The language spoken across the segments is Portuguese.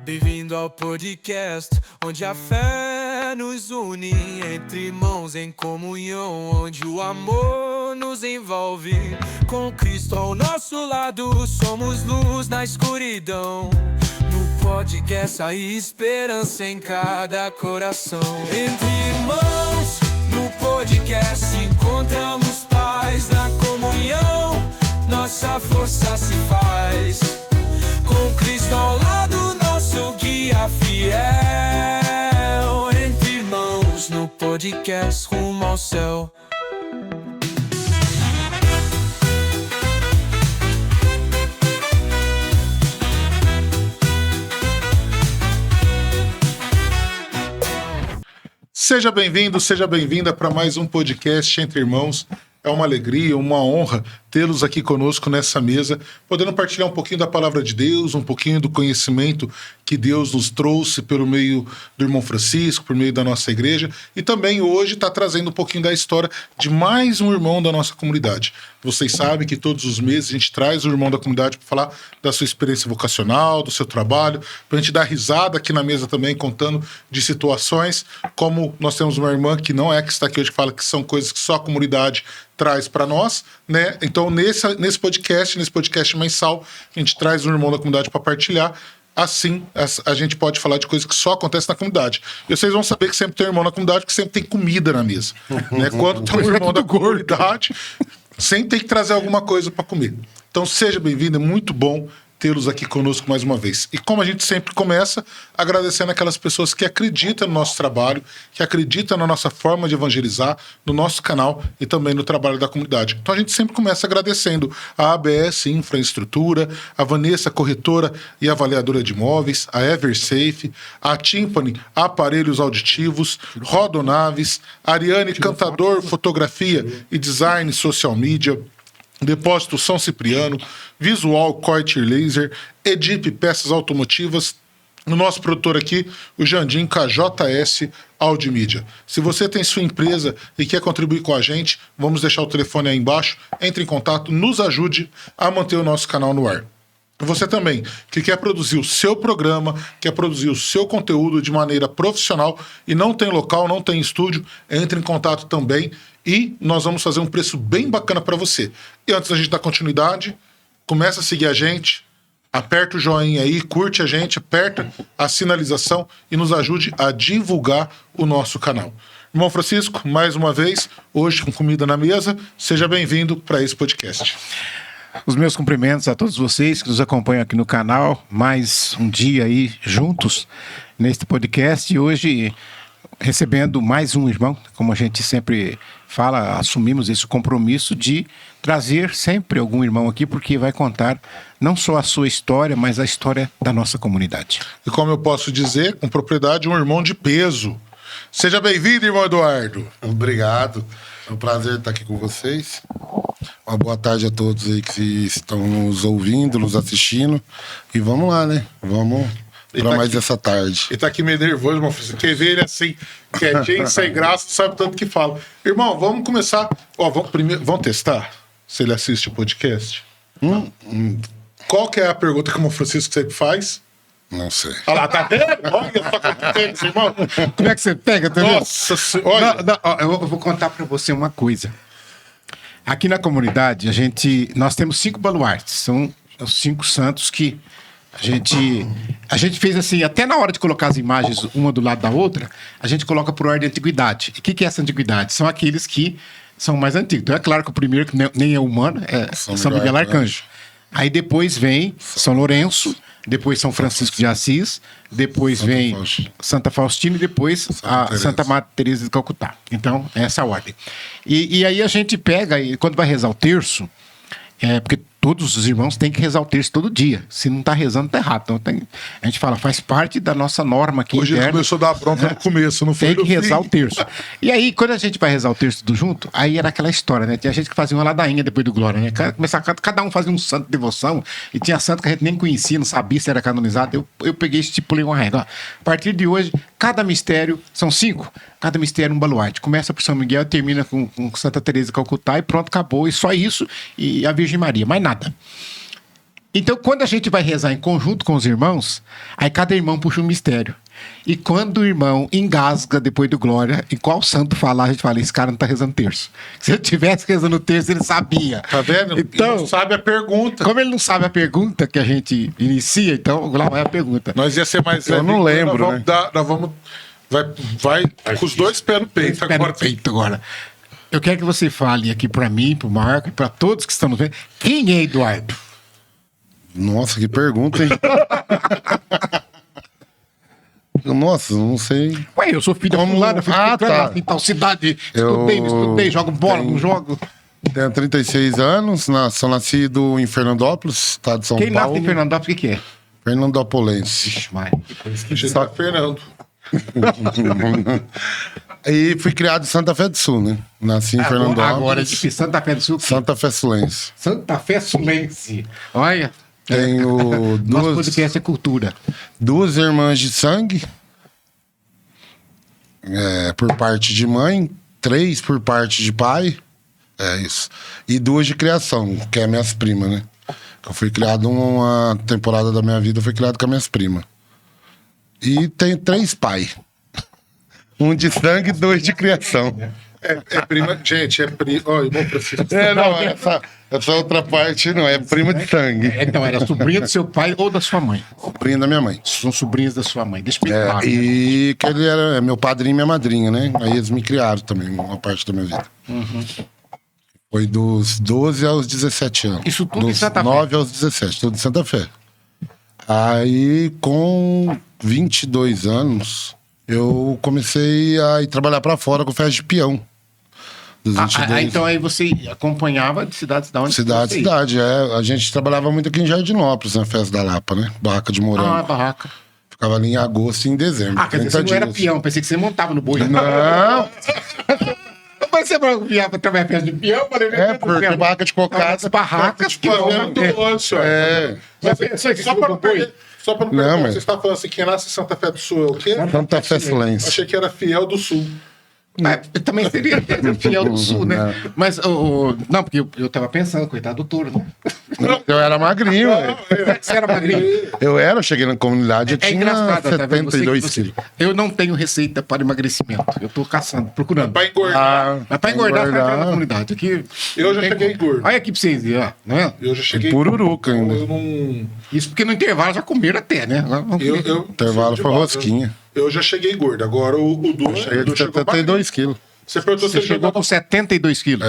Bem-vindo ao podcast, onde a fé nos une, entre irmãos em comunhão, onde o amor nos envolve. Com Cristo ao nosso lado, somos luz na escuridão. No podcast há esperança em cada coração. Entre irmãos, no podcast encontramos paz na comunhão. Nossa força se faz. Com Cristo ao lado, nosso guia fiel. Entre irmãos, no podcast rumo ao céu. Seja bem-vindo, seja bem-vinda para mais um podcast Entre Irmãos. É uma alegria, uma honra tê-los aqui conosco nessa mesa, podendo partilhar um pouquinho da palavra de Deus, um pouquinho do conhecimento que Deus nos trouxe pelo meio do irmão Francisco, por meio da nossa igreja, e também hoje está trazendo um pouquinho da história de mais um irmão da nossa comunidade. Vocês sabem que todos os meses a gente traz o irmão da comunidade para falar da sua experiência vocacional, do seu trabalho, para a gente dar risada aqui na mesa também, contando de situações, como nós temos uma irmã que não é que está aqui hoje, que fala que são coisas que só a comunidade traz para nós, né? Então, nesse podcast mensal, a gente traz um irmão da comunidade para partilhar. Assim, a gente pode falar de coisas que só acontecem na comunidade. E vocês vão saber que sempre tem um irmão na comunidade, porque sempre tem comida na mesa. Né? Quando tem um irmão da comunidade, sempre tem que trazer alguma coisa para comer. Então, seja bem-vindo, é muito bom tê-los aqui conosco mais uma vez. E como a gente sempre começa, agradecendo aquelas pessoas que acreditam no nosso trabalho, que acreditam na nossa forma de evangelizar, no nosso canal e também no trabalho da comunidade. Então a gente sempre começa agradecendo a ABS Infraestrutura, a Vanessa Corretora e Avaliadora de Imóveis, a Eversafe, a Timpani Aparelhos Auditivos, Rodonaves, Ariane Cantador Fotografia e Design Social Media, Depósito São Cipriano, Visual Corte Laser, Edip Peças Automotivas, o nosso produtor aqui, o Jandim KJS Audimídia. Se você tem sua empresa e quer contribuir com a gente, vamos deixar o telefone aí embaixo, entre em contato, nos ajude a manter o nosso canal no ar. Você também, que quer produzir o seu programa, quer produzir o seu conteúdo de maneira profissional e não tem local, não tem estúdio, entre em contato também e nós vamos fazer um preço bem bacana para você. E antes da gente dar continuidade, começa a seguir a gente, aperta o joinha aí, curte a gente, aperta a sinalização e nos ajude a divulgar o nosso canal. Irmão Francisco, mais uma vez, hoje com comida na mesa, seja bem-vindo para esse podcast. Os meus cumprimentos a todos vocês que nos acompanham aqui no canal, mais um dia aí juntos neste podcast e hoje recebendo mais um irmão, como a gente sempre fala, assumimos esse compromisso de trazer sempre algum irmão aqui, porque vai contar não só a sua história, mas a história da nossa comunidade. E como eu posso dizer, com propriedade, um irmão de peso. Seja bem-vindo, irmão Eduardo. Obrigado. É um prazer estar aqui com vocês. Uma boa tarde a todos aí que estão nos ouvindo, nos assistindo. E vamos lá, né? Vamos para mais essa tarde. Ele tá aqui meio nervoso, irmão. Você quer ver ele assim, quietinho, sem graça, sabe tanto que fala. Irmão, vamos começar. Ó, vamos testar se ele assiste o podcast? Qual que é a pergunta que o Francisco sempre faz? Não sei. Olha lá, tá vendo? Olha só competência, irmão. Como é que você pega também? Nossa senhora. Eu vou contar para você uma coisa. Aqui na comunidade, nós temos 5 baluartes. São os 5 santos que a gente fez assim, até na hora de colocar as imagens uma do lado da outra, a gente coloca por ordem de antiguidade. E o que é essa antiguidade? São aqueles que são mais antigos. Então é claro que o primeiro, que nem é humano, é São Miguel Arcanjo. Aí depois vem São Lourenço, depois São Francisco de Assis, depois vem Santa Faustina e depois a Santa Madre Teresa de Calcutá. Então, é essa a ordem. E aí a gente pega, e quando vai rezar o terço, porque todos os irmãos têm que rezar o terço todo dia. Se não está rezando, está errado. Então a gente fala, faz parte da nossa norma aqui Hoje ele interna. começou a dar bronca no começo, não foi? Tem que no rezar fim. o terço. E aí, quando a gente vai rezar o terço tudo junto, aí era aquela história, né? Tinha gente que fazia uma ladainha depois do Glória, né? Cada um fazia um santo de devoção, e tinha santo que a gente nem conhecia, não sabia se era canonizado. Eu peguei e estipulei uma regra. Ó, a partir de hoje, cada mistério, são 5, cada mistério um baluarte. Começa por São Miguel e termina com Santa Teresa de Calcutá e pronto, acabou. E só isso, e a Virgem Maria, mais nada. Então, quando a gente vai rezar em conjunto com os irmãos, aí cada irmão puxa um mistério. E quando o irmão engasga depois do Glória, e qual santo falar, a gente fala, esse cara não tá rezando terço. Se eu tivesse rezando terço, ele sabia. Tá vendo? Então, Ele não sabe a pergunta. como ele não sabe a pergunta que a gente inicia, então lá vai a pergunta. Nós ia ser mais Eu não lembro, né? Nós vamos... Vai com os dois pés no peito Pé no agora. peito agora. Eu quero que você fale aqui pra mim, pro Marco e pra todos que estão nos vendo, quem é Eduardo? Nossa, que pergunta, hein? Nossa, não sei. Ué, eu sou filho da Como- fulana, filho Ah, de tá. em tal cidade, Eu- estudei, jogo bola, não jogo. Tenho 36 anos, sou nascido em Fernandópolis, estado de São Quem Paulo. nasce em Fernandópolis, o que é? Fernandópolis. Ixi, Maria. Só Fernando. E fui criado em Santa Fé do Sul, né? Nasci em Fernandópolis. Agora, de Santa Fé do Sul. Santa Fé Sulense. Santa Fé Sulense. Olha, Tenho nosso podcast é cultura. duas irmãs de sangue, por parte de mãe, 3 por parte de pai, é isso. E 2 de criação, que é minhas primas, né? Eu fui criado uma temporada da minha vida, eu fui criado com as minhas primas. E tenho 3 pais. Um de sangue e 2 de criação. É prima... Gente, é prima... Olha, irmão Francisco. Não, essa outra parte não, é prima de sangue. Então, era sobrinha do seu pai ou da sua mãe? Prima da minha mãe. São sobrinhas da sua mãe. Deixa eu explicar. né? E que ele era meu padrinho e minha madrinha, né? Aí eles me criaram também, uma parte da minha vida. Foi dos 12 aos 17 anos. Isso tudo em dos Santa Fé? 9 aos 17, tudo em Santa Fé. Aí, com 22 anos, eu comecei a ir trabalhar pra fora com festa de peão. Dos 22 Então aí você acompanhava de cidades da onde Cidade, você ia? cidade, é. A gente trabalhava muito aqui em Jardinópolis, na festa da Lapa, né? Barraca de morango. Ah, barraca. Ficava ali em agosto e em dezembro. Ah, quer dizer, você 30 não era dias. peão, pensei que você montava no boi. Não, Mas você vai peão pra trabalhar festa de peão? porque barraca de cocada. Barracas que Pô, é vão... muito longe, senhor. Só pra não perder... Só pra não perder, Não, mas- você está falando assim, quem nasce em Santa Fé do Sul é o quê? Santa Fé Sulense. Achei que era fiel do Sul. Também seria fiel do sul, né? Mas, não, porque eu tava pensando, coitado do touro, né? Eu era magrinho, velho. Você era magrinho. Eu cheguei na comunidade, eu É tinha engraçado, tá vendo? 72 quilos. Eu não tenho receita para emagrecimento. Eu tô caçando, procurando. Pra engordar. Mas pra engordar, você vai entrar na comunidade. Aqui, Eu já não tem cheguei como. gordo. Olha aqui pra vocês verem, ó. Não é? Eu já cheguei... Pururuca ainda. Eu não... Isso porque no intervalo já comeram até, né? Intervalo de foi base, rosquinha. Eu já cheguei gordo. Agora o Du Cheguei de chegou 72 quilos. Você perguntou se Você ele chegou jogou com 72 quilos.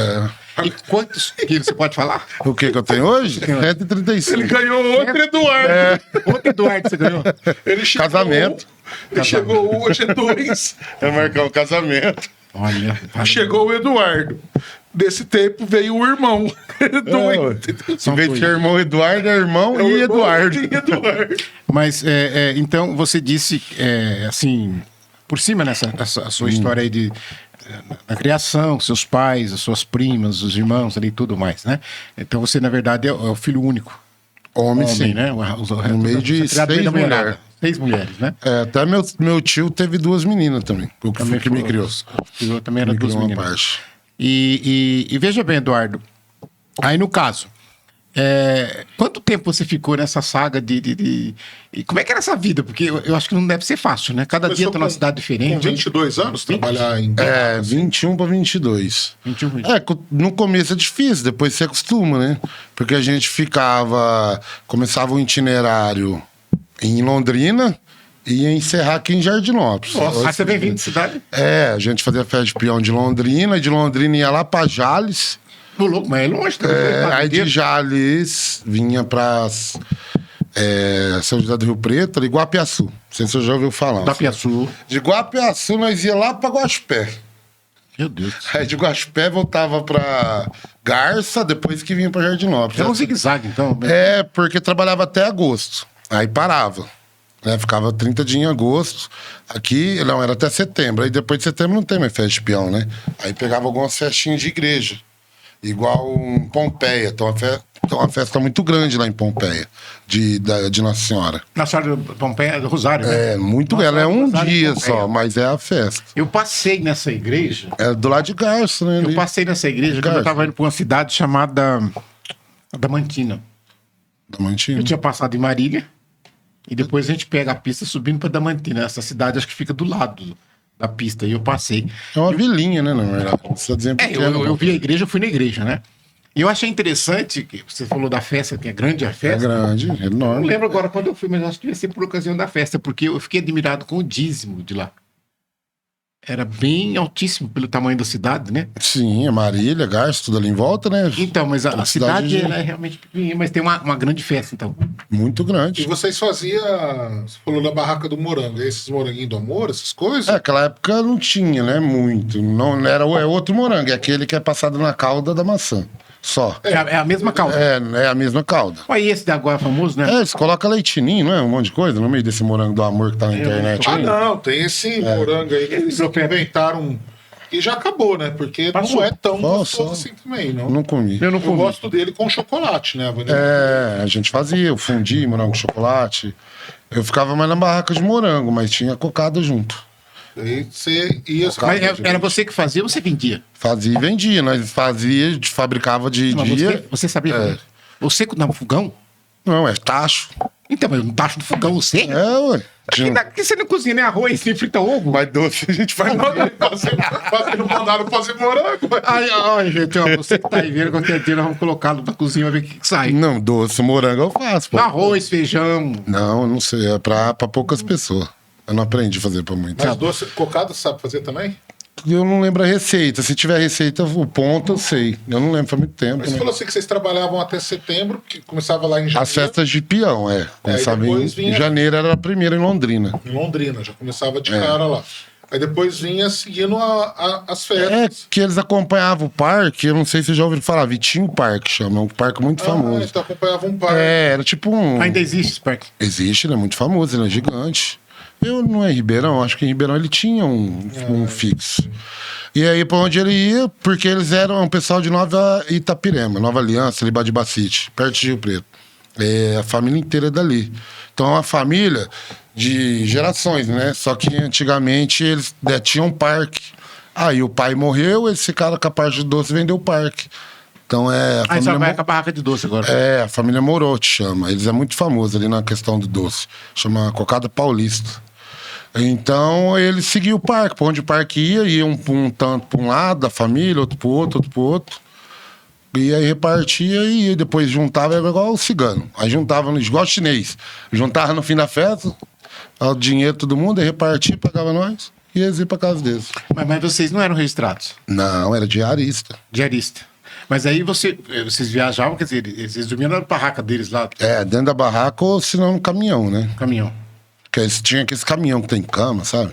E quantos quilos você pode falar? O que eu tenho hoje? 135. Ele ganhou outro Eduardo. Outro Eduardo você ganhou? Ele chegou Casamento. Ele chegou hoje é 2. É marcar um casamento. Olha. Chegou o Eduardo. Desse tempo veio o irmão. Dois. Em vez de ser irmão Eduardo, é irmão É o e irmão Eduardo. de Eduardo. Mas, então, você disse, assim, por cima nessa a sua história aí de na criação, seus pais, as suas primas, os irmãos ali e tudo mais, né? Então você, na verdade, é o filho único. Homem, sim. né? No meio de Você é criado 6 bem da mulherada. mulheres. 6 mulheres, né? Até meu tio teve 2 meninas também. O que, foi que me criou. Também era Me duas criou uma meninas. parte. E veja bem, Eduardo, aí no caso, quanto tempo você ficou nessa saga e como é que era essa vida? Porque eu acho que não deve ser fácil, né? Cada dia tá numa cidade Com diferente. 22 anos, trabalhar em... 21 para 22. 21. No começo é difícil, depois você acostuma, né? Porque a gente começava um itinerário em Londrina e ia encerrar aqui em Jardinópolis. Nossa, você vem vindo de cidade? A gente fazia festa de peão de Londrina, e de Londrina ia lá para Jales. Ô, louco, mas é longe também. Aí de Jales vinha para São José do Rio Preto, ali, Guapiaçu. Não sei se você já ouviu falar. Da Piaçu. De Guapiaçu nós ia lá para Guaxupé. Meu Deus. Aí de Guaxupé voltava pra Garça, depois que vinha pra Jardinópolis. Era um zigue-zague, então. É, porque trabalhava até agosto. Aí parava. Né? Ficava 30 dias em agosto. Aqui, não, era até setembro. Aí depois de setembro não tem mais festa de peão, né? Aí pegava algumas festinhas de igreja. Igual em Pompeia. Tem uma festa muito grande lá em Pompeia, de Nossa Senhora. Nossa Senhora de Pompeia, do Rosário, né? É, muito Nossa ela é Senhora do um Rosário de dia Pompeia. só, mas é a festa. Eu passei nessa igreja. É do lado de Garça, né? Eu ali. passei nessa igreja quando eu Garça. tava indo pra uma cidade chamada Adamantina. Damantina. Eu tinha passado em Marília e depois a gente pega a pista subindo pra Adamantina. Essa cidade acho que fica do lado da pista. E eu passei. É uma vilinha, né, na verdade. Você tá dizendo Eu vi a igreja, eu fui na igreja, né? E eu achei interessante que você falou da festa, que é grande a É festa. grande, é Eu não enorme. lembro agora quando eu fui, mas acho que devia ser por ocasião da festa, porque eu fiquei admirado com o dízimo de lá. Era bem altíssimo pelo tamanho da cidade, né? Sim, é Marília, Garça, tudo ali em volta, né? Então, mas a cidade cidade ela é realmente pequenininha, mas tem uma grande festa, então. Muito E grande. vocês faziam, você falou da barraca do morango, esses moranguinhos do amor, essas coisas? É, aquela época não tinha, né? Muito. Não era é outro morango, é aquele que é passado na calda da maçã. Só. É a mesma calda. É a mesma calda. Olha, esse da agora é famoso, né? É, eles colocam leitinho, não é? Um monte de coisa no meio desse morango do amor que tá na internet. Ah, aí. não, tem esse morango aí que eles inventaram e já acabou, né? Porque Passou. não é tão Passou. gostoso assim também, não. Não comi. Eu não Eu comi. gosto dele com chocolate, né? Vanilla? É, a gente fazia o fundi, morango com chocolate. Eu ficava mais na barraca de morango, mas tinha cocada junto. Aí você ia... Mas era você que fazia ou você vendia? Fazia e vendia. Nós fazia, fabricava de Mas dia. você sabia fazer? Você no fogão? Não, é tacho. Então, mas no tacho do fogão, você? É, ué. Por que você não cozinha nem arroz, nem frita ovo? Mas doce a gente faz. Vocês não mandaram fazer morango, mas... Ai, gente, ó, você que tá aí vendo, qualquer dia nós vamos colocá-lo na cozinha, vai ver o que sai. Não, doce, morango eu faço. Pô. Arroz, feijão. Não, não sei. É pra poucas pessoas. Eu não aprendi a fazer pra muitas. Mas doce cocada sabe fazer também? Eu não lembro a receita. Se tiver receita, o ponto eu sei. Eu não lembro, faz muito tempo. Mas você Né? falou assim que vocês trabalhavam até setembro, que começava lá em janeiro. As festas de peão, é. Começava depois em vinha- janeiro, era a primeira em Londrina. Em Londrina, já começava de cara lá. Aí depois vinha seguindo as É festas. que eles acompanhavam o parque, eu não sei se vocês já ouviram falar, Vitinho Parque chama, é um parque muito famoso. Então acompanhava um par. É, era tipo um. Ainda existe esse parque. Existe, ele é muito famoso, ele é gigante. Eu não é em Ribeirão, acho que em Ribeirão ele tinha um fixo. E aí, pra onde ele ia, porque eles eram um pessoal de Nova Itapirema, Nova Aliança, ali de Bacite, perto de Rio Preto. É, a família inteira é dali. Então é uma família de gerações, né? Só que antigamente eles tinham um parque. Aí o pai morreu, eles ficaram com a parte de doce e vendeu o parque. Então é. Aí só vai com a barraca de doce agora. É, a família Morotti chama. Eles é muito famosos ali na questão do doce. Chama Cocada Paulista. Então ele seguia o parque. Pra onde o parque ia um tanto para um lado da família, outro pro outro, outro pro outro. E aí repartia e depois juntava, era igual o cigano. Aí juntava, igual o chinês. Juntava no fim da festa, o dinheiro todo mundo, aí repartia, pagava nós e eles iam pra casa deles. Mas vocês não eram registrados, Não, era diarista. diarista. Mas aí vocês viajavam, quer dizer, eles dormiam na barraca deles lá, É, dentro da barraca ou se não no caminhão, né? no caminhão. Porque eles tinham aqueles caminhão que tem cama, sabe?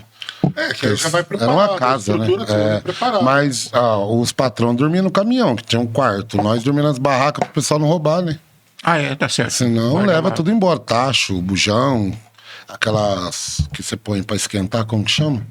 É, que aí já vai Era preparado. uma casa, a né? estrutura toda preparada. Mas os patrões dormiam no caminhão, que tinha um quarto. Nós dormíamos nas barracas pro pessoal não roubar, né? Ah, é, tá certo. Senão Guarda leva lá. tudo embora. Tacho, bujão, aquelas que você põe pra esquentar, como que chama?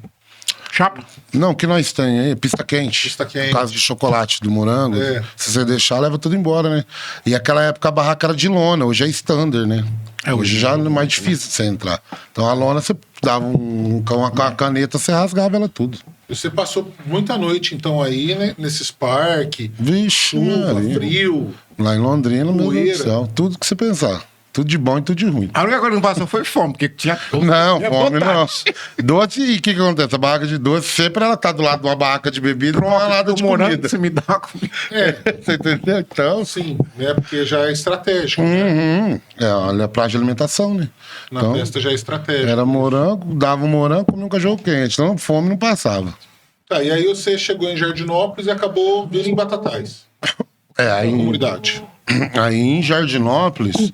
Chapa. Não, que nós tem aí, pista quente. Pista quente. No caso de chocolate, do morango. É. Se você deixar, leva tudo embora, né? E aquela época a barraca era de lona, hoje é standard, né? Hoje já é mais difícil de você entrar. Então a lona, você dava uma caneta, você rasgava ela tudo. Você passou muita noite, então, aí, né? Nesses parques, Vixe, chuva, Maria. frio. Lá em Londrina, meu Deus Poeira. do céu. Tudo que você pensar. Tudo de bom e tudo de ruim. A única coisa que não passou foi fome, porque tinha... Não, tinha fome não. vontade. Doce, e o que acontece? A barraca de doce, sempre ela tá do lado de uma barraca de bebida e uma lado de O morango comida. que você me dá uma comida. Você entendeu? Então, Sim, né? Porque já é estratégico. olha a praia de alimentação, né? Na Então, festa já é estratégico. era morango, dava um morango, comia um cachorro quente. Então, fome não passava. Tá, e aí você chegou em Jardinópolis e acabou vindo em Batatais, É, na aí, comunidade. aí em Jardinópolis,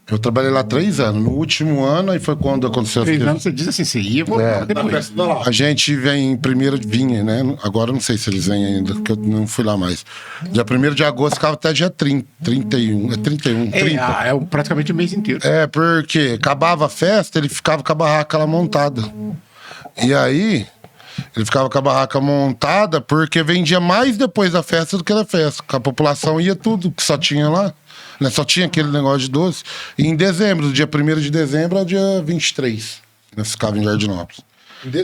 Eu trabalhei lá 3 anos. No último ano, aí foi quando aconteceu... 3 anos você diz assim, você ia voltar depois. A gente vem primeiro, vinha, né? Agora eu não sei se eles vêm ainda, porque eu não fui lá mais. Dia 1º de agosto ficava até dia 30, 31. É 31, 30. Praticamente o mês inteiro. É, porque acabava a festa, ele ficava com a barraca lá montada. E aí, ele ficava com a barraca montada porque vendia mais depois da festa do que da festa. A população ia tudo que só tinha lá. Né? Só tinha aquele negócio de doce. E em dezembro, do dia 1º de dezembro ao dia 23. Nós ficava em Jardinópolis.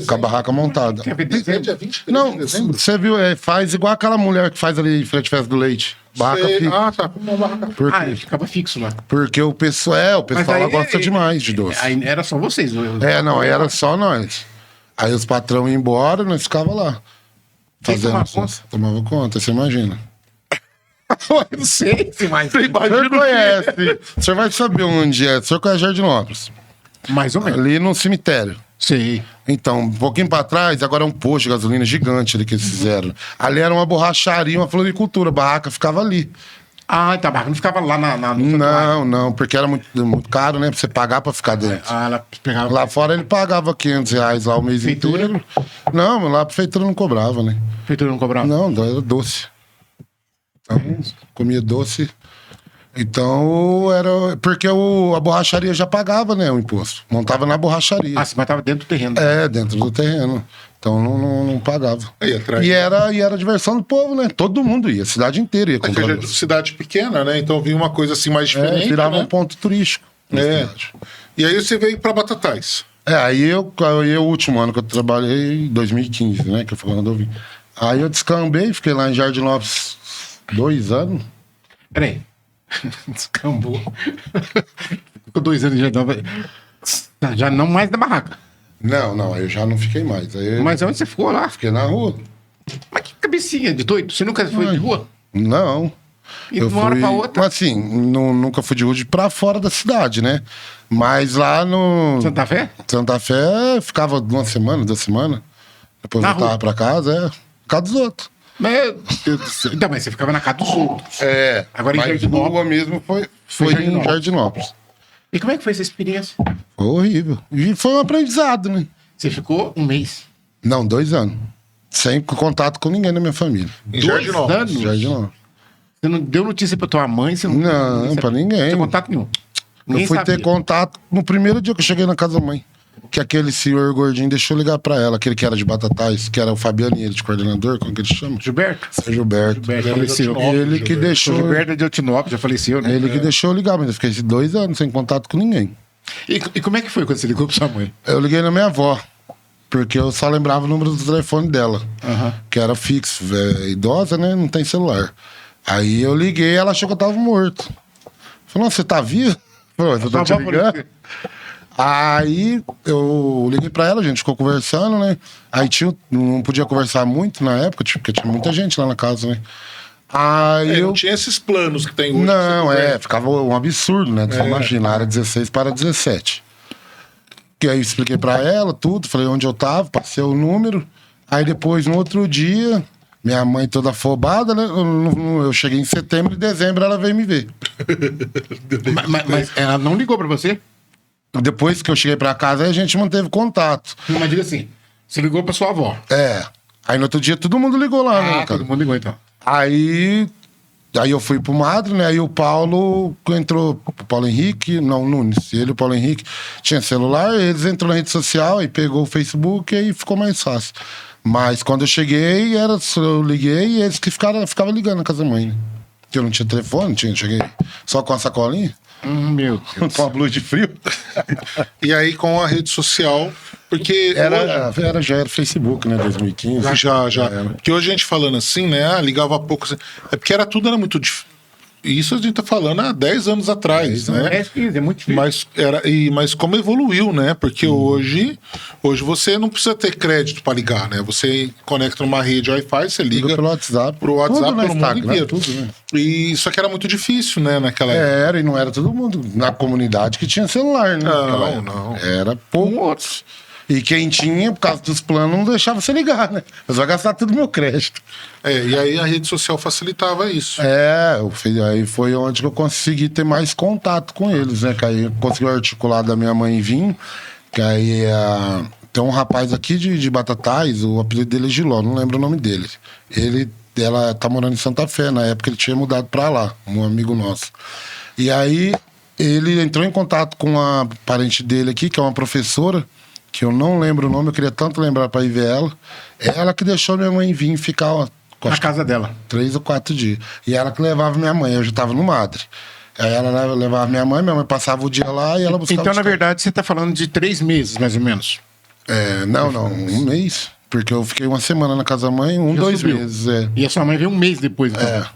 Com a barraca montada. Dia 23 Não, de dezembro? você viu, faz igual aquela mulher que faz ali em frente à festa do leite. Barraca Sei. fixa. Ah, tá. Uma barraca. Por quê? Ele ficava fixo lá. Porque o pessoal lá gosta demais de doce. Aí era só vocês. Não, era só nós. Aí os patrão iam embora, nós ficava lá. Quem Fazendo tomava conta, você imagina. Eu não sei, mas... O senhor conhece. O senhor vai saber onde é. O senhor conhece Jardinópolis. Mais ou menos. Ali no cemitério. Sei. Então, um pouquinho pra trás, agora é um posto de gasolina gigante ali que eles fizeram. Ali era uma borracharia, uma floricultura. A barraca ficava ali. Ah, tá, mas não ficava lá na Não, porque era muito caro, né? Pra você pagar pra ficar dentro. ela pegava... Lá fora ele pagava R$500 lá o mês Prefeitura? inteiro. Não, lá a prefeitura não cobrava, né? A prefeitura não cobrava? Não, era doce. Então, comia doce. Então, era... Porque a borracharia já pagava, né, o imposto. Montava na borracharia. Ah, mas tava dentro do terreno. Dentro do terreno. Então, não pagava. Aí, atrás. E era diversão do povo, né? Todo mundo ia, a cidade inteira ia É que comprar a doce. cidade pequena, né? Então vinha uma coisa assim mais diferente. Virava né? um ponto turístico. na É. cidade. E aí você veio pra Batatais. Aí o último ano que eu trabalhei, 2015, né? Que foi quando eu vim. Aí eu descambei, fiquei lá em Jardinópolis 2 anos. Peraí. Descambou. Ficou 2 anos já dava. Já não mais da barraca. Não, aí eu já não fiquei mais. Aí eu Mas onde você ficou lá? fiquei na rua. Mas que cabecinha de doido? Você nunca foi de rua? Não. E de uma hora pra outra? Assim, nunca fui de rua de pra fora da cidade, né? Mas lá no Santa Fé? Santa Fé ficava 1 semana, 2 semanas. Depois Na voltava rua? pra casa, casa dos outros. Mas, então, mas você ficava na casa dos outros. Agora em mas Jardinópolis. rua mesmo foi Foi em Jardinópolis. E como é que foi essa experiência? Foi horrível. E foi um aprendizado, né? Você ficou 1 mês. Não, 2 anos. Sem contato com ninguém da minha família. Em 2 Jardinópolis. anos? Jardinópolis. Você não deu notícia pra tua mãe? Você Não, pra ninguém. Não tinha contato nenhum. Ninguém Eu fui sabia. ter contato no primeiro dia que eu cheguei na casa da mãe. Que aquele senhor gordinho deixou ligar pra ela, aquele que era de Batatais, que era o Fabianinho de coordenador, como que ele chama? Gilberto? Seu Gilberto. Gilberto faleceu. Ele que deixou. Gilberto é de Otinópolis, já faleceu, né? Ele que deixou eu ligar, mas eu fiquei 2 anos sem contato com ninguém. E como é que foi quando você ligou pra sua mãe? Eu liguei na minha avó, porque eu só lembrava o número do telefone dela, que era fixo, idosa, né? Não tem celular. Aí eu liguei, ela achou que eu tava morto. Falou, "Nossa, você tá vivo?" Falou, "Eu tô te ligando." Aí eu liguei pra ela, a gente ficou conversando, né? Aí não podia conversar muito na época, porque tinha muita gente lá na casa, né? Aí Não tinha esses planos que tem hoje. Não, você ficava um absurdo, né? Você imagina, era 16 para 17. Que aí eu expliquei pra ela tudo, falei onde eu tava, passei o número. Aí depois, no outro dia, minha mãe toda afobada, né? Eu cheguei em setembro e dezembro ela veio me ver. Mas ela não ligou pra você? Depois que eu cheguei pra casa, aí a gente manteve contato. Mas diga assim, você ligou pra sua avó. Aí no outro dia todo mundo ligou lá, né? Todo mundo ligou então. Aí eu fui pro Madre, né? Aí o Paulo entrou, o Paulo Henrique, não, Nunes, ele e o Paulo Henrique tinha celular, eles entrou na rede social, aí pegou o Facebook e aí ficou mais fácil. Mas quando eu cheguei, eu liguei e eles que ficavam ligando na casa da mãe, né? Porque eu não tinha telefone, cheguei só com a sacolinha, Meu Deus. com a blusa de frio. E aí com a rede social, porque Já era Facebook, né? 2015. já. Porque hoje a gente falando assim, né? Ligava pouco. Assim, é porque tudo era muito difícil. Isso a gente tá falando há 10 anos atrás, né? 15, é muito difícil. Mas como evoluiu, né? Porque hoje você não precisa ter crédito para ligar, né? Você conecta numa rede Wi-Fi, você liga pelo WhatsApp. pro WhatsApp, Tudo no pelo mundo Instagram, inteiro. tudo, né? E isso aqui era muito difícil, né? Naquela época. E não era todo mundo na comunidade que tinha celular, né? Não, Naquela época. não. Era poucos. E quem tinha, por causa dos planos, não deixava você ligar, né? Mas vai gastar tudo meu crédito. E aí a rede social facilitava isso. Aí foi onde que eu consegui ter mais contato com eles, né? Que aí eu consegui articular da minha mãe vir, que aí tem um rapaz aqui de Batatais, o apelido dele é Giló, não lembro o nome dele. Ela tá morando em Santa Fé, na época ele tinha mudado pra lá, um amigo nosso. E aí ele entrou em contato com a parente dele aqui, que é uma professora, que eu não lembro o nome, eu queria tanto lembrar pra ir ver ela. Ela que deixou minha mãe vir ficar Na casa dela. 3 ou 4 dias. E ela que levava minha mãe, eu já tava no Madre. Aí ela levava minha mãe passava o dia lá e ela buscava. Então, na verdade, você tá falando de 3 meses, mais ou menos. Não, um mês. Porque eu fiquei uma semana na casa da mãe, 2 meses. E a sua mãe veio um mês depois, então.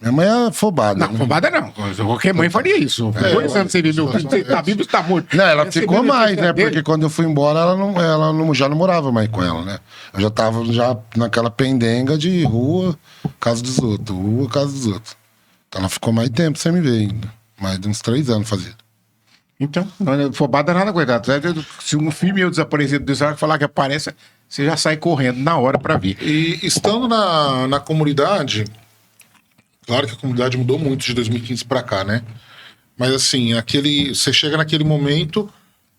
Minha mãe é afobada. Não, afobada não. Qualquer mãe faria isso. 2 anos sem ver meu filho, você tá vivo, você tá morto. Não, ela ficou mais, né? Porque quando eu fui embora, ela já não morava mais com ela, né? Eu já tava naquela pendenga de rua, casa dos outros, rua, casa dos outros. Então ela ficou mais tempo sem me ver ainda. Mais de uns 3 anos fazia. Então, não é afobada nada, coitado. Se um filho meu desaparecer do Deus, falar que aparece, você já sai correndo na hora pra ver. E estando na comunidade, claro que a comunidade mudou muito de 2015 pra cá, né? Mas assim, você chega naquele momento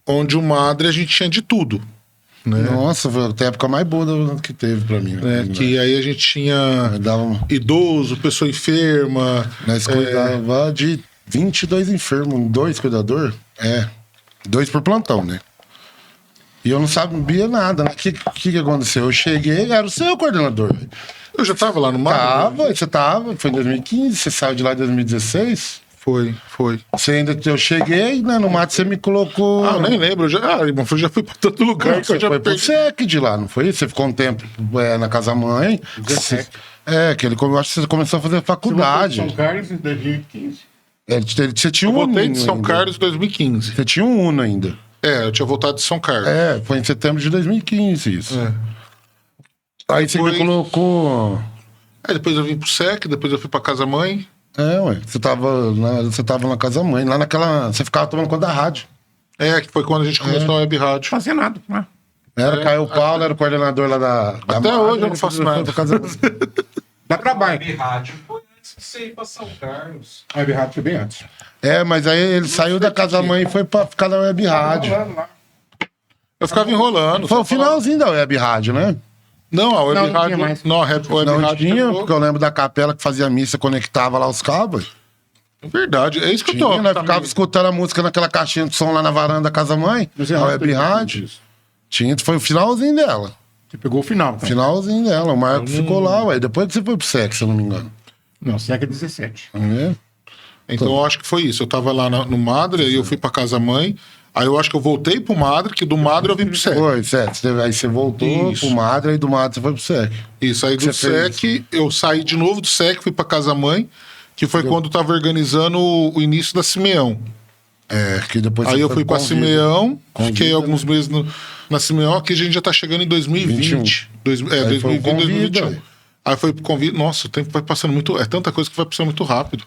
onde o Madre a gente tinha de tudo. Né? Nossa, foi a época mais boa que teve pra mim. Que aí a gente tinha idoso, pessoa enferma. Nós cuidava de 22 enfermos, 2 cuidadores. 2 por plantão, né? E eu não sabia nada, né? O que aconteceu? Eu cheguei, era o seu coordenador. Eu já tava lá no Madre? Você tava, foi em 2015, você saiu de lá em 2016? Foi. Eu cheguei, né, no mato você me colocou... Eu nem lembro, irmão, eu já fui pra todo lugar. Não, você foi pro SEC de lá, não foi? Você ficou um tempo na casa-mãe. Eu acho que você começou a fazer faculdade. São Carlos em 2015. Você tinha eu voltei de São Carlos em 2015. Você tinha um Uno ainda. Eu tinha voltado de São Carlos. Foi em setembro de 2015 isso. Aí você me colocou... Aí depois eu vim pro SEC, depois eu fui pra casa-mãe. Você tava na casa-mãe, lá naquela... Você ficava tomando conta da rádio. Que foi quando a gente começou a web rádio. Fazia nada, né? Caio Paulo, era o coordenador lá da Até hoje eu não faço nada. Dá trabalho. Web rádio foi antes de você ir pra São Carlos. A web rádio foi bem antes. Mas aí ele saiu da casa-mãe e foi pra ficar na web rádio. Eu ficava enrolando. Foi o finalzinho da web rádio, né? Não, a web rádio... Não, a web rádio tinha, porque eu lembro da capela que fazia missa, conectava lá os cabos. É verdade, é isso que eu tô. Nós ficava escutando a música naquela caixinha de som lá na varanda da casa-mãe, a web rádio. Foi o finalzinho dela. Você pegou o final. Então. Finalzinho dela, o Marco ficou lá, depois que você foi pro SEC, se eu não me engano. Não, SEC é 17. Então eu acho que foi isso. Eu tava lá no Madre, aí eu fui pra casa-mãe. Aí eu acho que eu voltei pro Madre, que do Madre eu vim pro SEC. Foi, certo. Aí você voltou pro Madre, aí do Madre você foi pro SEC. Isso, aí do SEC, eu saí de novo do SEC, fui pra casa-mãe, que foi quando eu tava organizando o início da Simeão. Que depois aí eu fui pra Simeão, fiquei alguns meses na Simeão, aqui a gente já tá chegando em 2020. 2020, 2021. Aí foi pro convite. Nossa, o tempo vai passando muito. É tanta coisa que vai passando muito rápido.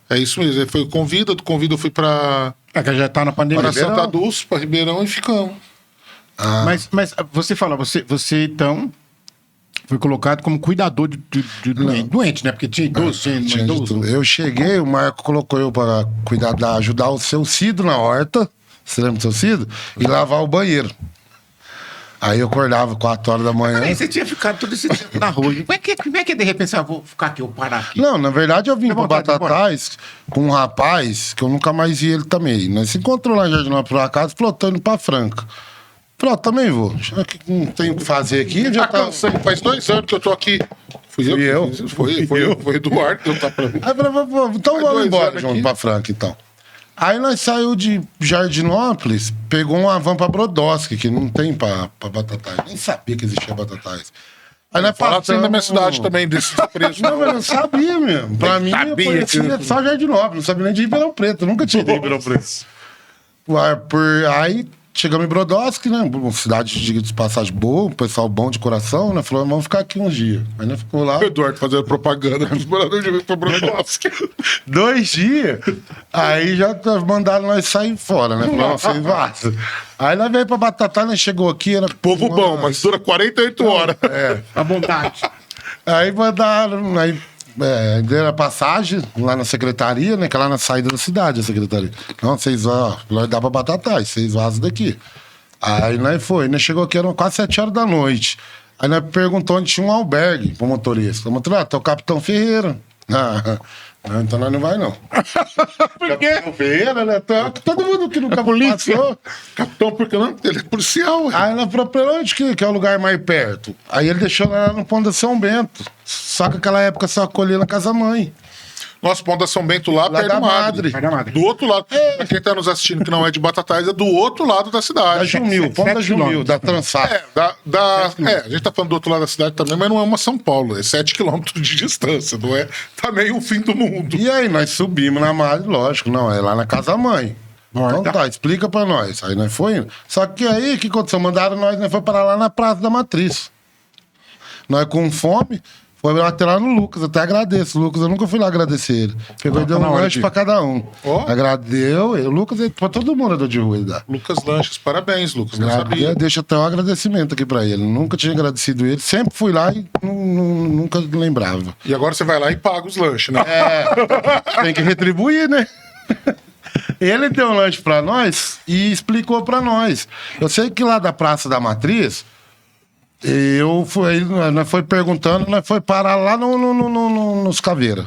É isso mesmo. Aí foi o convida, do convida eu fui pra. Que já tá na pandemia. Para Santa Dulce, pra Ribeirão e ficamos. Mas você fala, você então foi colocado como cuidador de doente, né? Porque tinha idoso, tinha idoso. Eu cheguei, o Marco colocou eu para ajudar o seu Cido na horta. Você lembra do seu Cido? E lavar o banheiro. Aí eu acordava 4 horas da manhã. Aí você tinha ficado todo esse tempo na rua. Como é que de repente eu vou ficar aqui, eu parar aqui? Não, na verdade eu vim pro Batatais com um rapaz que eu nunca mais vi ele também. Nós se encontrou lá em Jardinópolis por acaso, falou, tô indo pra Franca. Falei, também vou. Já que não tenho o que fazer aqui, já tá. Faz 2 anos que eu tô aqui. Fui eu. Foi o Eduardo que eu tava pra mim. Aí eu falei, então vamos embora junto pra Franca, então. Aí nós saímos de Jardinópolis, pegou uma van pra Brodowski, que não tem pra Batatais. Nem sabia que existia Batatais. Aí nós Fala assim da minha cidade também, desse preço. Não, mas eu não sabia mesmo. Pra mim, eu conhecia só Jardinópolis, não sabia nem de Ribeirão Preto. Eu nunca tinha ido em Ribeirão Preto. Aí chegamos em Brodowski, né? Uma cidade de passagem boa, um pessoal bom de coração, né? Falou, vamos ficar aqui uns dias. Aí nós ficou lá. O Eduardo fazendo propaganda pros moradores de Brodowski. 2 dias. Aí já mandaram nós sair fora, né? Falaram, vocês vazam. Aí nós veio pra Batatais, nós chegou aqui, era... Povo bom, mas dura 48 horas. À vontade. Aí mandaram, aí deram a passagem lá na secretaria, né? Que é lá na saída da cidade, a secretaria. Não, vocês vão, nós dá pra Batatais, vocês vazam daqui. Aí nós foi, nós chegou aqui, eram quase 7 horas da noite. Aí nós perguntou onde tinha um albergue pro motorista. O motorista, tá o Capitão Ferreira. Não, então nós não vai, não. Por quê? Capitão Ferreira, né? Todo mundo que nunca passou. Capitão, por que não? Ele é policial. Ué. Aí nós falamos, pra onde que é o lugar mais perto? Aí ele deixou lá no Ponto da São Bento. Só que naquela época só acolhia na casa-mãe. Nosso Ponto da São Bento lá perto da da Madre. Perto da Madre. Do outro lado. Pra quem tá nos assistindo que não é de Batatais, é do outro lado da cidade. Da Jumil, Ponto da 7 Jumil, da quilômetros. Transat. A gente tá falando do outro lado da cidade também, mas não é uma São Paulo, é 7 quilômetros de distância, não é também o fim do mundo. E aí nós subimos na Madre, lógico, não, é lá na casa-mãe. Então tá, explica pra nós. Aí nós foi indo. Só que aí, o que aconteceu? Mandaram nós foi parar lá na Praça da Matriz. Nós com fome, foi até lá no Lucas, até agradeço. O Lucas, eu nunca fui lá agradecer ele. Pegou e deu um lanche pra cada um. Ó. Agradeu, o Lucas, pra todo mundo de rua ele dá. Lucas Lanches, parabéns, Lucas. Não sabia. Deixa até um agradecimento aqui pra ele. Nunca tinha agradecido ele. Sempre fui lá e nunca lembrava. E agora você vai lá e paga os lanches, né? Tem que retribuir, né? Ele deu um lanche pra nós e explicou pra nós. Eu sei que lá da Praça da Matriz, nós foi perguntando, nós foi parar lá nos Caveiras.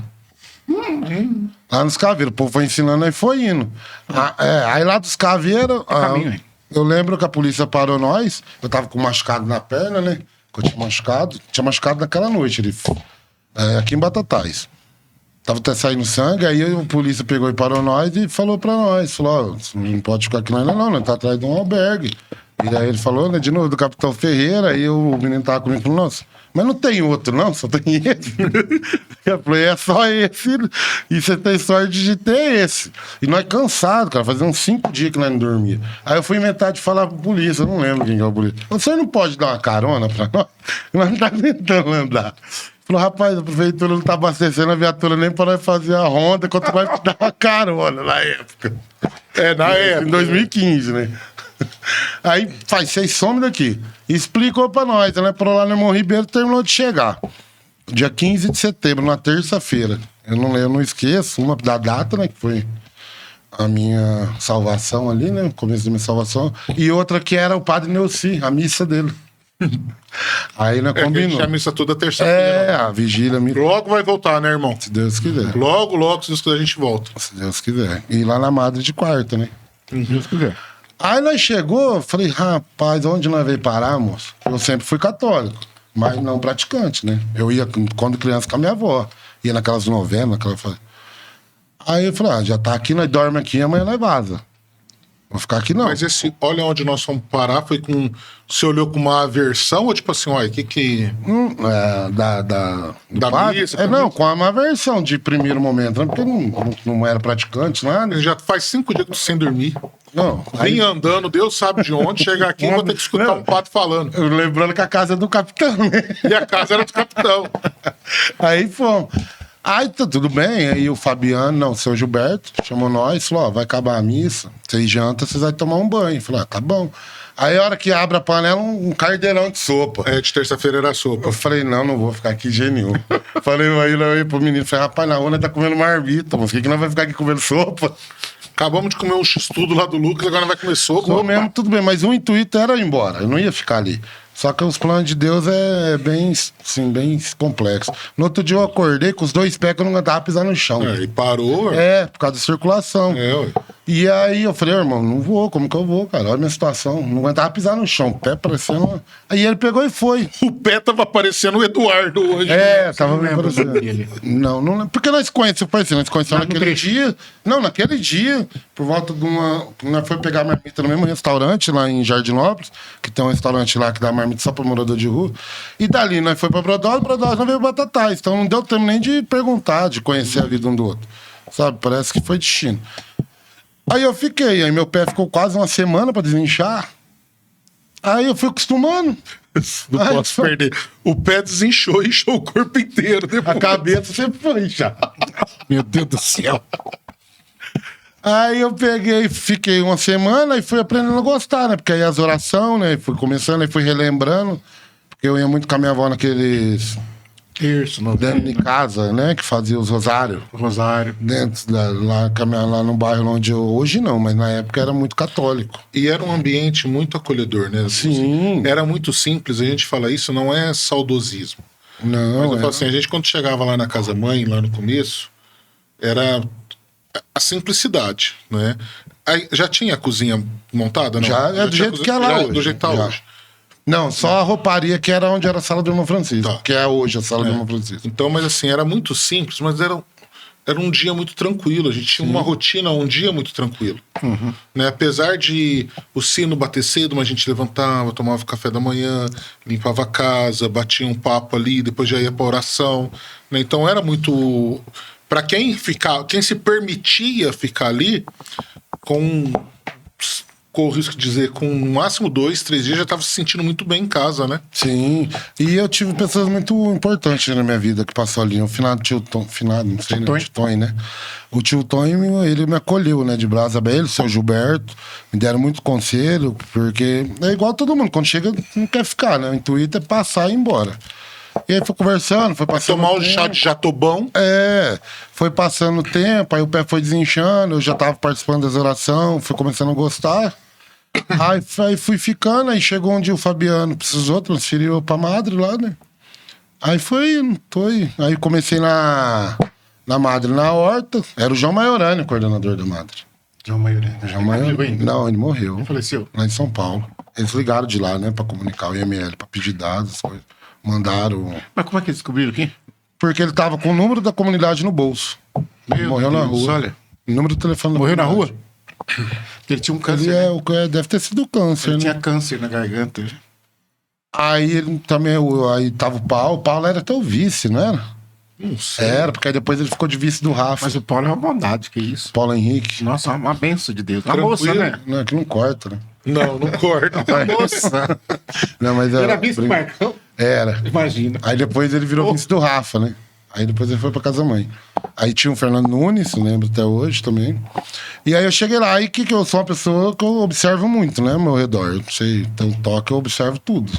Lá nos Caveiras, o povo foi ensinando, nós foi indo. Aí lá dos Caveiras, caminho, hein? eu lembro que a polícia parou nós, eu tava com machucado na perna, né? Que eu tinha machucado naquela noite, aqui em Batatais. Tava até saindo sangue, aí a polícia pegou e parou nós e falou pra nós, falou, ó, não pode ficar aqui não, tá atrás de um albergue. E daí ele falou, né, de novo, do Capitão Ferreira, aí o menino tava comigo e falou, nossa, mas não tem outro não, só tem esse. Eu falei, é só esse, e você tem sorte de ter esse. E nós cansados, cara, fazia uns 5 dias que nós não dormia. Aí eu fui inventar de falar pra polícia, eu não lembro quem que é o polícia. Você não pode dar uma carona pra nós? Nós não tá tentando andar. Falou, rapaz, a prefeitura não tá abastecendo a viatura nem pra nós fazer a ronda, quanto vai dar uma carona na época. Na época. Em 2015, né? Aí, vocês somem daqui. E explicou pra nós, né? Por lá no Irmão Ribeiro terminou de chegar. Dia 15 de setembro, na terça-feira. Eu não esqueço, uma da data, né? Que foi a minha salvação ali, né? O começo da minha salvação. E outra que era o Padre Neuci, a missa dele. Aí nós A gente combinou. chama isso toda terça-feira. A vigília. Logo vai voltar, né, irmão? Se Deus quiser. Logo, se Deus quiser, a gente volta. Se Deus quiser. E lá na Madre de quarta, né? Se Deus quiser. Aí nós chegou, falei, rapaz, onde nós veio parar, moço? Eu sempre fui católico, mas não praticante, né? Eu ia, quando criança, com a minha avó. Ia naquelas novenas, Aí eu falei, já tá aqui, nós dorme aqui, amanhã nós vaza. Vou ficar aqui não. Mas olha onde nós fomos parar, foi com... Você olhou com uma aversão ou tipo assim, olha, que... Da padre? Missa, não, com uma versão de primeiro momento, né? Porque não era praticante, nada. Já faz 5 dias que eu tô sem dormir. Não. Vem andando, Deus sabe de onde, chegar aqui vou ter que escutar um padre falando. Lembrando que a casa é do capitão, né? E a casa era do capitão. Aí fomos. Aí tá tudo bem. Aí o Fabiano, não, o seu Gilberto, chamou nós, falou: ó, vai acabar a missa, vocês jantam, vocês vão tomar um banho. Falei, tá bom. Aí a hora que abre a panela, um cardeirão de sopa. De terça-feira era sopa. Eu falei, não vou ficar aqui de jeito nenhum. Falei, aí eu ia pro menino, falei, rapaz, na onda tá comendo marmita, mas por que nós vai ficar aqui comendo sopa? Acabamos de comer um x-tudo lá do Lucas, agora vai comer sopa. Comemos, tudo bem, mas o intuito era ir embora, eu não ia ficar ali. Só que os planos de Deus é bem, assim, bem complexo. No outro dia eu acordei com os 2 pés que eu não aguentava pisar no chão. E parou, ué. Por causa da circulação. Ué. E aí eu falei, irmão, não vou, como que eu vou, cara? Olha a minha situação. Não aguentava pisar no chão, o pé parecendo... Aí ele pegou e foi. O pé tava parecendo o Eduardo hoje. Tava me parecendo. Não lembro. Porque nós conhecemos, nós conhecemos naquele dia. Não, naquele dia, por volta de uma... Nós foi pegar a marmita no mesmo restaurante, lá em Jardinópolis, que tem um restaurante lá que dá marmita só pra morador de rua. E dali nós foi pra Brodowski nós veio pra Batatais. Então não deu tempo nem de perguntar, de conhecer a vida um do outro. Sabe, parece que foi destino. Aí eu fiquei, aí meu pé ficou quase uma semana pra desinchar. Aí eu fui acostumando. Não Ai, posso perder. O pé desinchou e inchou o corpo inteiro. A cabeça sempre foi inchada. Meu Deus do céu. Aí eu peguei, fiquei uma semana e fui aprendendo a gostar, né? Porque aí as orações, né? Fui começando, aí fui relembrando. Porque eu ia muito com a minha avó naqueles... Terço, não dentro de casa, né? Que fazia os rosários. Rosário. Dentro lá no bairro onde eu... Hoje não, mas na época era muito católico. E era um ambiente muito acolhedor, né? Sim. Era muito simples, a gente fala isso, não é saudosismo. Não, Mas eu falo assim, a gente quando chegava lá na casa mãe, lá no começo, era a simplicidade, né? Aí, já tinha a cozinha montada? Não? Já é do tinha jeito a que é lá hoje. Do jeito que tá Já. hoje. Não, só a rouparia que era onde era a sala do irmão Francisco. Tá. Que é hoje a sala do irmão Francisco. Então, mas assim, era muito simples, mas era um dia muito tranquilo. A gente tinha uma rotina, um dia muito tranquilo. Né? Apesar de o sino bater cedo, mas a gente levantava, tomava café da manhã, limpava a casa, batia um papo ali, depois já ia pra oração. Né? Então era muito... Para quem se permitia ficar ali, corro o risco de dizer, com no máximo 2, 3 dias, já estava se sentindo muito bem em casa, né? Sim. E eu tive pessoas muito importantes na minha vida que passou ali. O finado tio Tom, não sei, né? Tio Tom, né? O tio Tom, ele me acolheu, né? De braços abertos, o seu Gilberto. Me deram muito conselho, porque é igual todo mundo. Quando chega, não quer ficar, né? O intuito é passar e ir embora. E aí foi conversando, foi passando Tomar um tempo. chá de jatobão. Foi passando o tempo, aí o pé foi desinchando, eu já tava participando das orações, fui começando a gostar. Aí fui ficando, aí chegou um dia o Fabiano precisou, transferiu pra Madre lá, né? Aí foi. Aí comecei na Madre, na Horta. Era o João Maiorani, o coordenador da Madre. João Maiorani. João Maiorani. Não, ele morreu. Ele faleceu. Lá em São Paulo. Eles ligaram de lá, né, pra comunicar o IML, pra pedir dados, as coisas. Mandaram. Mas como é que eles descobriram aqui? Porque ele tava com o número da comunidade no bolso. Ele morreu na Deus, rua. olha. O número do telefone Morreu na rua? comunidade. Porque ele tinha um câncer. Ele deve ter sido câncer, Ele né? tinha câncer na garganta. Aí ele também. Aí tava o Paulo. O Paulo era até o vice, não era? Não sei. Era, porque aí depois ele ficou de vice do Rafa. Mas o Paulo é uma bondade, que isso. Paulo Henrique. Nossa, uma benção de Deus. Uma Tranquilo. moça, né? Não, é que não corta, né? Não corta. Uma moça. Não, mas Era vice do Marcão? Era. Imagina. Aí depois ele virou vice do Rafa, né? Aí depois ele foi pra casa mãe. Aí tinha o Fernando Nunes, eu lembro até hoje também. E aí eu cheguei lá, e que eu sou uma pessoa que eu observo muito, né, ao meu redor. Eu não sei, tem um toque, eu observo tudo.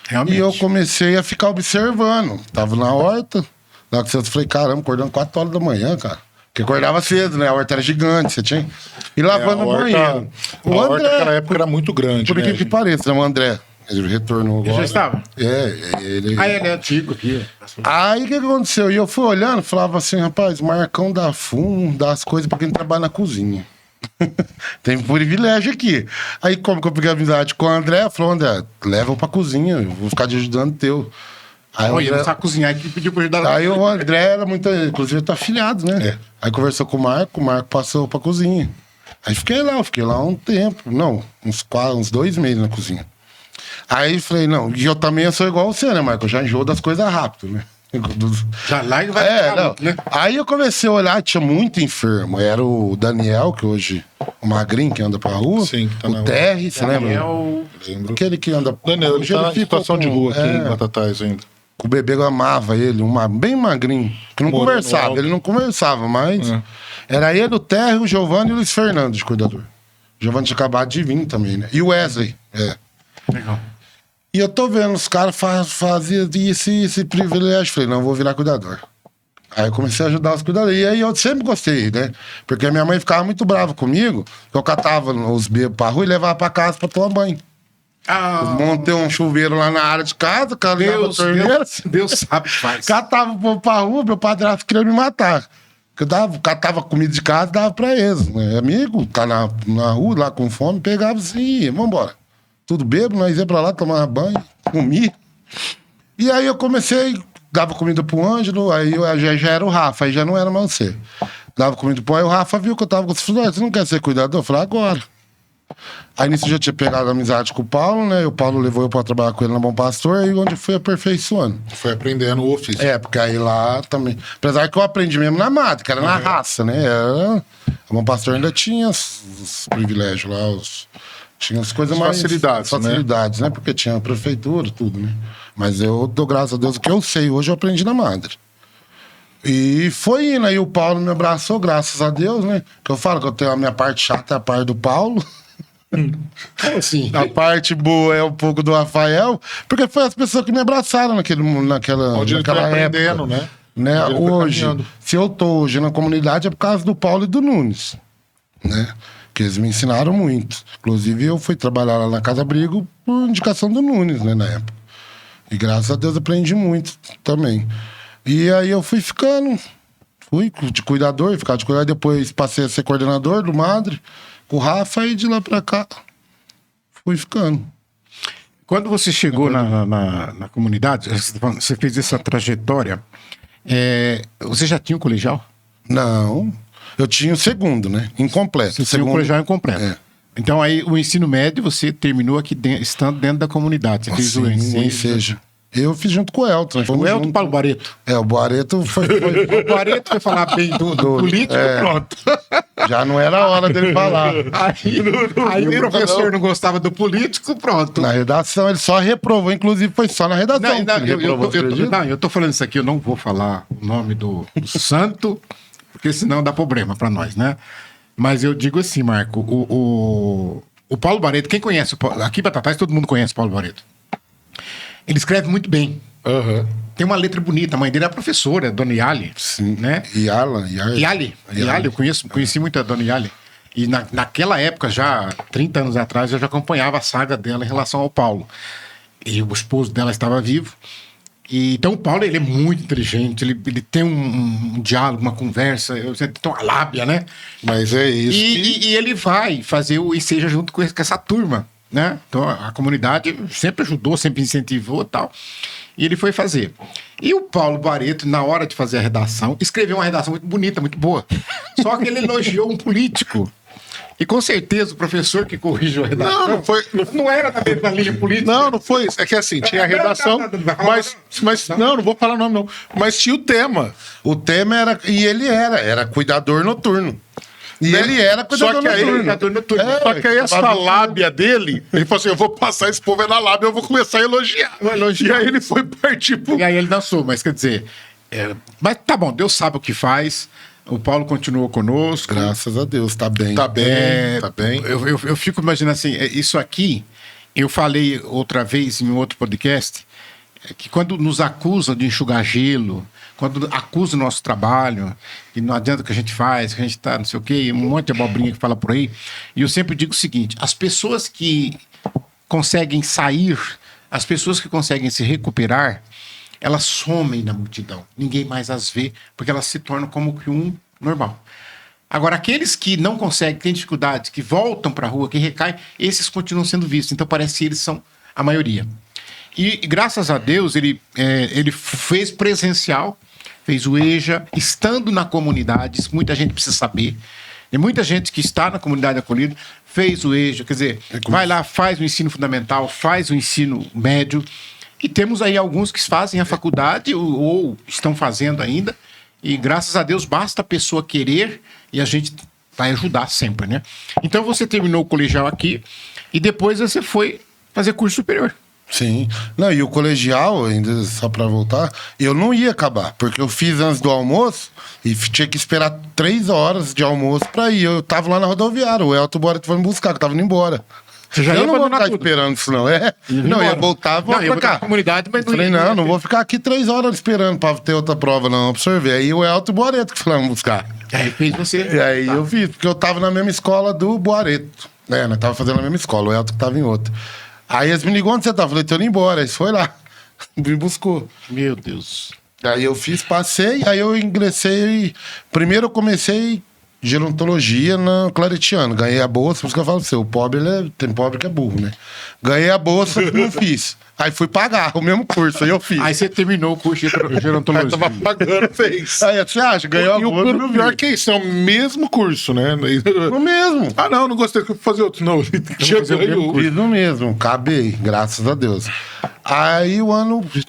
Realmente. E eu comecei a ficar observando. Tava na horta, lá com você, eu falei, caramba, acordando 4 horas da manhã, cara. Porque acordava cedo, né? A horta era gigante, você tinha. E lavando o banheiro. A horta naquela época era muito grande, Por né? incrível que pareça, né? O André. Ele retornou agora. Ele já estava? Ele. Ah, ele é antigo aqui. Aí o que aconteceu? E eu fui olhando, falava assim, rapaz, Marcão dá fumo, dá as coisas pra quem trabalha na cozinha. Tem privilégio aqui. Aí como que eu peguei amizade com o André, falou, André, leva pra cozinha, eu vou ficar te ajudando teu. Aí, Olha, ele não sabe cozinhar aqui, pediu pra ajudar. aí o André era muito, inclusive tá afiliado, né? É. Aí conversou com o Marco passou pra cozinha. Aí fiquei lá um tempo, não, uns 2 meses na cozinha. Aí falei, não, e eu também sou igual você, né, Marco? Eu já enjoo das coisas rápido, né? Já lá e vai ficar não. muito, né? Aí eu comecei a olhar, tinha muito enfermo. Era o Daniel, que hoje, o magrinho que anda pra rua. Sim, que tá na o rua. Terry, você lembra? Daniel... Lembro. Aquele que anda... Daniel, ele Hoje tá em situação ficou de rua aqui em é, Batatais ainda. o bebê amava ele, bem magrinho. Que não Moreno conversava, alto. ele não conversava, mas... É. Era ele, o Terry, o Giovanni e o Luiz Fernando de cuidador. O Giovanni tinha acabado de vir também, né? E o Wesley, Legal. E eu tô vendo, os caras faziam esse privilégio. Falei, não, eu vou virar cuidador. Aí eu comecei a ajudar os cuidadores. E aí eu sempre gostei, né? Porque a minha mãe ficava muito brava comigo. Eu catava os bebês pra rua e levava pra casa pra tomar banho. Ah, Montei um chuveiro lá na área de casa, cara, ligava a torneira. Deus sabe o que faz. Catava o povo pra rua, meu padrasto queria me matar. Catava comida de casa, dava pra eles. Né? Amigo, tá na rua, lá com fome, pegava assim, ia, vambora. Tudo bebo, nós ia pra lá, tomava banho, comi. E aí eu comecei, dava comida pro Ângelo, aí eu já era o Rafa, aí já não era mais você. Dava comida pro aí o Rafa viu que eu tava com você, falou, você não quer ser cuidador? Eu falei, agora. Aí nisso eu já tinha pegado amizade com o Paulo, né? E o Paulo levou eu pra trabalhar com ele na Bom Pastor, aí onde fui aperfeiçoando. Foi aprendendo o ofício. Porque aí lá também. Apesar que eu aprendi mesmo na mata, que era na raça, né? O bom pastor ainda tinha os privilégios lá, tinha as coisas As mais... facilidades, né? Porque tinha a prefeitura, tudo, né? Mas eu dou graças a Deus, o que eu sei hoje eu aprendi na Madre. E foi indo, aí o Paulo me abraçou, graças a Deus, né? Que eu falo que eu tenho a minha parte chata, é a parte do Paulo. Assim. A parte boa é um pouco do Rafael, porque foi as pessoas que me abraçaram naquela Onde ele foi época. aprendendo, né? Né? Onde ele foi Hoje, caminhando. se eu tô hoje na comunidade é por causa do Paulo e do Nunes, né? Que eles me ensinaram muito. Inclusive, eu fui trabalhar lá na Casa Abrigo por indicação do Nunes, né, na época. E graças a Deus aprendi muito também. E aí eu fui ficando, fui de cuidador, ficar de cuidador, depois passei a ser coordenador do Madre, com o Rafa, e de lá pra cá fui ficando. Quando você chegou na comunidade, você fez essa trajetória, você já tinha o colegial? Não, eu tinha o segundo, né? Incompleto. Você tinha o colegial incompleto. É. Então aí o ensino médio você terminou aqui estando dentro da comunidade. Você fez o Sim, ensino. eu fiz junto com o Elton. O Elton Paulo Barreto. O Barreto foi O Barreto foi falar bem do político, pronto. já não era a hora dele falar. Aí o professor não gostava do político, pronto. Na redação, ele só reprovou, inclusive foi só na redação. que ele reprovou, você acredita? Eu tô falando isso aqui, eu não vou falar o nome do santo, porque senão dá problema pra nós, né? Mas eu digo assim, Marco, o Paulo Barreto, quem conhece o Paulo, aqui em Batatais todo mundo conhece o Paulo Barreto. Ele escreve muito bem. Tem uma letra bonita. A mãe dele é professora, Dona Yali. Sim. Né? Yali. Eu conheci muito a Dona Yali. E naquela época, já 30 anos atrás, eu já acompanhava a saga dela em relação ao Paulo. E o esposo dela estava vivo. E, então o Paulo, ele é muito inteligente, ele tem um diálogo, uma conversa, tem uma lábia, né? Mas é isso. E ele vai fazer o Enseja junto com essa turma, né? Então a comunidade sempre ajudou, sempre incentivou e tal. E ele foi fazer. E o Paulo Barreto, na hora de fazer a redação, escreveu uma redação muito bonita, muito boa. Só que ele elogiou um político. E com certeza o professor que corrigiu a redação Não foi. não era da linha política. Não foi isso. É que assim, tinha a redação, mas não vou falar nome não. Mas tinha o tema. O tema era... E ele era cuidador noturno. E Né? ele era cuidador noturno. Só que aí essa lábia dele, ele falou assim, eu vou passar esse povo na lábia, eu vou começar a elogiar. E aí ele foi partir pro... E aí ele dançou, mas quer dizer... mas tá bom, Deus sabe o que faz. O Paulo continuou conosco. Graças a Deus, tá bem. Tá bem, tá bem. Eu fico imaginando assim, isso aqui, eu falei outra vez em um outro podcast, que quando nos acusam de enxugar gelo, quando acusam o nosso trabalho, que não adianta o que a gente faz, que a gente tá não sei o quê, um monte de abobrinha que fala por aí, e eu sempre digo o seguinte, as pessoas que conseguem sair, as pessoas que conseguem se recuperar, elas somem na multidão. Ninguém mais as vê, porque elas se tornam como que um normal. Agora, aqueles que não conseguem, têm dificuldades, que voltam para a rua, que recaem, esses continuam sendo vistos. Então, parece que eles são a maioria. E graças a Deus, ele fez presencial, fez o EJA, estando na comunidade, isso muita gente precisa saber. Tem muita gente que está na comunidade acolhida, fez o EJA, quer dizer, vai lá, faz o ensino fundamental, faz o ensino médio. E temos aí alguns que fazem a faculdade ou estão fazendo ainda. E graças a Deus basta a pessoa querer e a gente vai ajudar sempre, né? Então você terminou o colegial aqui e depois você foi fazer curso superior. Sim. Não, e o colegial, ainda só pra voltar, eu não ia acabar, porque eu fiz antes do almoço e tinha que esperar 3 horas de almoço pra ir. Eu tava lá na rodoviária, o Elton Bora foi me buscar, que eu tava indo embora. Você já eu ia não vou abandonar ficar tudo. esperando isso, não. Não, ia voltar, Não, ia pra botar cá. na comunidade, mas Falei, não vou ficar aqui 3 horas esperando pra ter outra prova, não, pra você ver. Aí o Elton Boareto que foi lá me buscar. Aí fez você. E aí eu fiz, porque eu tava na mesma escola do Boareto. Nós tava fazendo a mesma escola, o Elton que tava em outra. Aí eles me ligou, onde você tá? Eu falei, tô indo embora. Aí eles foi lá, me buscou. Meu Deus. Aí eu fiz, passei, aí eu ingressei. Primeiro eu comecei gerontologia na Claretiano. Ganhei a bolsa, por isso que eu falo pra você, o pobre, tem pobre que é burro, né? Ganhei a bolsa, não fiz. Aí fui pagar o mesmo curso, aí eu fiz. Aí você terminou o curso de Aí gerontologia. tava pagando, fez. Aí você acha, ganhou E o pior que é isso, é o mesmo curso, né? o mesmo. Ah, não fazer outro. Fazer outro. Não, tinha fazer o mesmo ganho. Fiz no mesmo, acabei, graças a Deus. Aí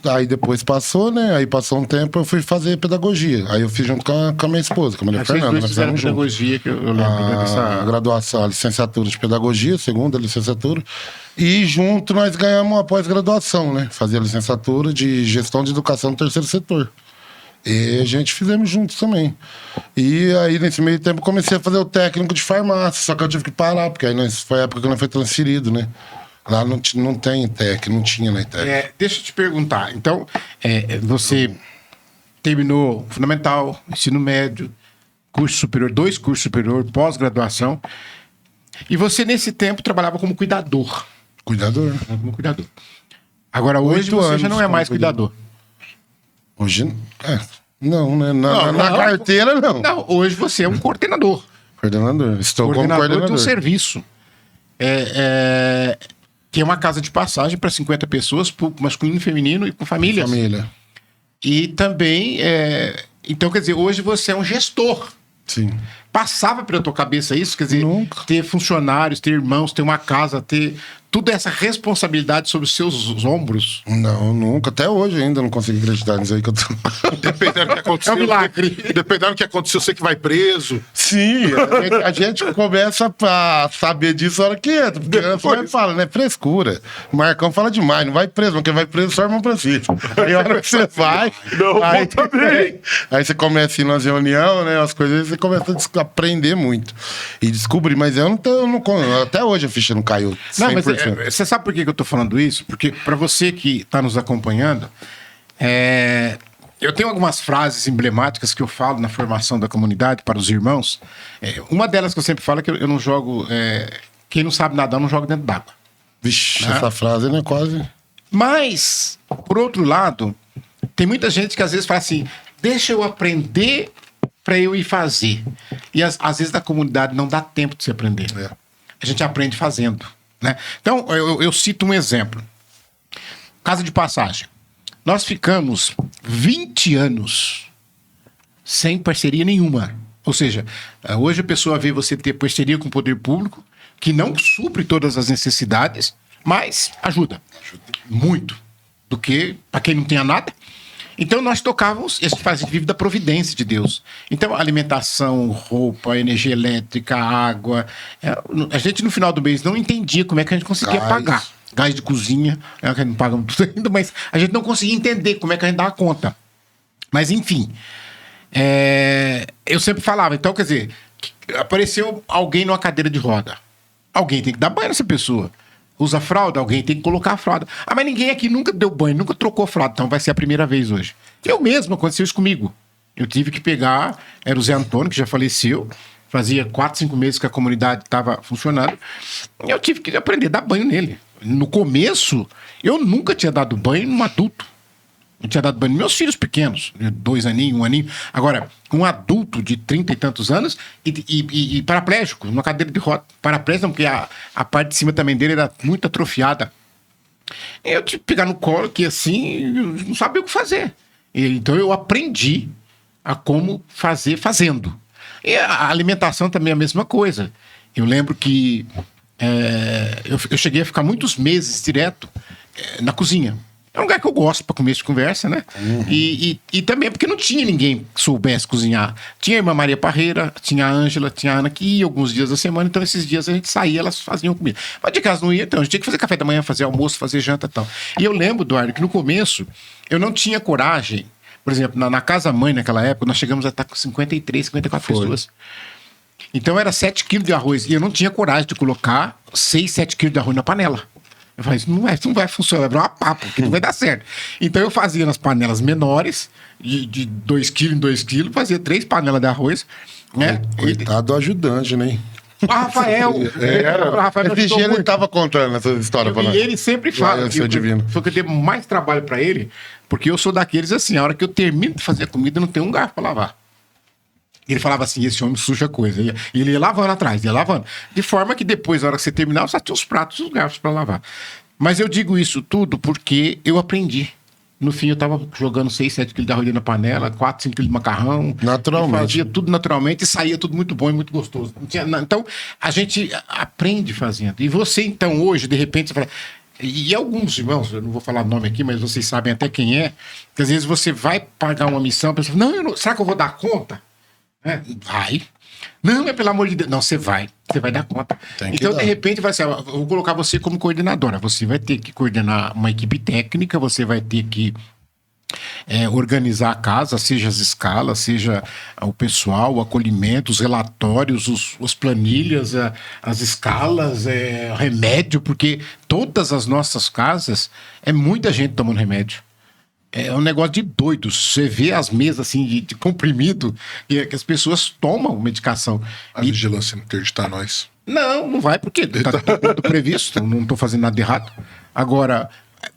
aí depois passou, né? Aí passou um tempo, eu fui fazer pedagogia. Aí eu fiz junto com a minha esposa, com a Maria Aí vocês Fernanda. dois Nós fizeram fizemos junto. pedagogia, que eu lembro A dessa... graduação, a licenciatura de pedagogia, segunda licenciatura. E junto nós ganhamos uma pós-graduação, né? Fazia licenciatura de gestão de educação no terceiro setor. E a gente fizemos juntos também. E aí, nesse meio tempo, comecei a fazer o técnico de farmácia. Só que eu tive que parar, porque aí foi a época que eu não fui transferido, né? Lá não tem TEC, não tinha na TEC. Deixa eu te perguntar. Então, você terminou fundamental, ensino médio, curso superior, 2 cursos superior, pós-graduação. E você, nesse tempo, trabalhava como cuidador. Cuidador. Como cuidador. Agora, hoje 8 você já anos não é como mais cuidador. Hoje, não, né? Na carteira, não. Não, hoje você é um coordenador. Coordenador. Estou como De coordenador. um serviço. Que é uma casa de passagem para 50 pessoas, público masculino e feminino e com famílias. Família. E também, então, quer dizer, hoje você é um gestor. Sim. Passava pela tua cabeça isso? Quer dizer, Nunca. ter funcionários, ter irmãos, ter uma casa, ter toda essa responsabilidade sobre os seus ombros. Não, nunca. Até hoje ainda não consigo acreditar nisso aí que eu tô. Dependendo do que aconteceu. É um milagre. Dependendo do que aconteceu, você que vai preso. Sim, a gente começa a saber disso na hora que entra. Porque depois fala, né? Frescura. O Marcão fala demais, não vai preso, porque vai preso só o irmão Francisco. Aí a hora que você vai. Não, aí, também. aí você começa a ir nas reuniões, né? As coisas, você começa a aprender muito. E descobrir, mas eu não até hoje a ficha não caiu. 100%. Não, mas você sabe por que eu tô falando isso? Porque para você que está nos acompanhando, eu tenho algumas frases emblemáticas que eu falo na formação da comunidade para os irmãos. Uma delas que eu sempre falo é que eu não jogo... quem não sabe nadar não joga dentro d'água. Vixe, essa frase, né? Quase. Mas, por outro lado, tem muita gente que às vezes fala assim, deixa eu aprender para eu ir fazer. E às vezes na comunidade não dá tempo de se aprender. A gente aprende fazendo. Né? Então, eu cito um exemplo. Casa de passagem. Nós ficamos 20 anos sem parceria nenhuma. Ou seja, hoje a pessoa vê você ter parceria com o poder público, que não supre todas as necessidades, mas ajuda muito. Do que para quem não tinha nada. Então nós tocávamos, a gente vive da providência de Deus. Então alimentação, roupa, energia elétrica, água. A gente no final do mês não entendia como é que a gente conseguia pagar. Gás de cozinha, que a gente não paga tudo ainda, mas a gente não conseguia entender como é que a gente dava conta. Mas enfim, eu sempre falava, então quer dizer, apareceu alguém numa cadeira de roda. Alguém tem que dar banho nessa pessoa. Usa fralda, alguém tem que colocar a fralda. Ah, mas ninguém aqui nunca deu banho, nunca trocou fralda, então vai ser a primeira vez hoje. Eu mesmo, aconteceu isso comigo. Eu tive que pegar, era o Zé Antônio, que já faleceu, fazia 4, 5 meses que a comunidade estava funcionando, eu tive que aprender a dar banho nele. No começo, eu nunca tinha dado banho num adulto. Eu tinha dado banho nos meus filhos pequenos, 2 aninhos, 1 aninho. Agora, um adulto de 30 e tantos anos e paraplégico, numa cadeira de roda. Paraplégico não, porque a parte de cima também dele era muito atrofiada. Eu tive que pegar no colo, que assim, eu não sabia o que fazer. Então eu aprendi a como fazer fazendo. E a alimentação também é a mesma coisa. Eu lembro que eu cheguei a ficar muitos meses direto na cozinha. É um lugar que eu gosto para comer de conversa, né? Uhum. E também porque não tinha ninguém que soubesse cozinhar. Tinha a irmã Maria Parreira, tinha a Ângela, tinha a Ana, que ia alguns dias da semana, então esses dias a gente saía, elas faziam comida. Mas de casa não ia, então a gente tinha que fazer café da manhã, fazer almoço, fazer janta e tal. E eu lembro, Eduardo, que no começo eu não tinha coragem. Por exemplo, na casa-mãe naquela época, nós chegamos a estar com 53, 54 pessoas. Então era 7 quilos de arroz. E eu não tinha coragem de colocar 6, 7 quilos de arroz na panela. Eu falei, isso não vai funcionar, vai virar uma papa, porque não vai dar certo. Então eu fazia nas panelas menores, de 2 quilos em 2 quilos, fazia 3 panelas de arroz. Né? Coitado do ajudante, né? O Rafael. O Rafael esse dia ele estava contando essa história pra nós. E ele sempre fala que foi que eu dei mais trabalho pra ele, porque eu sou daqueles assim, a hora que eu termino de fazer a comida, não tem um garfo pra lavar. Ele falava assim, esse homem suja coisa. E ele ia lavando atrás, ia lavando. De forma que depois, na hora que você terminava, você tinha os pratos e os garfos pra lavar. Mas eu digo isso tudo porque eu aprendi. No fim, eu tava jogando 6, 7 quilos de arroz na panela, 4, 5 quilos de macarrão. Naturalmente. Fazia tudo naturalmente e saía tudo muito bom e muito gostoso. Então, a gente aprende fazendo. E você, então, hoje, de repente, você fala... E alguns irmãos, eu não vou falar nome aqui, mas vocês sabem até quem é, que às vezes você vai pagar uma missão, a pessoa fala, não, será que eu vou dar conta? Vai. Não, pelo amor de Deus. Não, você vai dar conta. Então, de repente, vai ser, eu vou colocar você como coordenadora. Você vai ter que coordenar uma equipe técnica, você vai ter que organizar a casa, seja as escalas, seja o pessoal, o acolhimento, os relatórios, as planilhas, as escalas, remédio, porque todas as nossas casas é muita gente tomando remédio. É um negócio de doido. Você vê as mesas assim de comprimido e que as pessoas tomam medicação. A vigilância interditar nós. Não vai, porque tá tudo previsto. Não tô fazendo nada de errado. Agora,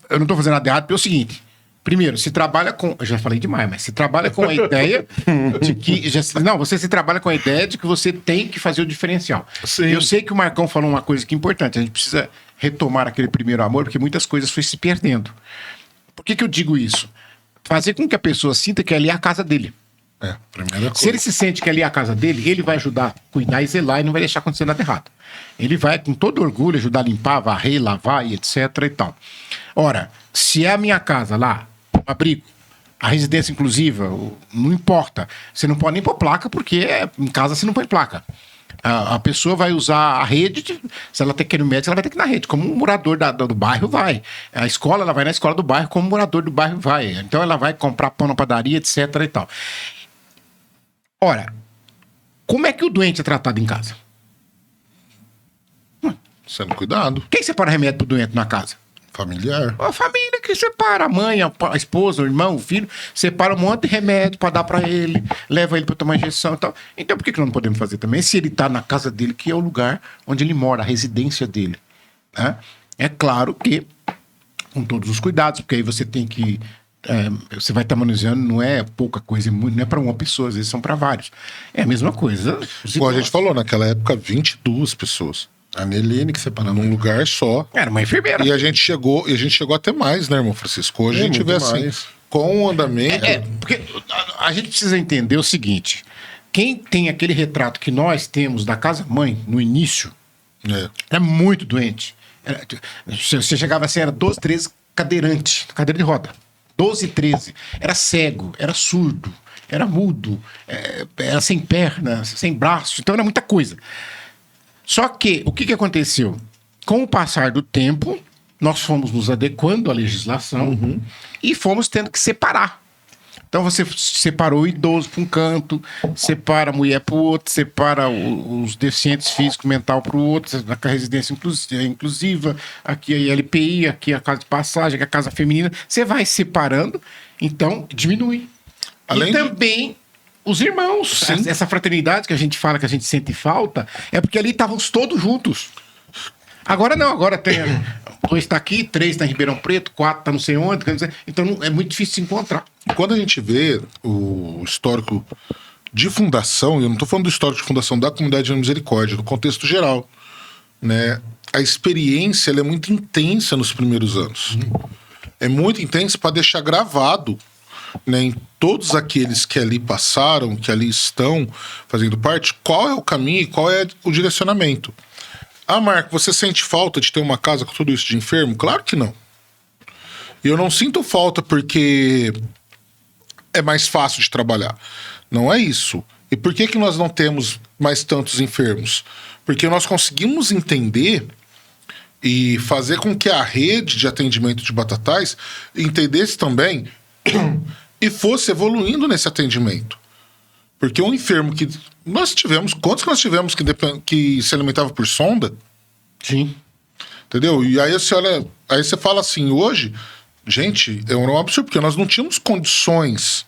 eu não tô fazendo nada de errado porque é o seguinte. Primeiro, se trabalha com... Eu já falei demais, mas se trabalha com a ideia de que... você se trabalha com a ideia de que você tem que fazer o diferencial. Sim. Eu sei que o Marcão falou uma coisa que é importante. A gente precisa retomar aquele primeiro amor, porque muitas coisas foi se perdendo. Por que eu digo isso? Fazer com que a pessoa sinta que ali é a casa dele. Primeira coisa. Se ele se sente que ali é a casa dele, ele vai ajudar, cuidar e zelar e não vai deixar acontecer nada errado. Ele vai, com todo orgulho, ajudar a limpar, varrer, lavar e etc e tal. Ora, se é a minha casa lá, o abrigo, a residência inclusiva, não importa. Você não pode nem pôr placa, porque em casa você não põe placa. A pessoa vai usar a rede, se ela tem que ir no médico, ela vai ter que ir na rede, como um morador do bairro vai. A escola, ela vai na escola do bairro, como um morador do bairro vai. Então ela vai comprar pão na padaria, etc e tal. Ora, como é que o doente é tratado em casa? Sendo cuidado. Quem separa remédio pro doente na casa? Familiar. A família que separa, a mãe, a esposa, o irmão, o filho, separa um monte de remédio para dar para ele, leva ele para tomar injeção e tal. Então por que nós não podemos fazer também? Se ele está na casa dele, que é o lugar onde ele mora, a residência dele, né? É claro que com todos os cuidados, porque aí você tem que... você vai estar manuseando, não é pouca coisa, não é para uma pessoa, às vezes são para vários. É a mesma coisa. Como a gente falou, naquela época, 22 pessoas. A Nelene que separava num lugar só. Era uma enfermeira. E a gente chegou até mais, né, irmão Francisco? Hoje a gente vê assim, com o andamento... Porque a gente precisa entender o seguinte, quem tem aquele retrato que nós temos da casa-mãe no início, é muito doente. Você chegava assim, era 12, 13 cadeirante, cadeira de roda. 12, 13. Era cego, era surdo, era mudo, era sem perna, sem braço, então era muita coisa. Só que, o que aconteceu? Com o passar do tempo, nós fomos nos adequando à legislação e fomos tendo que separar. Então você separou o idoso para um canto, separa a mulher para o outro, separa os deficientes físico e mental para o outro, a residência inclusiva, aqui a ILPI, aqui a casa de passagem, aqui a casa feminina. Você vai separando, então diminui. E também... Os irmãos, essa fraternidade que a gente fala que a gente sente falta, é porque ali estavam todos juntos. Agora não, agora tem 2 tá aqui, 3 tá em Ribeirão Preto, 4 tá não sei onde, então é muito difícil se encontrar. Quando a gente vê o histórico de fundação, eu não estou falando do histórico de fundação da Comunidade de Misericórdia, no contexto geral, né? A experiência ela é muito intensa nos primeiros anos. É muito intensa para deixar gravado, né, em todos aqueles que ali passaram, que ali estão fazendo parte, qual é o caminho e qual é o direcionamento. Marco, você sente falta de ter uma casa com tudo isso de enfermo? Claro que não. E eu não sinto falta porque é mais fácil de trabalhar. Não é isso. E por que nós não temos mais tantos enfermos? Porque nós conseguimos entender e fazer com que a rede de atendimento de Batatais entendesse também e fosse evoluindo nesse atendimento. Porque um enfermo que nós tivemos... Quantos que nós tivemos que se alimentava por sonda? Sim. Entendeu? E aí você olha... Aí você fala assim, hoje... Gente, é um absurdo, porque nós não tínhamos condições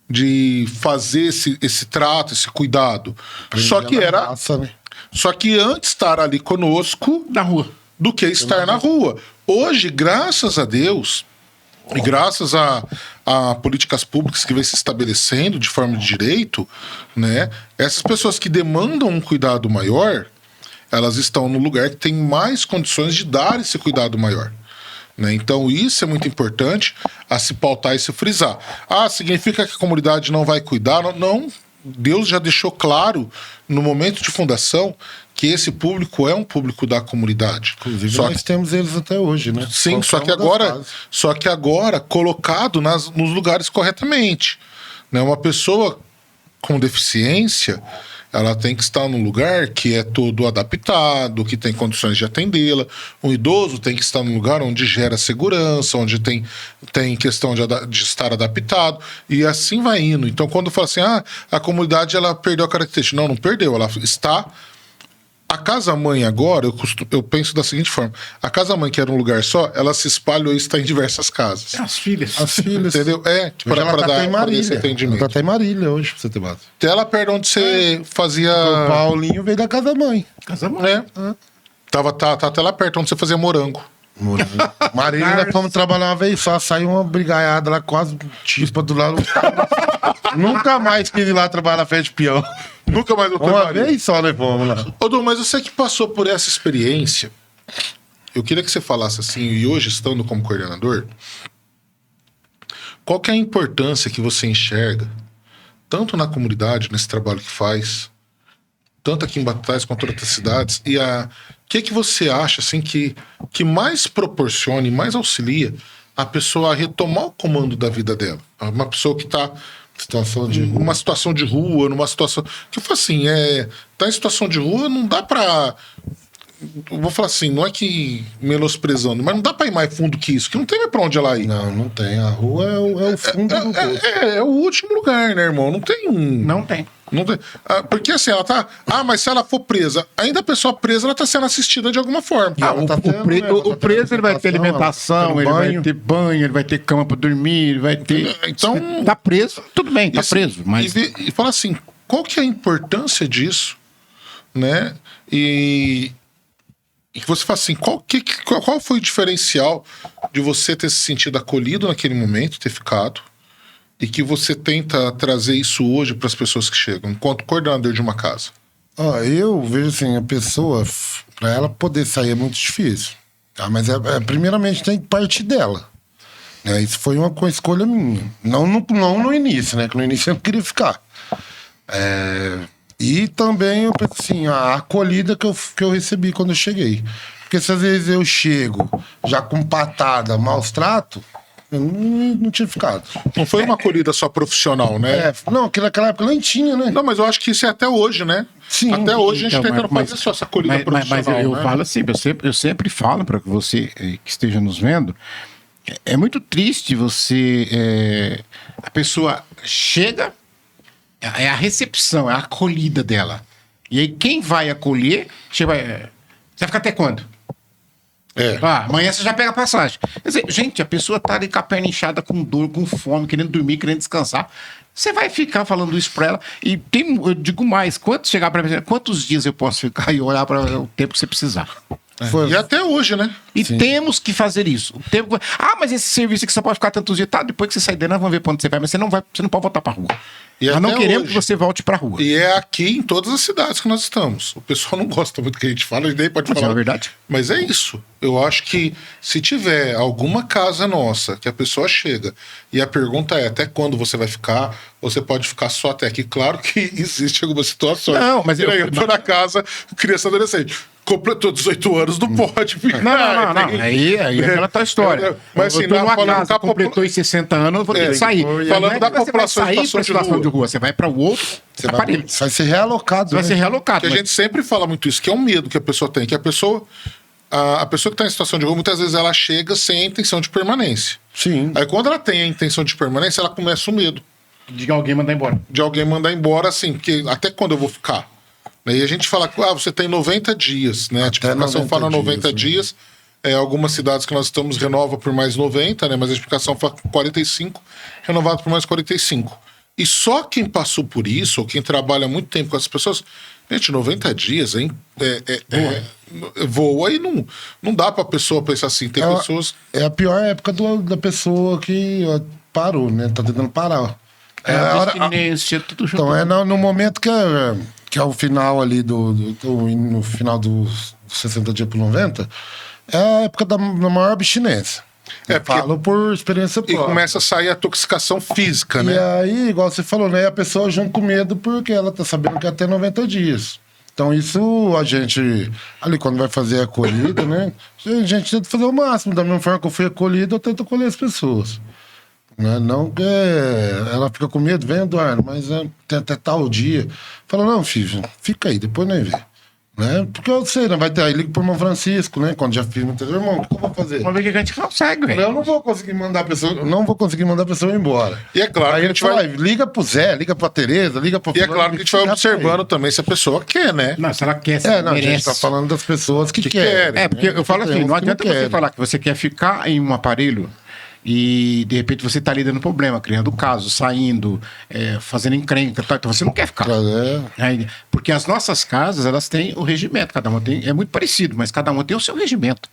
de fazer esse trato, esse cuidado. Só que era... Raça, né? Só que antes estar ali conosco... Na rua. Do que estar na rua. Hoje, graças a Deus... E graças a políticas públicas que vem se estabelecendo de forma de direito, né, essas pessoas que demandam um cuidado maior, elas estão no lugar que tem mais condições de dar esse cuidado maior. né? Então isso é muito importante a se pautar e se frisar. Significa que a comunidade não vai cuidar? Não. Deus já deixou claro no momento de fundação que esse público é um público da comunidade. Inclusive, nós temos eles até hoje, né? Sim, só que agora colocado nos lugares corretamente, né? Uma pessoa com deficiência, ela tem que estar num lugar que é todo adaptado, que tem condições de atendê-la. Um idoso tem que estar num lugar onde gera segurança, onde tem questão de estar adaptado, e assim vai indo. Então, quando fala assim, a comunidade ela perdeu a característica. Não perdeu, ela está... A casa-mãe agora, eu penso da seguinte forma: a casa-mãe, que era um lugar só, ela se espalhou e está em diversas casas. As filhas. Entendeu? Para dar esse entendimento. Ela tá em Marília hoje, pra você ter base. Até lá perto onde você fazia... O Paulinho veio da casa-mãe. Casa-mãe. Tá até lá perto onde você fazia morango. Marília, nós fomos trabalhar uma vez só, saiu uma brigaiada lá, quase chispa do lado. Nunca mais quis ir lá trabalhar na frente de peão. Nunca mais voltou. Uma vez só nós fomos lá. Ô, Du, mas você que passou por essa experiência, eu queria que você falasse assim, e hoje estando como coordenador, qual que é a importância que você enxerga, tanto na comunidade, nesse trabalho que faz, tanto aqui em Batatais quanto em outras cidades, e o que você acha assim, que mais proporcione, mais auxilia a pessoa a retomar o comando da vida dela? Uma pessoa que está numa situação de rua, numa situação... Que eu falo assim, tá em situação de rua, não dá pra... Eu vou falar assim, não é que menosprezando, mas não dá pra ir mais fundo que isso, que não tem mais pra onde ela ir. Não tem. A rua é o fundo do poço. É o último lugar, né, irmão? Não tem... Não tem. Porque assim, ela tá... mas se ela for presa, ainda a pessoa presa, ela tá sendo assistida de alguma forma. O preso ele vai ter alimentação, ele vai ter banho, ele vai ter cama pra dormir, ele vai ter... Então... Tá preso, tudo bem, tá preso. Mas... E fala assim, qual que é a importância disso, né? E que você fala assim, qual foi o diferencial de você ter se sentido acolhido naquele momento, ter ficado, e que você tenta trazer isso hoje para as pessoas que chegam, enquanto coordenador de uma casa? Eu vejo assim, a pessoa, para ela poder sair é muito difícil. Tá? Mas primeiramente tem que partir dela. Né? Isso foi uma escolha minha. Não no início, né? Que no início eu não queria ficar. E também eu penso assim, a acolhida que eu recebi quando eu cheguei. Porque se às vezes eu chego já com patada, maus trato, eu não tinha ficado. Não foi uma acolhida só profissional, né? Não, que naquela época nem tinha, né? Não, mas eu acho que isso é até hoje, né? Sim. Até hoje a gente Então, tentando fazer só essa acolhida profissional. Mas eu né? falo assim, eu sempre falo para você que esteja nos vendo, é muito triste você... a pessoa chega, é a recepção, é a acolhida dela. E aí quem vai acolher, você vai ficar até quando? Amanhã você já pega a passagem. Quer dizer, gente, a pessoa tá ali com a perna inchada, com dor, com fome, querendo dormir, querendo descansar. Você vai ficar falando isso pra ela. E eu digo mais, quantos dias eu posso ficar e olhar para o tempo que você precisar? E até hoje, né? E temos que fazer isso. Mas esse serviço aqui só pode ficar tantos dias. Tá, depois que você sair dele, nós vamos ver pra onde você vai. Mas você não pode voltar pra rua. Nós não queremos que você volte pra rua. E é aqui em todas as cidades que nós estamos. O pessoal não gosta muito que a gente fala, e daí pode falar. É verdade. Mas é isso. Eu acho que se tiver alguma casa nossa que a pessoa chega e a pergunta é até quando você vai ficar, você pode ficar só até aqui. Claro que existe algumas situações. Não, mas eu tô na casa, criança adolescente. Completou 18 anos, não pode ficar. Não. Aí é aquela tua história. Mas assim, completou em 60 anos, eu vou ter que sair. Falando da população em situação de rua. Você vai para o outro aparelho. Você vai ser realocado. Vai ser realocado. A gente sempre fala muito isso, que é um medo que a pessoa tem, que a pessoa que está em situação de rua, muitas vezes ela chega sem a intenção de permanência. Sim. Aí quando ela tem a intenção de permanência, ela começa o medo. De alguém mandar embora. De alguém mandar embora, assim, porque até quando eu vou ficar? E a gente fala que você tem 90 dias, né? A tipificação fala 90 dias. Algumas cidades que nós estamos renova por mais 90, né? Mas a tipificação fala 45, renovado por mais 45. E só quem passou por isso, ou quem trabalha muito tempo com essas pessoas, gente, 90 dias, hein? Voa e não dá pra pessoa pensar assim. Tem pessoas... É a pior época da pessoa que parou, né? Tá tentando parar. Tudo junto. Então, no momento que é o final ali no final dos 60 dias por 90, é a época da maior abstinência. É, porque- Falo por experiência E própria. começa a sair a intoxicação física, E né? aí, igual você falou, né? A pessoa junto com medo porque ela tá sabendo que até 90 dias. Então, isso a gente, ali quando vai fazer a acolhida, né? A gente tenta fazer o máximo. Da mesma forma que eu fui acolhido, eu tento acolher as pessoas. Né? Não que ela fica com medo, vem, Eduardo, mas tem até tal dia. Fala, não, filho, fica aí, depois nem vê. Né? Porque eu sei, né? Vai ter aí, liga pro irmão Francisco, né? Quando já fiz muitas vezes, irmão, o que eu vou fazer? Vamos ver o que a gente consegue, velho. Eu não vou conseguir mandar a pessoa, não vou conseguir mandar a pessoa embora. E é claro Aí que a ele gente fala, vai. liga pro Zé, liga pra Tereza, liga pro E é fulano, claro que a gente vai liga pra observando ele. também se a pessoa quer, né? Não, se ela quer, se Não, a gente merece. tá falando das pessoas que querem. querem. É, porque eu falo assim, Tem uns não que adianta você querem. falar que você quer ficar em um aparelho e de repente você tá ali dando problema, criando caso, saindo, fazendo encrenca, tal, então você não quer ficar. Aí, porque as nossas casas, elas têm o regimento, cada uma tem, é muito parecido, mas cada uma tem o seu regimento.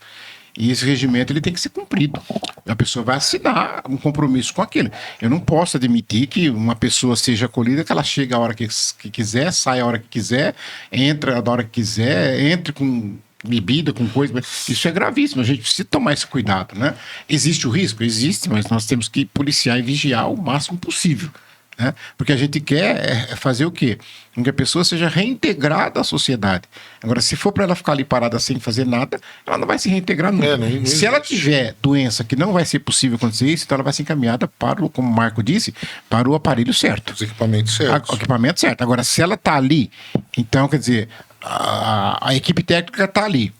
E esse regimento ele tem que ser cumprido. A pessoa vai assinar um compromisso com aquilo. Eu não posso admitir que uma pessoa seja acolhida, que ela chega a hora que quiser, sai a hora que quiser, entra a hora que quiser, entre com bebida, com coisa. Isso é gravíssimo. A gente precisa tomar esse cuidado, né? Existe o risco? Existe, mas nós temos que policiar e vigiar o máximo possível. Né? Porque a gente quer fazer o quê? Com que a pessoa seja reintegrada à sociedade. Agora, se for para ela ficar ali parada sem fazer nada, ela não vai se reintegrar nunca. não Se ela tiver doença que não vai ser possível acontecer isso, então ela vai ser encaminhada para, como o Marco disse, para o aparelho certo. Os equipamentos certos. O equipamento certo. Agora, se ela está ali, então, quer dizer, a equipe técnica está ali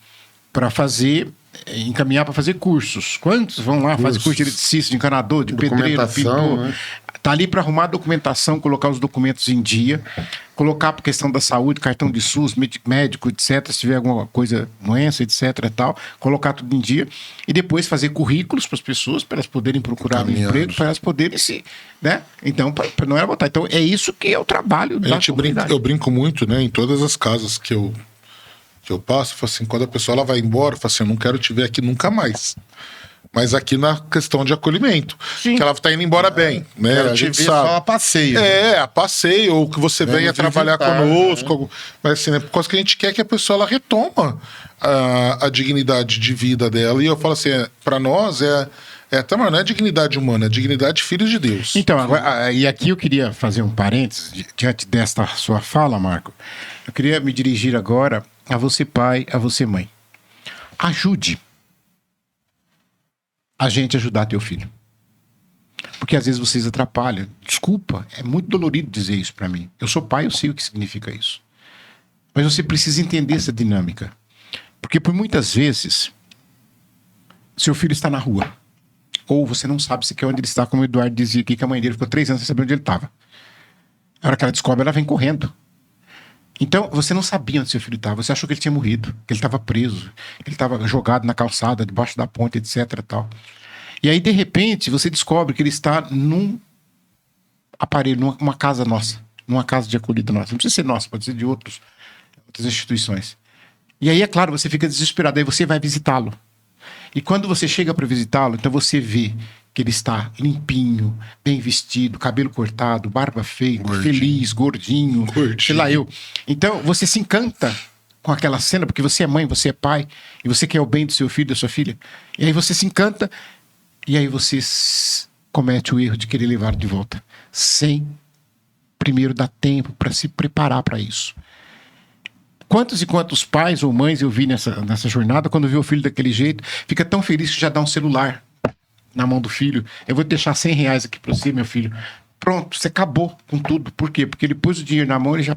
para fazer, encaminhar para fazer cursos. Quantos vão lá fazer curso de eletricista, de encanador, de pedreiro, Documentação, pintor? né? Está ali para arrumar a documentação, colocar os documentos em dia, colocar para questão da saúde, cartão de SUS, médico, etc. Se tiver alguma coisa, doença, etc. e tal, colocar tudo em dia e depois fazer currículos para as pessoas, para elas poderem procurar um emprego, para elas poderem se. Né? Então, para não era botar. Então, é isso que é o trabalho da comunidade. Eu brinco muito, né? Em todas as casas que eu passo, eu falo assim, quando a pessoa ela vai embora, eu falo assim, eu não quero te ver aqui nunca mais. Mas aqui na questão de acolhimento. Sim. Que ela tá indo embora bem, né? Quero A te gente ver sabe. só a passeio. A passeio, ou que você venha trabalhar visitar, conosco. Mas assim, né? Por causa que a gente quer que a pessoa ela retoma a dignidade de vida dela. E eu falo assim, para nós até, mas não é dignidade humana, é dignidade filho de Deus. Então, agora, e aqui eu queria fazer um parênteses diante desta sua fala, Marco. Eu queria me dirigir agora a você, pai, a você, mãe. Ajude a gente a ajudar teu filho. Porque às vezes vocês atrapalham. Desculpa, é muito dolorido dizer isso para mim. Eu sou pai, eu sei o que significa isso. Mas você precisa entender essa dinâmica. Porque por muitas vezes, seu filho está na rua. Ou você não sabe sequer onde ele está, como o Eduardo dizia aqui, que a mãe dele ficou 3 anos sem saber onde ele estava. A hora que ela descobre, ela vem correndo. Então, você não sabia onde seu filho estava. Você achou que ele tinha morrido, que ele estava preso, que ele estava jogado na calçada, debaixo da ponte, etc. Tal. E aí, de repente, você descobre que ele está num aparelho, numa casa nossa, numa casa de acolhida nossa. Não precisa ser nossa, pode ser de outras instituições. E aí, é claro, você fica desesperado. Aí você vai visitá-lo. E quando você chega para visitá-lo, então você vê que ele está limpinho, bem vestido, cabelo cortado, barba feita, feliz, gordinho, sei lá eu. Então você se encanta com aquela cena, porque você é mãe, você é pai, e você quer o bem do seu filho, da sua filha. E aí você se encanta, e aí você comete o erro de querer levar de volta, sem primeiro dar tempo para se preparar para isso. Quantos e quantos pais ou mães eu vi nessa jornada, quando viu o filho daquele jeito, fica tão feliz que já dá um celular na mão do filho. Eu vou deixar R$100 aqui para você, meu filho. Pronto, você acabou com tudo. Por quê? Porque ele pôs o dinheiro na mão, ele já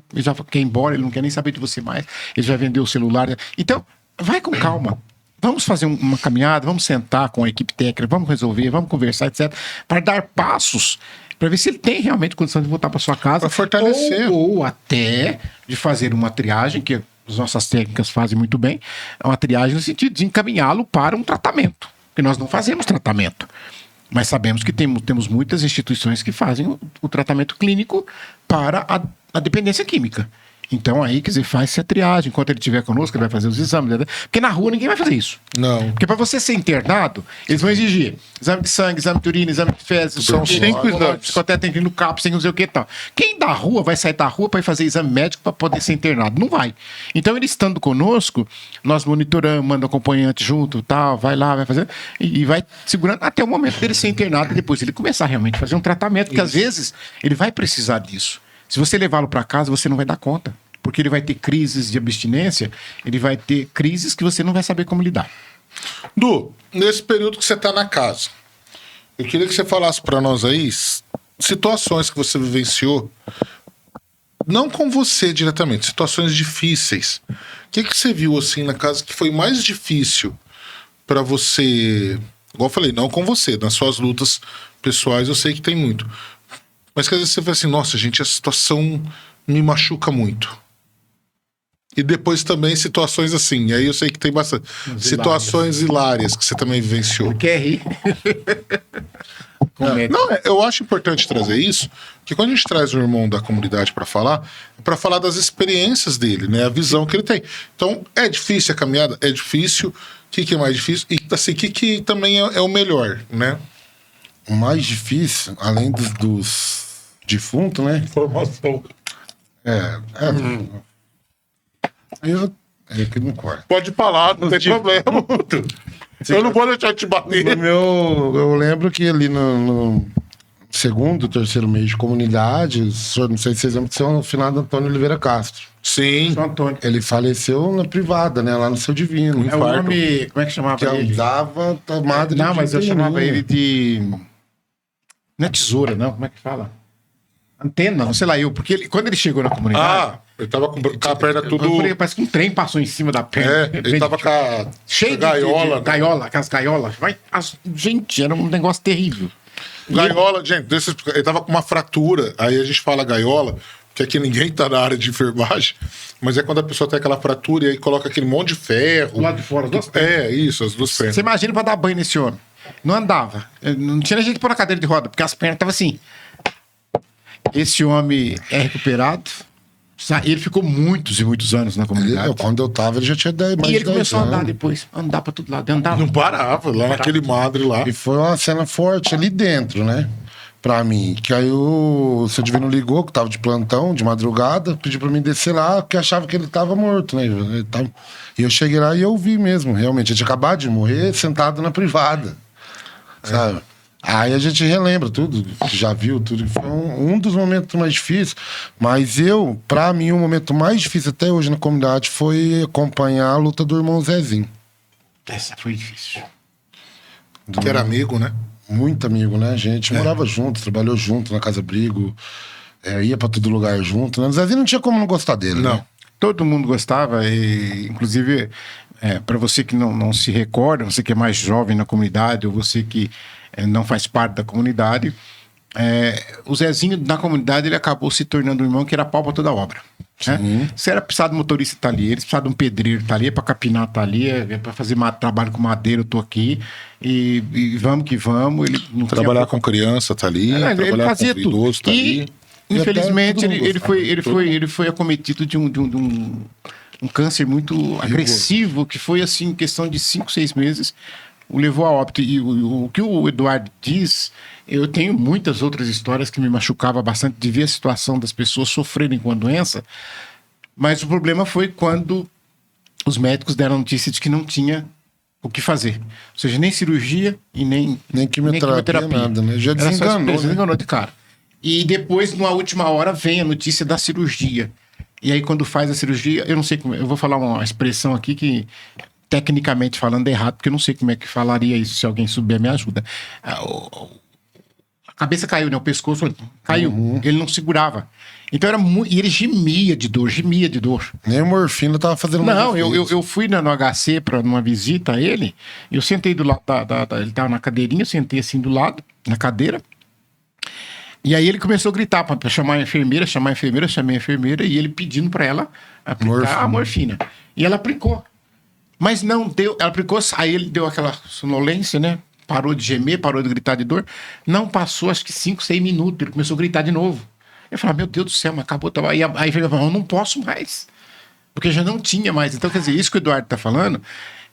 quer ir embora, ele não quer nem saber de você mais, ele já vendeu o celular. Então, vai com calma. Vamos fazer uma caminhada, vamos sentar com a equipe técnica, vamos resolver, vamos conversar, etc. Para dar passos, para ver se ele tem realmente condição de voltar para sua casa. Para fortalecer. Ou até de fazer uma triagem, que as nossas técnicas fazem muito bem, uma triagem no sentido de encaminhá-lo para um tratamento. Porque nós não fazemos tratamento. Mas sabemos que temos muitas instituições que fazem o tratamento clínico para a dependência química. Então aí, quer dizer, faz-se a triagem. Enquanto ele estiver conosco, ele vai fazer os exames. Né? Porque na rua ninguém vai fazer isso. Não. Porque para você ser internado, eles vão exigir exame de sangue, exame de urina, exame de fezes. São 5 exames. Psicotécnico no CAP, sem não sei o que e tal. Quem da rua vai sair da rua para ir fazer exame médico para poder ser internado? Não vai. Então ele estando conosco, nós monitoramos, manda acompanhante junto, tal, vai lá, vai fazer, e vai segurando até o momento dele ser internado e depois ele começar realmente a fazer um tratamento, porque às vezes ele vai precisar disso. Se você levá-lo para casa, você não vai dar conta. Porque ele vai ter crises de abstinência, ele vai ter crises que você não vai saber como lidar. Du, nesse período que você está na casa, eu queria que você falasse para nós aí situações que você vivenciou, não com você diretamente, situações difíceis. O que você viu assim na casa que foi mais difícil para você? Igual eu falei, não com você, nas suas lutas pessoais eu sei que tem muito. Mas que às vezes você vê assim, nossa, gente, a situação me machuca muito. E depois também situações assim, e aí eu sei que tem bastante. Situações hilárias que você também vivenciou. Quer rir? Não, eu acho importante trazer isso, porque quando a gente traz o irmão da comunidade para falar, é para falar das experiências dele, né? A visão que ele tem. Então, é difícil a caminhada? É difícil. O que é mais difícil? E assim, o que também é o melhor, né? O mais difícil, além dos defuntos, né? Informação. É que não corta. Pode falar, não tem problema. Eu não vou deixar te bater. Eu lembro que ali no segundo, terceiro mês de comunidade, não sei se vocês lembram, que o finado Antônio Oliveira Castro. Sim. São Antônio. Ele faleceu na privada, né? Lá no Seu Divino. É o nome. Como é que chamava Que ele? andava a madre. Não, mas eu chamava pequenininha. ele de. Não é tesoura, não. Como é que fala? Antena, não sei lá eu. Porque quando ele chegou na comunidade. Ele tava com a perna tudo. Eu falei, parece que um trem passou em cima da perna. Ele tava com a cheio gaiola. de gaiola, aquelas gaiolas. Gente, era um negócio terrível. Gaiola, gente, ele tava com uma fratura. Aí a gente fala gaiola, que aqui ninguém tá na área de enfermagem, mas é quando a pessoa tem aquela fratura e aí coloca aquele monte de ferro. Do lado de fora, as duas pernas. Isso, as duas pernas. Você imagina pra dar banho nesse homem. Não andava. Não tinha jeito de pôr na cadeira de roda, porque as pernas estavam assim. Esse homem é recuperado. Ele ficou muitos e muitos anos na comunidade. Quando eu tava, ele já tinha 10 mais E de ele 10 começou a andar anos. depois. Andar pra todo lado. Andava. Não parava, lá naquele madre lá. E foi uma cena forte ali dentro, né? Pra mim. Que aí o seu Divino ligou, que tava de plantão, de madrugada, pediu pra mim descer lá, porque achava que ele tava morto, né? E eu cheguei lá e eu vi mesmo, realmente. Ele tinha acabado de morrer sentado na privada. Sabe? Aí a gente relembra tudo, já viu tudo. Foi um dos momentos mais difíceis. Mas pra mim, o momento mais difícil até hoje na comunidade foi acompanhar a luta do irmão Zezinho. Essa foi difícil. Que era amigo, né? Muito amigo, né? A gente morava junto, trabalhou junto na Casa Brigo, ia pra todo lugar junto, né? O Zezinho não tinha como não gostar dele, Não. né? Todo mundo gostava, e inclusive, para você que não se recorda, você que é mais jovem na comunidade, ou você que não faz parte da comunidade, o Zezinho na comunidade ele acabou se tornando um irmão que era pau pra toda obra. Né? Se era precisar de motorista, tá ali. Ele precisava de um pedreiro, tá ali. Para capinar, tá ali. Para fazer trabalho com madeira, eu tô aqui. E vamos que vamos. Ele não Trabalhar com criança, tá ali. ele trabalhar fazia com tudo. idoso, tá ali. Infelizmente, todo mundo ele foi acometido de um câncer muito agressivo, que foi assim, em questão de 5, 6 meses, o levou a óbito. E o que o Eduardo diz, eu tenho muitas outras histórias que me machucava bastante de ver a situação das pessoas sofrerem com a doença, mas o problema foi quando os médicos deram notícia de que não tinha o que fazer. Ou seja, nem cirurgia e nem quimioterapia, nada, né? Já desenganou de cara. E depois, numa última hora, vem a notícia da cirurgia. E aí, quando faz a cirurgia, eu não sei como... Eu vou falar uma expressão aqui que, tecnicamente falando, é errado, porque eu não sei como é que falaria isso. Se alguém souber, me ajuda. A cabeça caiu, né? O pescoço caiu. Ele não segurava. Então, era muito... E ele gemia de dor. Nem a morfina tava fazendo Não, eu fui no HC para numa visita a ele, e eu sentei do lado ele tava na cadeirinha, eu sentei assim do lado, na cadeira. E aí ele começou a gritar para chamar a enfermeira, chamei a enfermeira, e ele pedindo para ela aplicar a morfina. E ela aplicou. Mas não deu, ela aplicou, aí ele deu aquela sonolência, né? Parou de gemer, parou de gritar de dor. Não passou, acho que 5, 6 minutos, ele começou a gritar de novo. Eu falava, meu Deus do céu, mas acabou. Aí eu falava, eu não posso mais. Porque já não tinha mais. Então, quer dizer, isso que o Eduardo tá falando,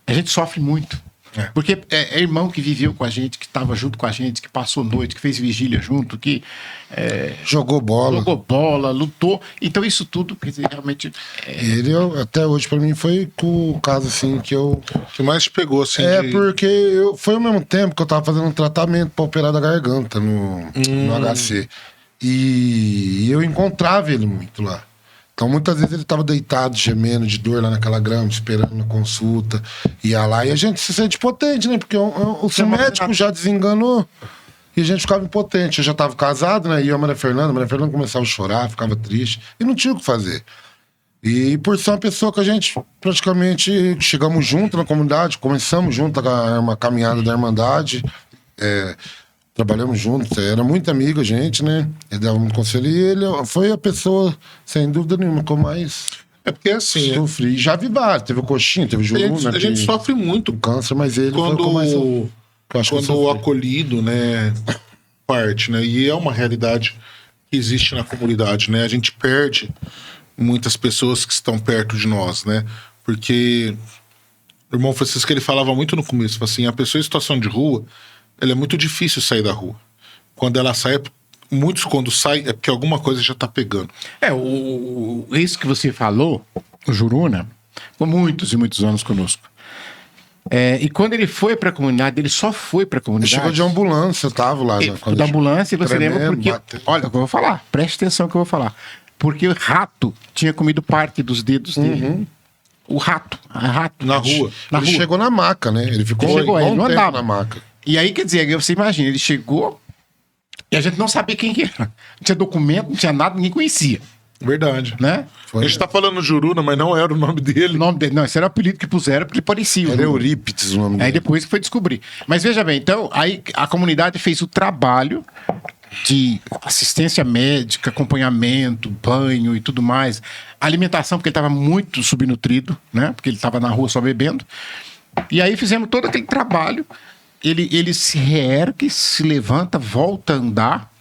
a gente sofre muito. Porque é irmão que viveu com a gente, que estava junto com a gente, que passou noite, que fez vigília junto, que Jogou bola. lutou. Então, isso tudo, quer dizer, realmente. Ele, até hoje, pra mim, foi o caso, assim, que eu... O que mais te pegou, assim, Porque foi ao mesmo tempo que eu tava fazendo um tratamento pra operar da garganta no HC. E eu encontrava ele muito lá. Então, muitas vezes ele tava deitado, gemendo de dor lá naquela grama, esperando na consulta. Ia lá e a gente se sente potente, né? Porque o médico já desenganou e a gente ficava impotente. Eu já tava casado, né? E a Maria Fernanda começava a chorar, ficava triste. E não tinha o que fazer. E por ser uma pessoa que a gente praticamente chegamos junto na comunidade, começamos junto uma caminhada da Irmandade, trabalhamos juntos, era muito amigo a gente, né? Ele dava um conselho e ele foi a pessoa, sem dúvida nenhuma, que eu mais porque assim... sofri. Já vi vários, teve o Coxinha, teve o Juruna. A gente sofre muito o câncer, mas ele foi o que eu mais quando o acolhido, né, parte, né? E é uma realidade que existe na comunidade, né? A gente perde muitas pessoas que estão perto de nós, né? Porque o irmão Francisco, ele falava muito no começo, assim, a pessoa em situação de rua, ela é muito difícil sair da rua. Quando ela sai, muitos quando saem é porque alguma coisa já tá pegando. Isso que você falou, o Juruna, ficou muitos e muitos anos conosco. E quando ele foi para a comunidade, ele só foi para a comunidade. Chegou de ambulância, eu tava lá. Da ambulância, e você lembra porque... Olha, o que eu vou falar, preste atenção no que eu vou falar. Porque o rato tinha comido parte dos dedos dele. O rato. Na rua. Ele chegou na maca, né? Ele ficou ele não andava na maca. E aí, quer dizer, você imagina, ele chegou e a gente não sabia quem que era. Não tinha documento, não tinha nada, ninguém conhecia. Verdade. Né? A gente tá falando Juruna, mas não era o nome dele. O nome dele, não, esse era o apelido que puseram porque ele parecia. Era Eurípides o nome dele. Aí depois foi descobrir. Mas veja bem, então, aí a comunidade fez o trabalho de assistência médica, acompanhamento, banho e tudo mais. Alimentação, porque ele estava muito subnutrido, né? Porque ele estava na rua só bebendo. E aí fizemos todo aquele trabalho. Ele se reergue, se levanta, volta a andar,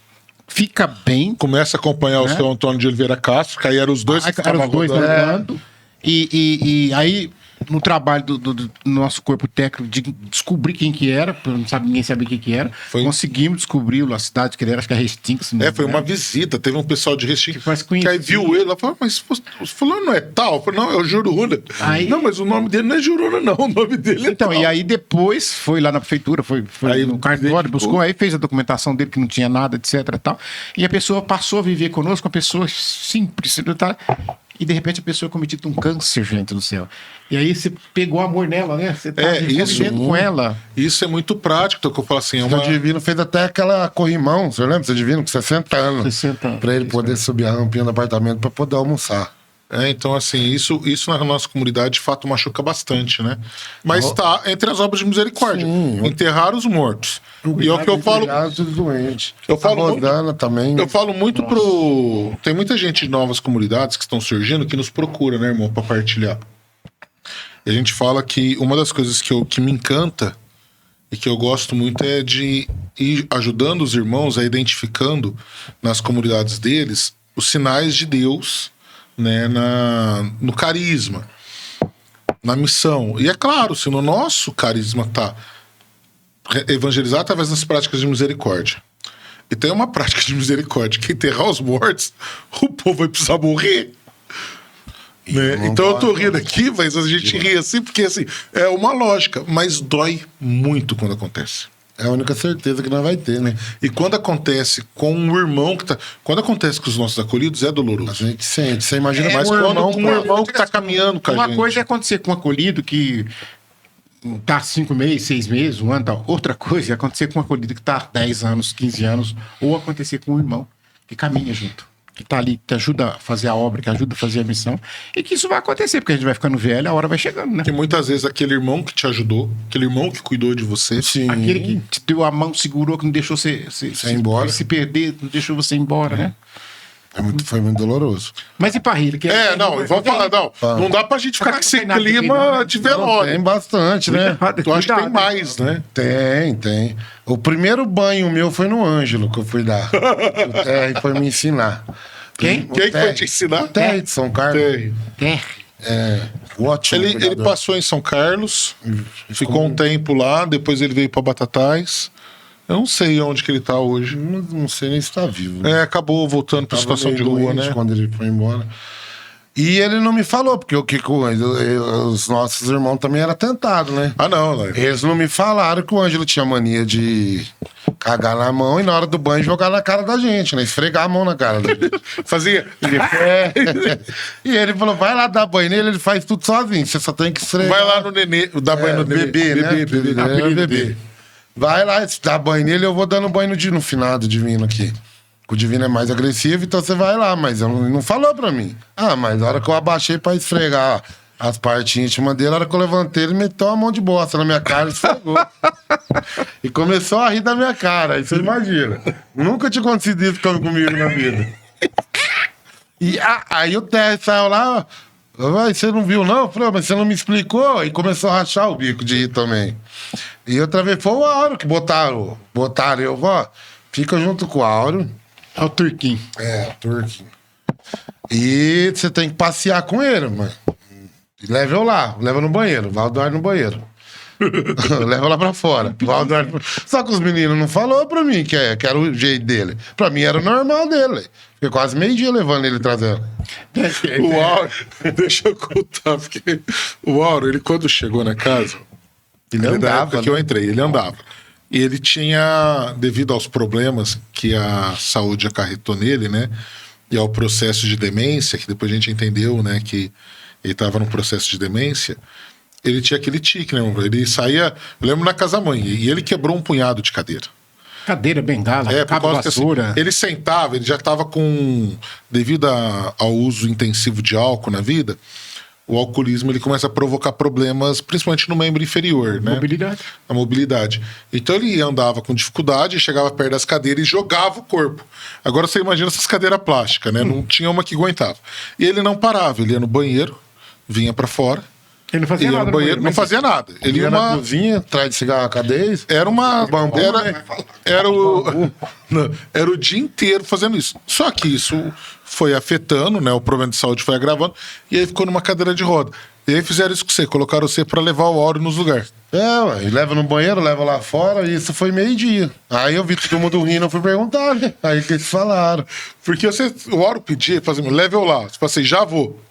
fica bem. Começa a acompanhar o seu Antônio de Oliveira Castro, que aí eram os dois que eram estavam os dois andando. E aí, no trabalho do nosso corpo técnico, de descobrir quem que era, ninguém sabia quem que era, conseguimos descobrir a cidade que ele era, acho que é Restinga. Foi uma visita, teve um pessoal de Restinga que aí viu ele, ela falou, mas fulano não é tal? Eu falei, não, é o Juruna. Não, mas o nome dele não é Juruna não, o nome dele é então, tal. E aí depois foi lá na prefeitura, foi aí no cartório, buscou, aí fez a documentação dele que não tinha nada, etc e tal, e a pessoa passou a viver conosco, uma pessoa simples, tá? E de repente a pessoa cometeu um câncer, gente do céu. E aí você pegou amor nela, né? Você tá vivendo com ela. Isso é muito prático, então que eu falo assim. O Divino fez até aquela corrimão, você lembra? O Divino com 60 anos. 60 anos. Pra ele poder subir a rampinha do apartamento pra poder almoçar. Então, assim, isso na nossa comunidade de fato machuca bastante, né? Mas está entre as obras de misericórdia. Enterrar os mortos. E é o que eu falo. Eu falo muito, também. Eu falo muito Tem muita gente de novas comunidades que estão surgindo que nos procura, né, irmão, para partilhar. E a gente fala que uma das coisas que me encanta e que eu gosto muito é de ir ajudando os irmãos a identificando nas comunidades deles os sinais de Deus, né, no carisma, na missão. E é claro, se no nosso carisma tá evangelizar através das práticas de misericórdia, e tem uma prática de misericórdia que enterrar os mortos, o povo vai precisar morrer, né? Então eu tô rindo aqui, mas a gente ri assim porque assim, é uma lógica, mas dói muito quando acontece. É a única certeza que nós vai ter, né? E quando acontece com um irmão que tá... Quando acontece com os nossos acolhidos, é doloroso. A gente sente. Você imagina mas quando com um irmão que tá caminhando com a gente. Uma coisa é acontecer com um acolhido que tá 5 meses, 6 meses, um ano, tal. Outra coisa é acontecer com um acolhido que tá 10 anos, 15 anos. Ou acontecer com um irmão que caminha junto, que tá ali, que ajuda a fazer a obra, que ajuda a fazer a missão, e que isso vai acontecer, porque a gente vai ficando velho, a hora vai chegando, né? Que muitas vezes aquele irmão que te ajudou, aquele irmão que cuidou de você, aquele que te deu a mão, segurou, que não deixou você ir embora, se perder, não deixou você ir embora, né? Foi muito doloroso. Mas e Parrilha? Vamos falar, não dá pra gente ficar com esse clima de velório. Tem bastante, né? Eu acho que tem mais, né? Tem. O primeiro banho meu foi no Ângelo que eu fui dar. O Terry foi me ensinar. Quem que foi te ensinar? O Terry de São Carlos. Terry. Ótimo. Ele passou em São Carlos, ficou um tempo lá, depois ele veio pra Batatais. Eu não sei onde que ele tá hoje. Não sei nem se tá vivo. Né? Acabou voltando pra situação de rua, né? Quando ele foi embora. E ele não me falou, porque os nossos irmãos também eram tentados, né? Não. Eles não me falaram que o Ângelo tinha mania de cagar na mão e na hora do banho jogar na cara da gente, né? Esfregar a mão na cara da gente. Fazia. E ele falou, vai lá dar banho nele, ele faz tudo sozinho, você só tem que esfregar. Vai lá no nenê, dar banho no bebê, né? Bebê. Vai lá, dá banho nele, eu vou dando banho no finado divino aqui. O divino é mais agressivo, então você vai lá, mas ele não falou pra mim. Mas na hora que eu abaixei pra esfregar as partes íntimas dele, na hora que eu levantei, ele meteu uma mão de bosta na minha cara e esfregou. E começou a rir da minha cara, aí você imagina. Nunca tinha acontecido isso comigo na vida. E aí o Terry saiu lá, você não viu não? Eu falei, mas você não me explicou? E começou a rachar o bico de rir também. E outra vez foi o Áureo que botaram eu, fica junto com o Áureo. É o Turquinho. O Turquinho. E você tem que passear com ele, mano. Leva eu lá, leva no banheiro, vai dormir no banheiro. Leva lá pra fora. Só que os meninos não falaram pra mim que era o jeito dele. Pra mim era o normal dele. Fiquei quase meio-dia levando ele trazendo. O Áureo, deixa eu contar, porque o Áureo, ele quando chegou na casa, ele andava, que eu entrei, ele andava. E ele tinha, devido aos problemas que a saúde acarretou nele, né? E ao processo de demência, que depois a gente entendeu, né? Que ele estava num processo de demência. Ele tinha aquele tique, né? Ele saía, eu lembro na casa-mãe, e ele quebrou um punhado de cadeira. Cadeira, bengala, cabo porque, vassoura. Assim, ele sentava, ele já estava com... Devido ao uso intensivo de álcool na vida, o alcoolismo ele começa a provocar problemas, principalmente no membro inferior, né? Mobilidade. A mobilidade. Então ele andava com dificuldade, chegava perto das cadeiras e jogava o corpo. Agora você imagina essas cadeiras plásticas, né? Não tinha uma que aguentava. E ele não parava, ele ia no banheiro, vinha pra fora. Ele não fazia nada no banheiro, não fazia nada. Ele ia na cozinha, atrás de cigarro a cadeia. Era uma... Bambu, Era o dia inteiro fazendo isso. Só que isso foi afetando, né? O problema de saúde foi agravando. E aí ficou numa cadeira de roda. E aí fizeram isso com você, colocaram você pra levar o Áureo nos lugares. E leva no banheiro, leva lá fora, e isso foi meio-dia. Aí eu vi todo mundo rindo, eu fui perguntar, né? Aí que eles falaram. Porque o Áureo pedia, fazia, leve eu lá. Você fala assim, já vou.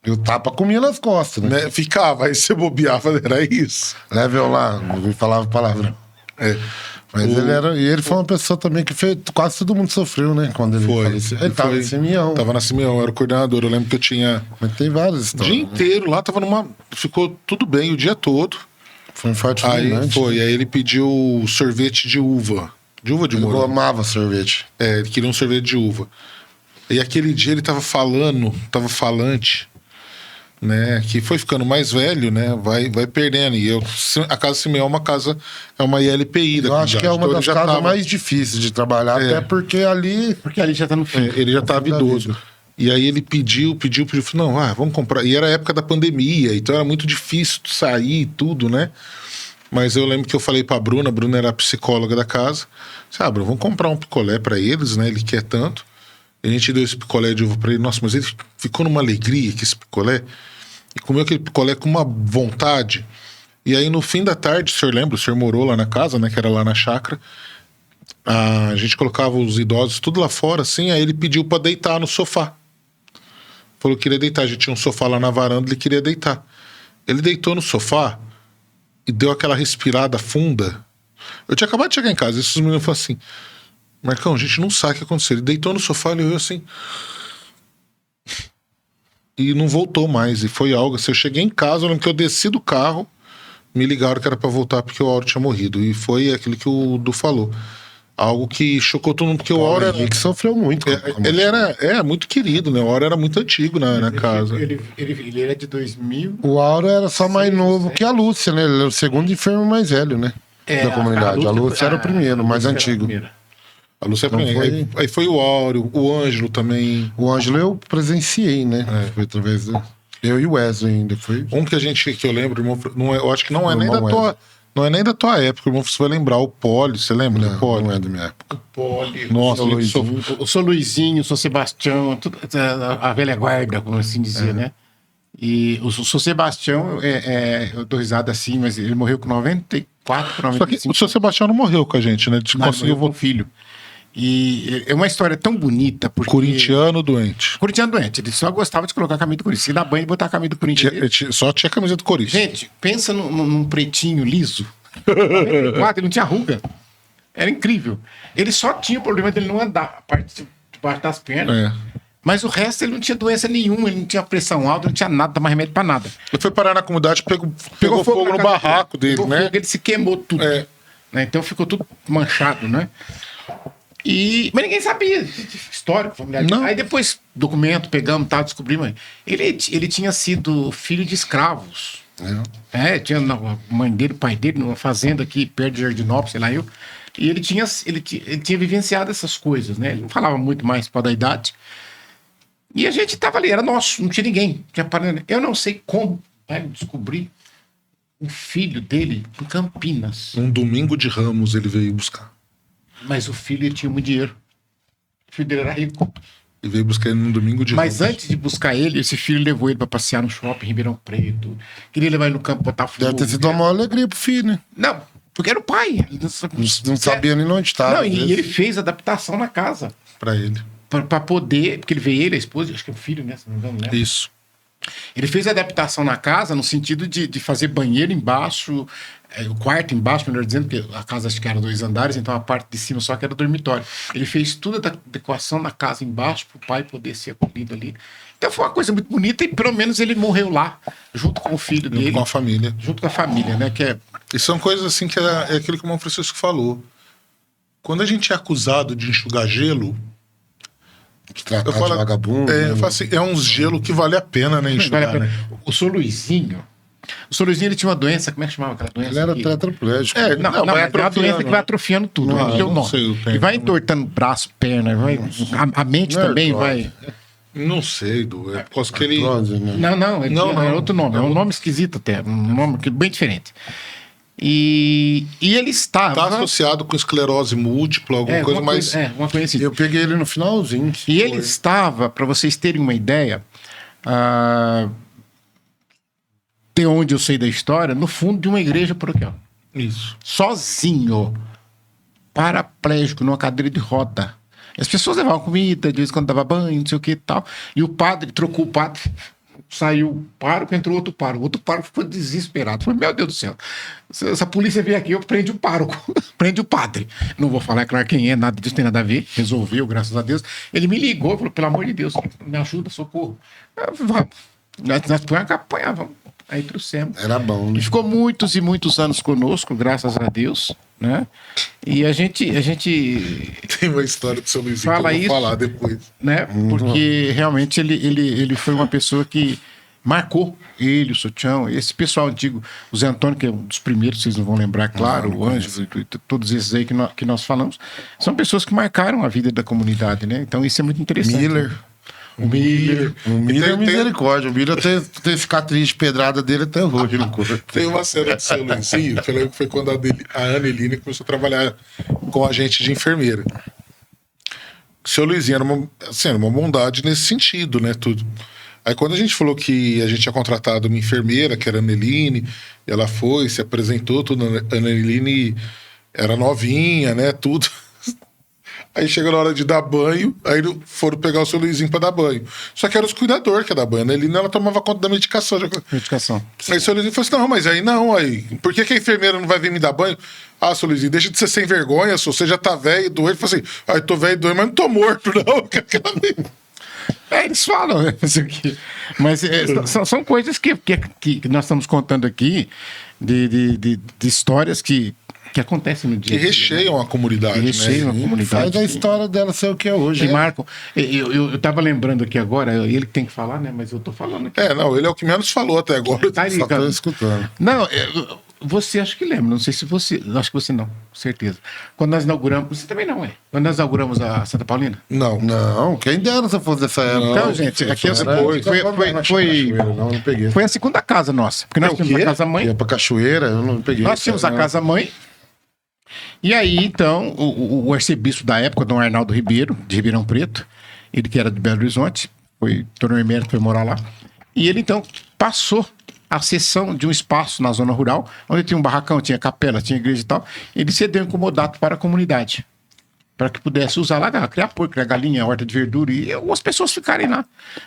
E o tapa comia nas costas, né? Ficava, aí você bobeava, era isso. Leve eu lá, não falava palavrão. Mas ele foi uma pessoa também que fez, quase todo mundo sofreu, né? Quando ele faleceu. Ele tava em Simeão. Tava na Simeão, era o coordenador. Eu lembro que eu tinha... Mas tem várias histórias. O dia inteiro lá, ficou tudo bem o dia todo. Foi um infarto fulminante. Aí ele pediu sorvete de uva. De uva de morango. Eu amava sorvete. Ele queria um sorvete de uva. E aquele dia ele tava falante, né, que foi ficando mais velho, né, vai perdendo. E a Casa Simeão é uma ILPI da Eu acho que é uma das casas mais difíceis de trabalhar, até porque ali já tá no fim. Ele já estava idoso. E aí ele pediu, falou, não, vamos comprar. E era a época da pandemia, então era muito difícil sair e tudo, né? Mas eu lembro que eu falei pra Bruna, a Bruna era a psicóloga da casa, Bruna, vamos comprar um picolé pra eles, né, ele quer tanto. E a gente deu esse picolé de uva pra ele, nossa, mas ele ficou numa alegria que esse picolé, e comeu aquele picolé com uma vontade. E aí no fim da tarde, o senhor lembra? O senhor morou lá na casa, né? Que era lá na chácara. A gente colocava os idosos tudo lá fora, assim. Aí ele pediu pra deitar no sofá. Falou que queria deitar. A gente tinha um sofá lá na varanda, ele queria deitar. Ele deitou no sofá e deu aquela respirada funda. Eu tinha acabado de chegar em casa. E esses meninos falaram assim, Marcão, a gente não sabe o que aconteceu. Ele deitou no sofá, ele olhou assim... E não voltou mais, e foi algo assim, eu cheguei em casa, eu lembro que eu desci do carro, me ligaram que era pra voltar porque o Áureo tinha morrido, e foi aquilo que o Du falou, algo que chocou todo mundo, porque o Áureo era... que sofreu muito. Ele era muito querido, né, o Áureo era muito antigo na casa. Ele era de 2000. O Áureo era só mais novo que a Lúcia, né, ele era o segundo enfermo mais velho, né, da comunidade, a Lúcia era o primeiro, mais antigo. A Lúcia Então Prenha. foi- Aí foi o Áureo, o Ângelo também. O Ângelo eu presenciei, né? Foi através do... Eu e o Wesley ainda. Foi... Um que eu lembro, irmão, não é, eu acho que não é nem Irmão da tua. Não é nem da tua época, irmão. Você vai lembrar o Poli, você lembra do Poli? Não é da minha época. Poli. Nossa, O ele o São Luizinho, o São Sebastião, a velha guarda, como assim dizia, né? E o São Sebastião, eu dou risada assim, mas ele morreu com 94, Só que 95. o seu Sebastião não morreu com a gente, né? Não, Conseguiu morreu com um filho. E é uma história tão bonita, porque... Corintiano doente. Corintiano doente, ele só gostava de colocar a camisa do Corinthians. Se dá banho, ele botar a camisa do Corinthians. Só tinha camisa do Corinthians. Gente, pensa num pretinho liso. 94, ele não tinha ruga. Era incrível. Ele só tinha o problema dele não andar, a parte de baixo das pernas. É. Mas o resto ele não tinha doença nenhuma, ele não tinha pressão alta, não tinha nada, tomar remédio pra nada. Ele foi parar na comunidade, pegou fogo no na casa barraco dele, pegou né? fogo, ele se queimou tudo. É. Né? Então ficou tudo manchado, né? Mas ninguém sabia histórico, familiar. Não. Aí depois, documento, pegamos, tal, descobrimos. Ele tinha sido filho de escravos. Tinha a mãe dele, o pai dele, numa fazenda aqui perto de Jardinópolis, sei lá eu. E ele tinha vivenciado essas coisas, né? Ele não falava muito mais para da idade. E a gente tava ali, era nosso, não tinha ninguém. Eu não sei como descobrir o filho dele em Campinas. Um domingo de Ramos ele veio buscar. Mas o filho ele tinha muito dinheiro. O filho dele era rico. Ele veio buscar ele num domingo de Mas Ramos. antes de buscar ele, esse filho levou ele para passear no shopping em Ribeirão Preto. Queria levar ele no campo botar fogo. Deve ter sido uma maior alegria pro filho, né? Não, porque era o pai. Ele Não sabia nem onde estava. Não, e ele fez adaptação na casa. Pra ele. Pra poder. Porque ele veio ele, a esposa, acho que é o filho, né? Se não me engano, né? Isso. Ele fez adaptação na casa no sentido de fazer banheiro embaixo, o quarto embaixo, melhor dizendo, porque a casa acho que era 2 andares, então a parte de cima só que era dormitório. Ele fez toda a adequação na casa embaixo para o pai poder ser acolhido ali. Então foi uma coisa muito bonita e pelo menos ele morreu lá, junto com o filho dele. Com a família. Junto com a família, né? Que é... E são coisas assim que é aquilo que o irmão Francisco falou. Quando a gente é acusado de enxugar gelo, De tratar eu falo, de vagabundo. eu falo assim, é uns gelo que vale a pena, né, enxugar, Vale a pena. né? O Sr. Luizinho, ele tinha uma doença, como é que chamava aquela doença? Ele era Que- tetraplégico. Não, Não, vai mas é uma atrofiando, doença que vai atrofiando tudo. Não, Não, eu não sei o termo. e vai entortando braço, perna, vai, a mente também Nerdose. vai. Não sei, Du. É por causa que ele... Artrose, né? Não, ele Não, tinha, não. era outro nome. É um nome esquisito até. Um nome bem diferente. E ele estava. Tá associado com esclerose múltipla, alguma coisa uma mais... uma coisa assim. Eu peguei ele no finalzinho. E ele estava, para vocês terem uma ideia, de onde eu sei da história, no fundo de uma igreja paroquial. Isso. Sozinho, paraplégico, numa cadeira de roda. As pessoas levavam comida, de vez em quando dava banho, não sei o que e tal. E o padre, trocou o padre, saiu o pároco, entrou outro pároco. O outro pároco ficou desesperado. Falei, meu Deus do céu, se essa polícia vier aqui, eu prende o pároco, prende o padre. Não vou falar, é claro, quem é, nada disso tem nada a ver. Resolveu, graças a Deus. Ele me ligou, falou, pelo amor de Deus, me ajuda, socorro. Eu falei, vamos. Nós põe uma campanha, vamos. Aí trouxemos. Era bom, né? E ficou muitos e muitos anos conosco, graças a Deus, né? E a gente Tem uma história do seu Luizinho Fala que eu isso. vou falar depois. né? Porque realmente ele foi uma pessoa que marcou ele, o Sotião, esse pessoal antigo, o Zé Antônio, que é um dos primeiros, vocês não vão lembrar, claro, o Ângelo, e todos esses aí que nós falamos, são pessoas que marcaram a vida da comunidade, né? Então isso é muito interessante. Miller. O Miller. O Miller é tem- misericórdia. O Miller tem cicatriz de pedrada dele até hoje no corpo. Tem uma cena do seu Luizinho, que eu lembro que foi quando a Aneline começou a trabalhar com a gente de enfermeira. O seu Luizinho era era uma bondade nesse sentido, né? Tudo. Aí quando a gente falou que a gente tinha contratado uma enfermeira, que era a Aneline, ela foi, se apresentou, tudo. A Aneline era novinha, né? Tudo. Aí chega na hora de dar banho, aí foram pegar o seu Luizinho pra dar banho. Só que era os cuidadores que ia dar banho. A Aneline, ela tomava conta da medicação. Medicação. Aí o seu Luizinho falou assim: não, mas aí não, aí. Por que a enfermeira não vai vir me dar banho? Ah, seu Luizinho, deixa de ser sem vergonha, você já tá velho e doente. Ele falou assim: ah, eu tô velho e doente, mas não tô morto, não. Eles falam, né? Mas são coisas que nós estamos contando aqui de histórias que acontecem no dia Que a dia, recheiam a comunidade, Que recheiam a né? comunidade. Faz a história dela ser o que é hoje. Que marcam. Eu tava lembrando aqui agora, ele que tem que falar, né? Mas eu tô falando aqui. É, não, ele é o que menos falou até agora. Tá Só tô ligado? escutando. Não, Você acho que lembra, não sei se você. Acho que você não, com certeza. Quando nós inauguramos. Você também não, é? Quando nós inauguramos a Santa Paulina? Não. Não, quem dera se eu fosse dessa época. Então, gente, aqui é o seguinte, Não peguei. foi a segunda casa nossa. Porque nós O tínhamos quê? a casa-mãe. Ia pra cachoeira, eu não peguei. Nós tínhamos a casa-mãe. E aí, então, o arcebispo da época, Dom Arnaldo Ribeiro, de Ribeirão Preto, ele que era de Belo Horizonte, tornou emérito, foi morar lá. E ele, então, passou a cessão de um espaço na zona rural, onde tinha um barracão, tinha capela, tinha igreja e tal. Ele cedeu em comodato para a comunidade, para que pudesse usar lá, criar porco, criar galinha, horta de verdura, e algumas pessoas ficarem lá.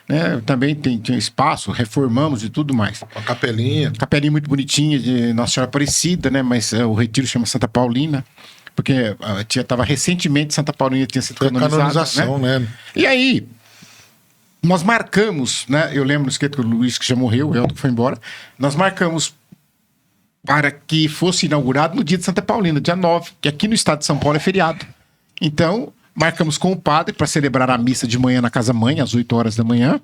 Né? Também tinha espaço, reformamos e tudo mais. Uma capelinha. Capelinha muito bonitinha de Nossa Senhora Aparecida, né? Mas o retiro chama Santa Paulina, porque estava recentemente Santa Paulina tinha sido Foi a canonizada, canonização, né? E aí, nós marcamos, né? Eu lembro, esquece que o Luiz, que já morreu, o Elton que foi embora, nós marcamos para que fosse inaugurado no dia de Santa Paulina, dia 9, que aqui no estado de São Paulo é feriado. Então, marcamos com o padre para celebrar a missa de manhã na casa-mãe, às 8 horas da manhã.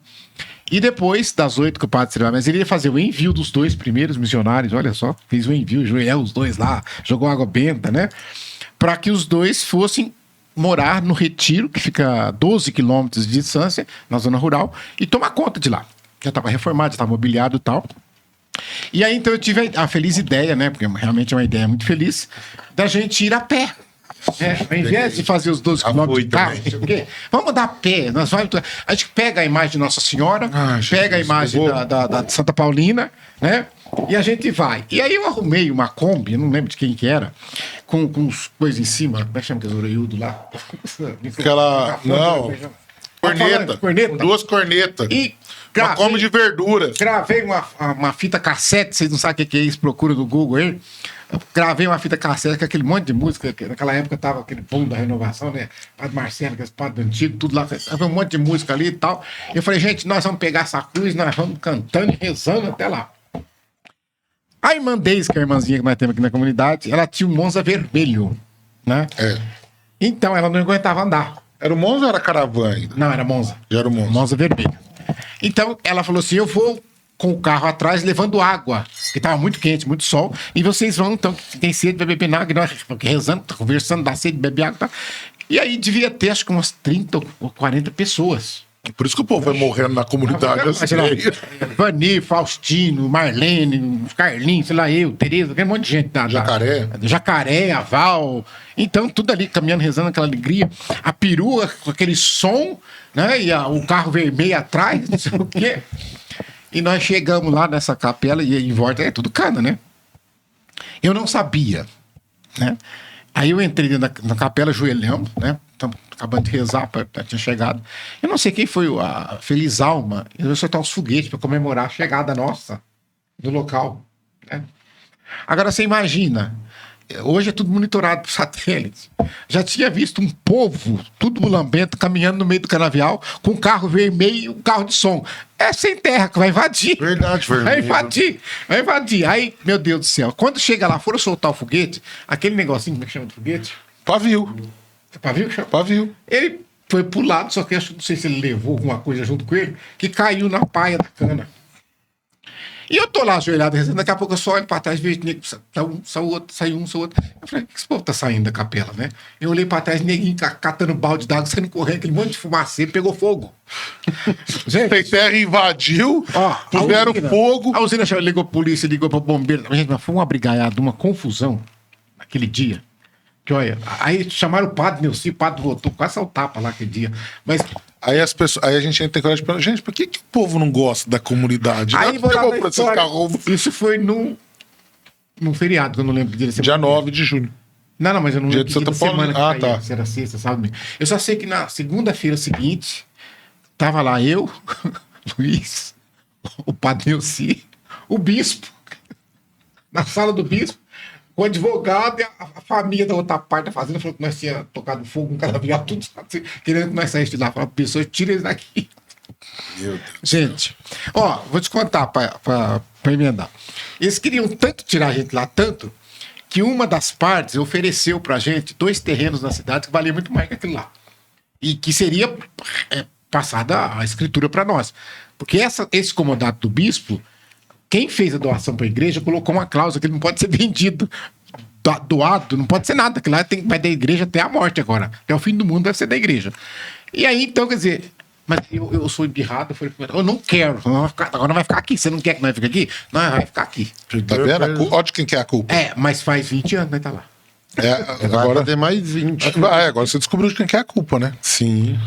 E depois das 8 que o padre celebrava, mas ele ia fazer o envio dos 2 primeiros missionários, olha só, fez o envio, Joel, os 2 lá, jogou água benta, né? Para que os 2 fossem morar no retiro, que fica a 12 quilômetros de distância, na zona rural, e tomar conta de lá. Já estava reformado, já estava mobiliado e tal. E aí, então, eu tive a feliz ideia, né? Porque realmente é uma ideia muito feliz, da gente ir a pé. Ao invés de fazer os 12 quilômetros de carro, não sei o quê, vamos dar a pé. A gente pega a imagem de Nossa Senhora, pega a imagem da Santa Paulina, né? E a gente vai. E aí eu arrumei uma Kombi, eu não lembro de quem que era, com coisas em cima. Como é que chama aquele orelhudo lá? Aquela. Não. Corneta. Corneta. 2 cornetas. E Uma Kombi de verdura. gravei uma fita cassete, vocês não sabem o que é isso, procura no Google aí. Gravei uma fita cassete com aquele monte de música, que naquela época tava aquele boom da renovação, né? Padre Marcelo, aquele padre antigo, tudo lá. Tava um monte de música ali e tal. Eu falei, gente, nós vamos pegar essa cruz, nós vamos cantando e rezando até lá. A irmã Deise, que é a irmãzinha que nós temos aqui na comunidade, ela tinha um Monza vermelho, né? É. Então ela não aguentava andar. Era o Monza ou era Caravan ainda? Não, era Monza. Já era o Monza. Monza vermelho. Então ela falou assim: eu vou com o carro atrás levando água, porque estava muito quente, muito sol, e vocês vão, então, que tem sede, beber água, e nós rezando, conversando, dá sede, beber água, tá? E aí devia ter, acho que umas 30 ou 40 pessoas. Por isso que o povo vai morrendo na comunidade. Vani, Faustino, Marlene, Carlinhos, sei lá, eu, Tereza, aquele monte de gente. Jacaré. Jacaré, a Val. Então, tudo ali caminhando, rezando, aquela alegria. A perua com aquele som, né? E o carro vermelho atrás, não sei o quê. E nós chegamos lá nessa capela e em volta é tudo cana, né? Eu não sabia, né? Aí eu entrei na capela, joelhamos, né? Estamos acabando de rezar, tinha chegado. Eu não sei quem foi a Feliz Alma, eu soltar uns foguetes para comemorar a chegada nossa no local, né? Agora você imagina, hoje é tudo monitorado por satélite. Já tinha visto um povo, tudo mulambento, caminhando no meio do canavial, com um carro vermelho e um carro de som. É sem terra, que vai invadir. Verdade, Vai invadir. Aí, meu Deus do céu, quando chega lá, foram soltar o foguete, aquele negocinho, como é que chama de foguete? Pavio. É pavio que chama? Pavio. Ele foi pro lado, só que eu não sei se ele levou alguma coisa junto com ele, que caiu na paia da cana. E eu tô lá ajoelhado rezando, daqui a pouco eu só olho pra trás e vejo nego, saiu outro. Eu falei, que esse povo tá saindo da capela, né? Eu olhei pra trás, neguinho catando balde d'água, saindo correndo, aquele monte de fumaça, pegou fogo. Gente, tem terra invadiu, puseram fogo. A usina ligou a polícia, ligou pra bombeiro. Gente, mas foi uma brigaiada, uma confusão naquele dia. Que olha, aí chamaram o padre Neuci, o padre voltou, quase ao tapa lá aquele dia. Mas aí a gente tem coragem de perguntar, gente, por que o povo não gosta da comunidade? aí isso foi num feriado, que eu não lembro dele. Dia 9 de junho. Não, mas eu não lembro dia de Santa Paulina. Ah, tá. Se era sexta, sábado. Eu só sei que na segunda-feira seguinte, tava lá eu, Luiz, o padre Neuci, o bispo, na sala do bispo, o advogado e a família da outra parte da fazenda falou que nós tínhamos tocado fogo no canavial, tudo assim, querendo que nós saíssemos de lá. Falaram, pessoas, tira eles daqui. Meu Deus. Gente, vou te contar pra emendar. Eles queriam tanto tirar a gente lá, tanto, que uma das partes ofereceu pra gente 2 terrenos na cidade que valia muito mais que aquilo lá. E que seria passada a escritura pra nós. Porque esse comodato do bispo quem fez a doação para a igreja colocou uma cláusula que ele não pode ser vendido. Doado, não pode ser nada, que lá vai da igreja até a morte agora. Até o fim do mundo deve ser da igreja. E aí, então, quer dizer, mas eu sou embirrado, eu não quero, agora não vai ficar aqui. Você não quer que nós fique aqui? Não, vai ficar aqui. Tá vendo? Olha de quem que é a culpa. Mas faz 20 anos, né? Tá lá. Agora tem mais 20. Agora você descobriu de quem que é a culpa, né? Sim.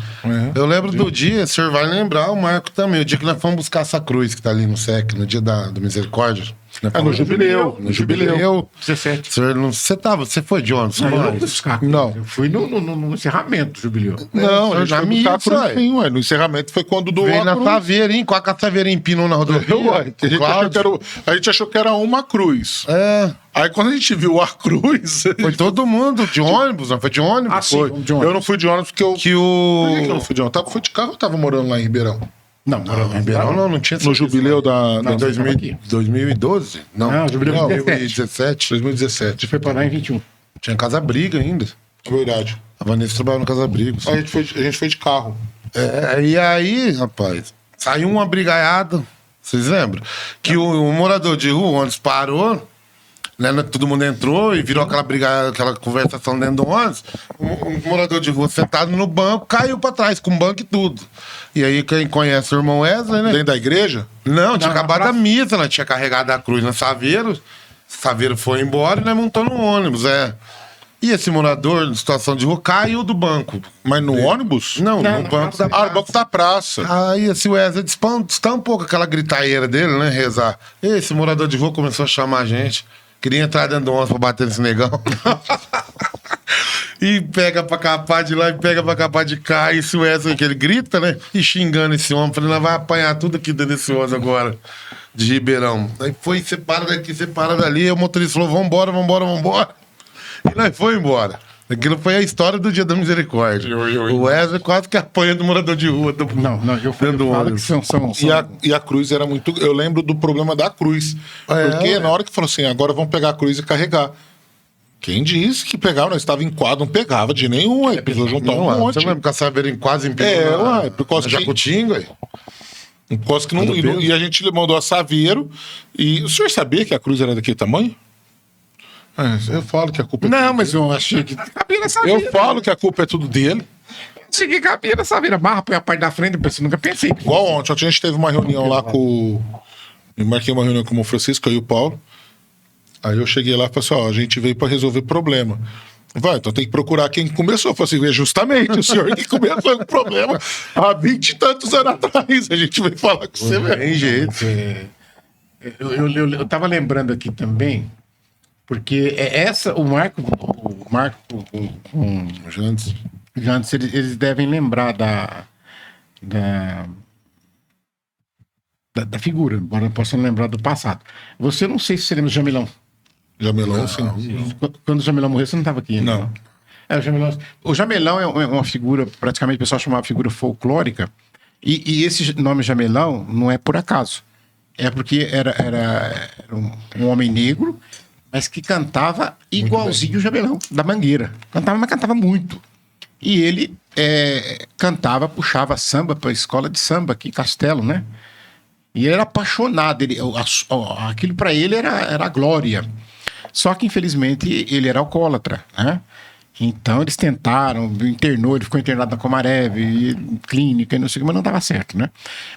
Eu lembro do dia, o senhor vai lembrar, o Marco também, o dia que nós fomos buscar essa cruz que tá ali no SEC, no dia do Misericórdia. No jubileu. No jubileu. 17. Você foi de onde? Não, eu não fui buscar. Não. Eu fui no encerramento do jubileu. Não, a gente já foi me buscar a cruz, ué. sim, ué. No encerramento foi quando doou Veio a na cruz. saveirinha, com a saveirinha em pino na rodovia. Ué, a gente achou que era uma cruz. É, Aí quando a gente viu a cruz... foi todo mundo de ônibus, não foi de ônibus? Ah, sim. Foi. De ônibus. Eu não fui de ônibus porque eu... Que Por que eu o... não fui de ônibus? Fui de carro ou tava morando lá em Ribeirão? Não, Ribeirão não tinha... No jubileu da... Não, da você tava aqui. 2012? Não, Jubileu Não, 2017. 2017. Foi para lá em 21. Tinha Casa Briga ainda. Verdade. A Vanessa trabalhava no Casa Briga. A gente foi de carro. E aí, rapaz, saiu uma brigaiada, vocês lembram? Que o morador de rua, onde parou, né, todo mundo entrou e virou aquela brigaiada, aquela conversação dentro do ônibus. O morador de rua sentado no banco caiu pra trás, com banco e tudo. E aí, quem conhece o irmão Wesley, né? Dentro da igreja? Não, tinha Não, acabado na a missa, né? Tinha carregado a cruz na Saveiro. Saveiro foi embora e nós montamos no ônibus, E esse morador, em situação de rua, caiu do banco. Mas no ônibus? Não, Não, no na banco praça. da Ah, no banco da praça. Aí esse Wesley destampou com aquela gritaeira dele, né? Rezar. Esse morador de rua começou a chamar a gente. Queria entrar dentro do ônibus pra bater nesse negão. E pega pra capar de lá e pega pra capar de cá. E esse Wesley que ele grita, né? E xingando esse homem. Falei, nós vai apanhar tudo aqui dentro desse ônibus agora. De Ribeirão. Aí foi, separa daqui, separa dali. Aí o motorista falou, vambora. E nós foi embora. Aquilo foi a história do Dia da Misericórdia. O Wesley quase que apanha do morador de rua. Não, eu Dentro do falo que ônibus. são E a cruz era muito... Eu lembro do problema da cruz. Porque na hora que falou assim, agora vamos pegar a cruz e carregar. Quem disse que pegava? Nós estava em quadro, não pegava de nenhum. Aí precisou juntar um monte. Você lembra que a Saveira quase empilhou por causa que... Jacutinga? Por causa que não... E a gente mandou a Saveiro. E o senhor sabia que a cruz era daquele tamanho? Eu falo que a culpa é Não, tudo mas dele. eu achei que cabia nessa Eu falo que a culpa é tudo dele. Achei que cabia nessa vira. Barra, põe a parte da frente, eu nunca pensei. Igual ontem. Ontem a gente teve uma reunião lá com... Eu marquei uma reunião com o Francisco e o Paulo. Aí eu cheguei lá e falei assim, a gente veio para resolver problema. Vai, então tem que procurar quem começou. Eu falei assim, é justamente o senhor que começou com o problema há 20 e tantos anos atrás. A gente veio falar com você mesmo. Tem jeito. Eu tava lembrando aqui também, porque o Marco, Jantes, eles devem lembrar da figura, embora não possam lembrar do passado. Você não sei se você lembra do Jamilão. Jamelão, sim. Quando o Jamilão morreu, você não estava aqui, né? Não. O Jamelão é uma figura, praticamente o pessoal chamava figura folclórica, e esse nome Jamelão não é por acaso. É porque era um homem negro, mas que cantava igualzinho o Jamelão, da Mangueira. Cantava, mas cantava muito. E ele cantava, puxava samba para a escola de samba aqui em Castelo, né? E ele era apaixonado. Aquilo para ele era a glória. Só que, infelizmente, ele era alcoólatra, né? Então, eles tentaram, internou, ele ficou internado na Comarev, clínica e não sei o que, mas não dava certo, né?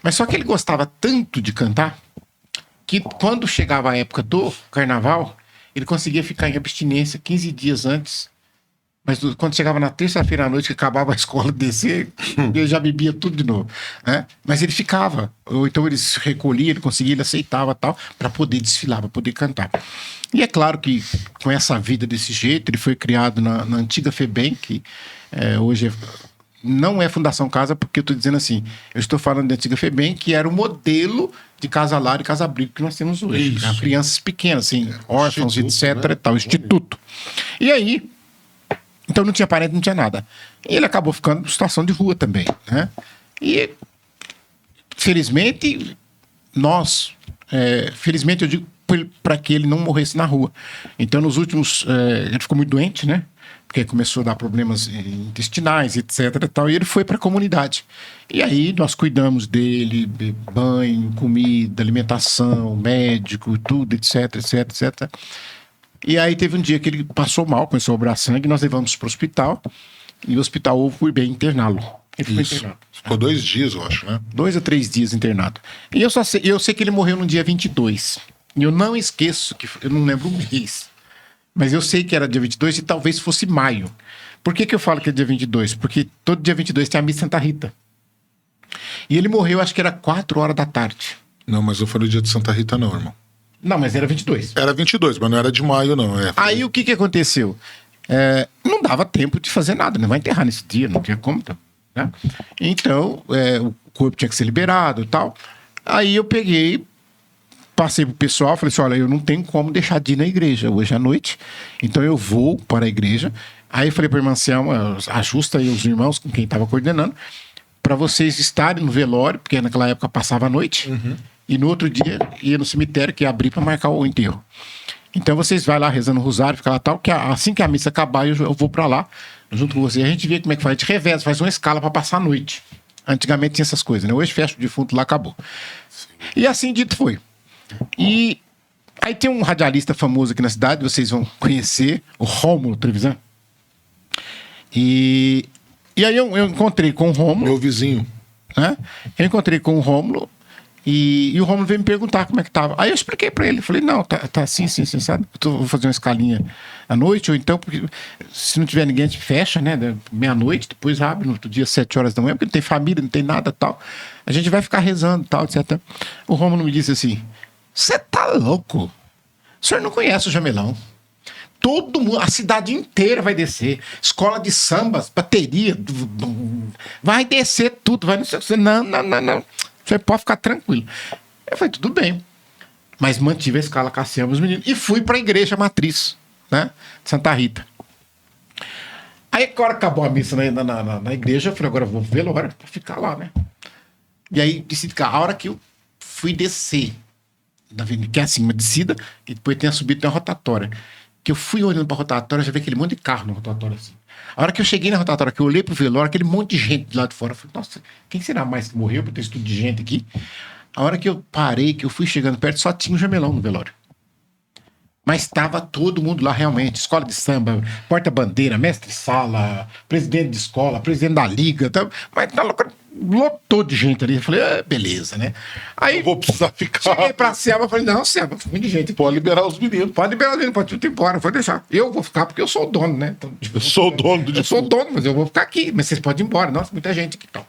Mas só que ele gostava tanto de cantar que, quando chegava a época do carnaval, ele conseguia ficar em abstinência 15 dias antes. Mas quando chegava na terça-feira à noite, que acabava a escola descer, ele já bebia tudo de novo, né? Mas ele ficava, ou então ele se recolhia, ele conseguia, ele aceitava tal, para poder desfilar, para poder cantar. E é claro que com essa vida desse jeito, ele foi criado na antiga FEBEM, que hoje não é Fundação Casa, porque eu estou dizendo assim, eu estou falando da antiga FEBEM, que era o modelo de casa-lar e casa-abrigo que nós temos hoje. Crianças pequenas, assim, órfãos, etc. E tal, instituto. E aí, então não tinha parente, não tinha nada. E ele acabou ficando em situação de rua também, né? E, felizmente, felizmente eu digo para que ele não morresse na rua. Então, nos últimos... ele ficou muito doente, né? porque começou a dar problemas intestinais, etc. E tal, e ele foi para a comunidade. E aí nós cuidamos dele, banho, comida, alimentação, médico, tudo, etc, etc, etc. E aí teve um dia que ele passou mal, começou a obrar sangue, nós levamos para o hospital, e o hospital eu fui bem interná-lo. Ele foi internado. Ficou 2 dias, eu acho, né? 2 a 3 dias internado. E eu sei que ele morreu no dia 22. E eu não esqueço, eu não lembro o mês. Mas eu sei que era dia 22 e talvez fosse maio. Por que eu falo que é dia 22? Porque todo dia 22 tem a missa Santa Rita. E ele morreu, acho que era 4 horas da tarde. Não, mas eu falei dia de Santa Rita, não, irmão. Não, mas era 22. Era 22, mas não era de maio, não. Aí o que aconteceu? Não dava tempo de fazer nada, não vai enterrar nesse dia, não tinha como. Né? Então, o corpo tinha que ser liberado e tal. Aí eu peguei, passei pro pessoal, falei assim, olha, eu não tenho como deixar de ir na igreja hoje à noite, então eu vou para a igreja. Aí eu falei para a irmã Selma, ajusta aí os irmãos com quem estava coordenando, para vocês estarem no velório, porque naquela época passava a noite, e no outro dia ia no cemitério que ia abrir para marcar o enterro. Então vocês vai lá rezando o rosário, fica lá tal, que assim que a missa acabar eu vou para lá, junto com vocês. A gente vê como é que faz, a gente reveza, faz uma escala para passar a noite. Antigamente tinha essas coisas, né? Hoje fecha o defunto lá, acabou. E assim dito foi. E aí tem um radialista famoso aqui na cidade, vocês vão conhecer, o Rômulo Trevisan. E aí eu encontrei com o Rômulo. Meu vizinho. Né? Eu encontrei com o Rômulo e o Rômulo veio me perguntar como é que tava. Aí eu expliquei pra ele, falei, não, tá assim, sabe? Vou fazer uma escalinha à noite, ou então, porque se não tiver ninguém, a gente fecha, né? Meia-noite, depois abre no outro dia, 7 horas da manhã, porque não tem família, não tem nada tal. A gente vai ficar rezando tal, etc. O Rômulo me disse assim, você tá louco? O senhor não conhece o Jamelão. Todo mundo, a cidade inteira vai descer. Escola de sambas, bateria, vai descer tudo. Vai, não. Você pode ficar tranquilo. Eu falei, tudo bem. Mas mantive a escala, caçamos os meninos. E fui para a igreja matriz, né? De Santa Rita. Aí, quando acabou a missa na igreja, eu falei, agora eu vou ver a hora para ficar lá, né? E aí, decidi ficar. A hora que eu fui descer, que é assim, uma descida, e depois tem a subida, tem uma rotatória. Que eu fui olhando pra rotatória, já vi aquele monte de carro na rotatória assim. A hora que eu cheguei na rotatória, que eu olhei pro velório, aquele monte de gente de lá de fora, eu falei, nossa, quem será mais que morreu por ter esse tudo de gente aqui? A hora que eu parei, que eu fui chegando perto, só tinha um Jamelão no velório. Mas estava todo mundo lá realmente, escola de samba, porta-bandeira, mestre-sala, presidente de escola, presidente da liga, tá? Mas lotou de gente ali. Eu falei, beleza, né? Aí Eu vou precisar ficar. cheguei pra Selma, falei, não, Selma, muita gente. Pode liberar os meninos. Pode liberar os meninos, pode ir embora, pode deixar. Eu vou ficar porque eu sou o dono, né? Então, tipo, Eu sou o dono do eu sou o dono, mas eu vou ficar aqui. Mas vocês podem ir embora. Nossa, muita gente aqui. Então.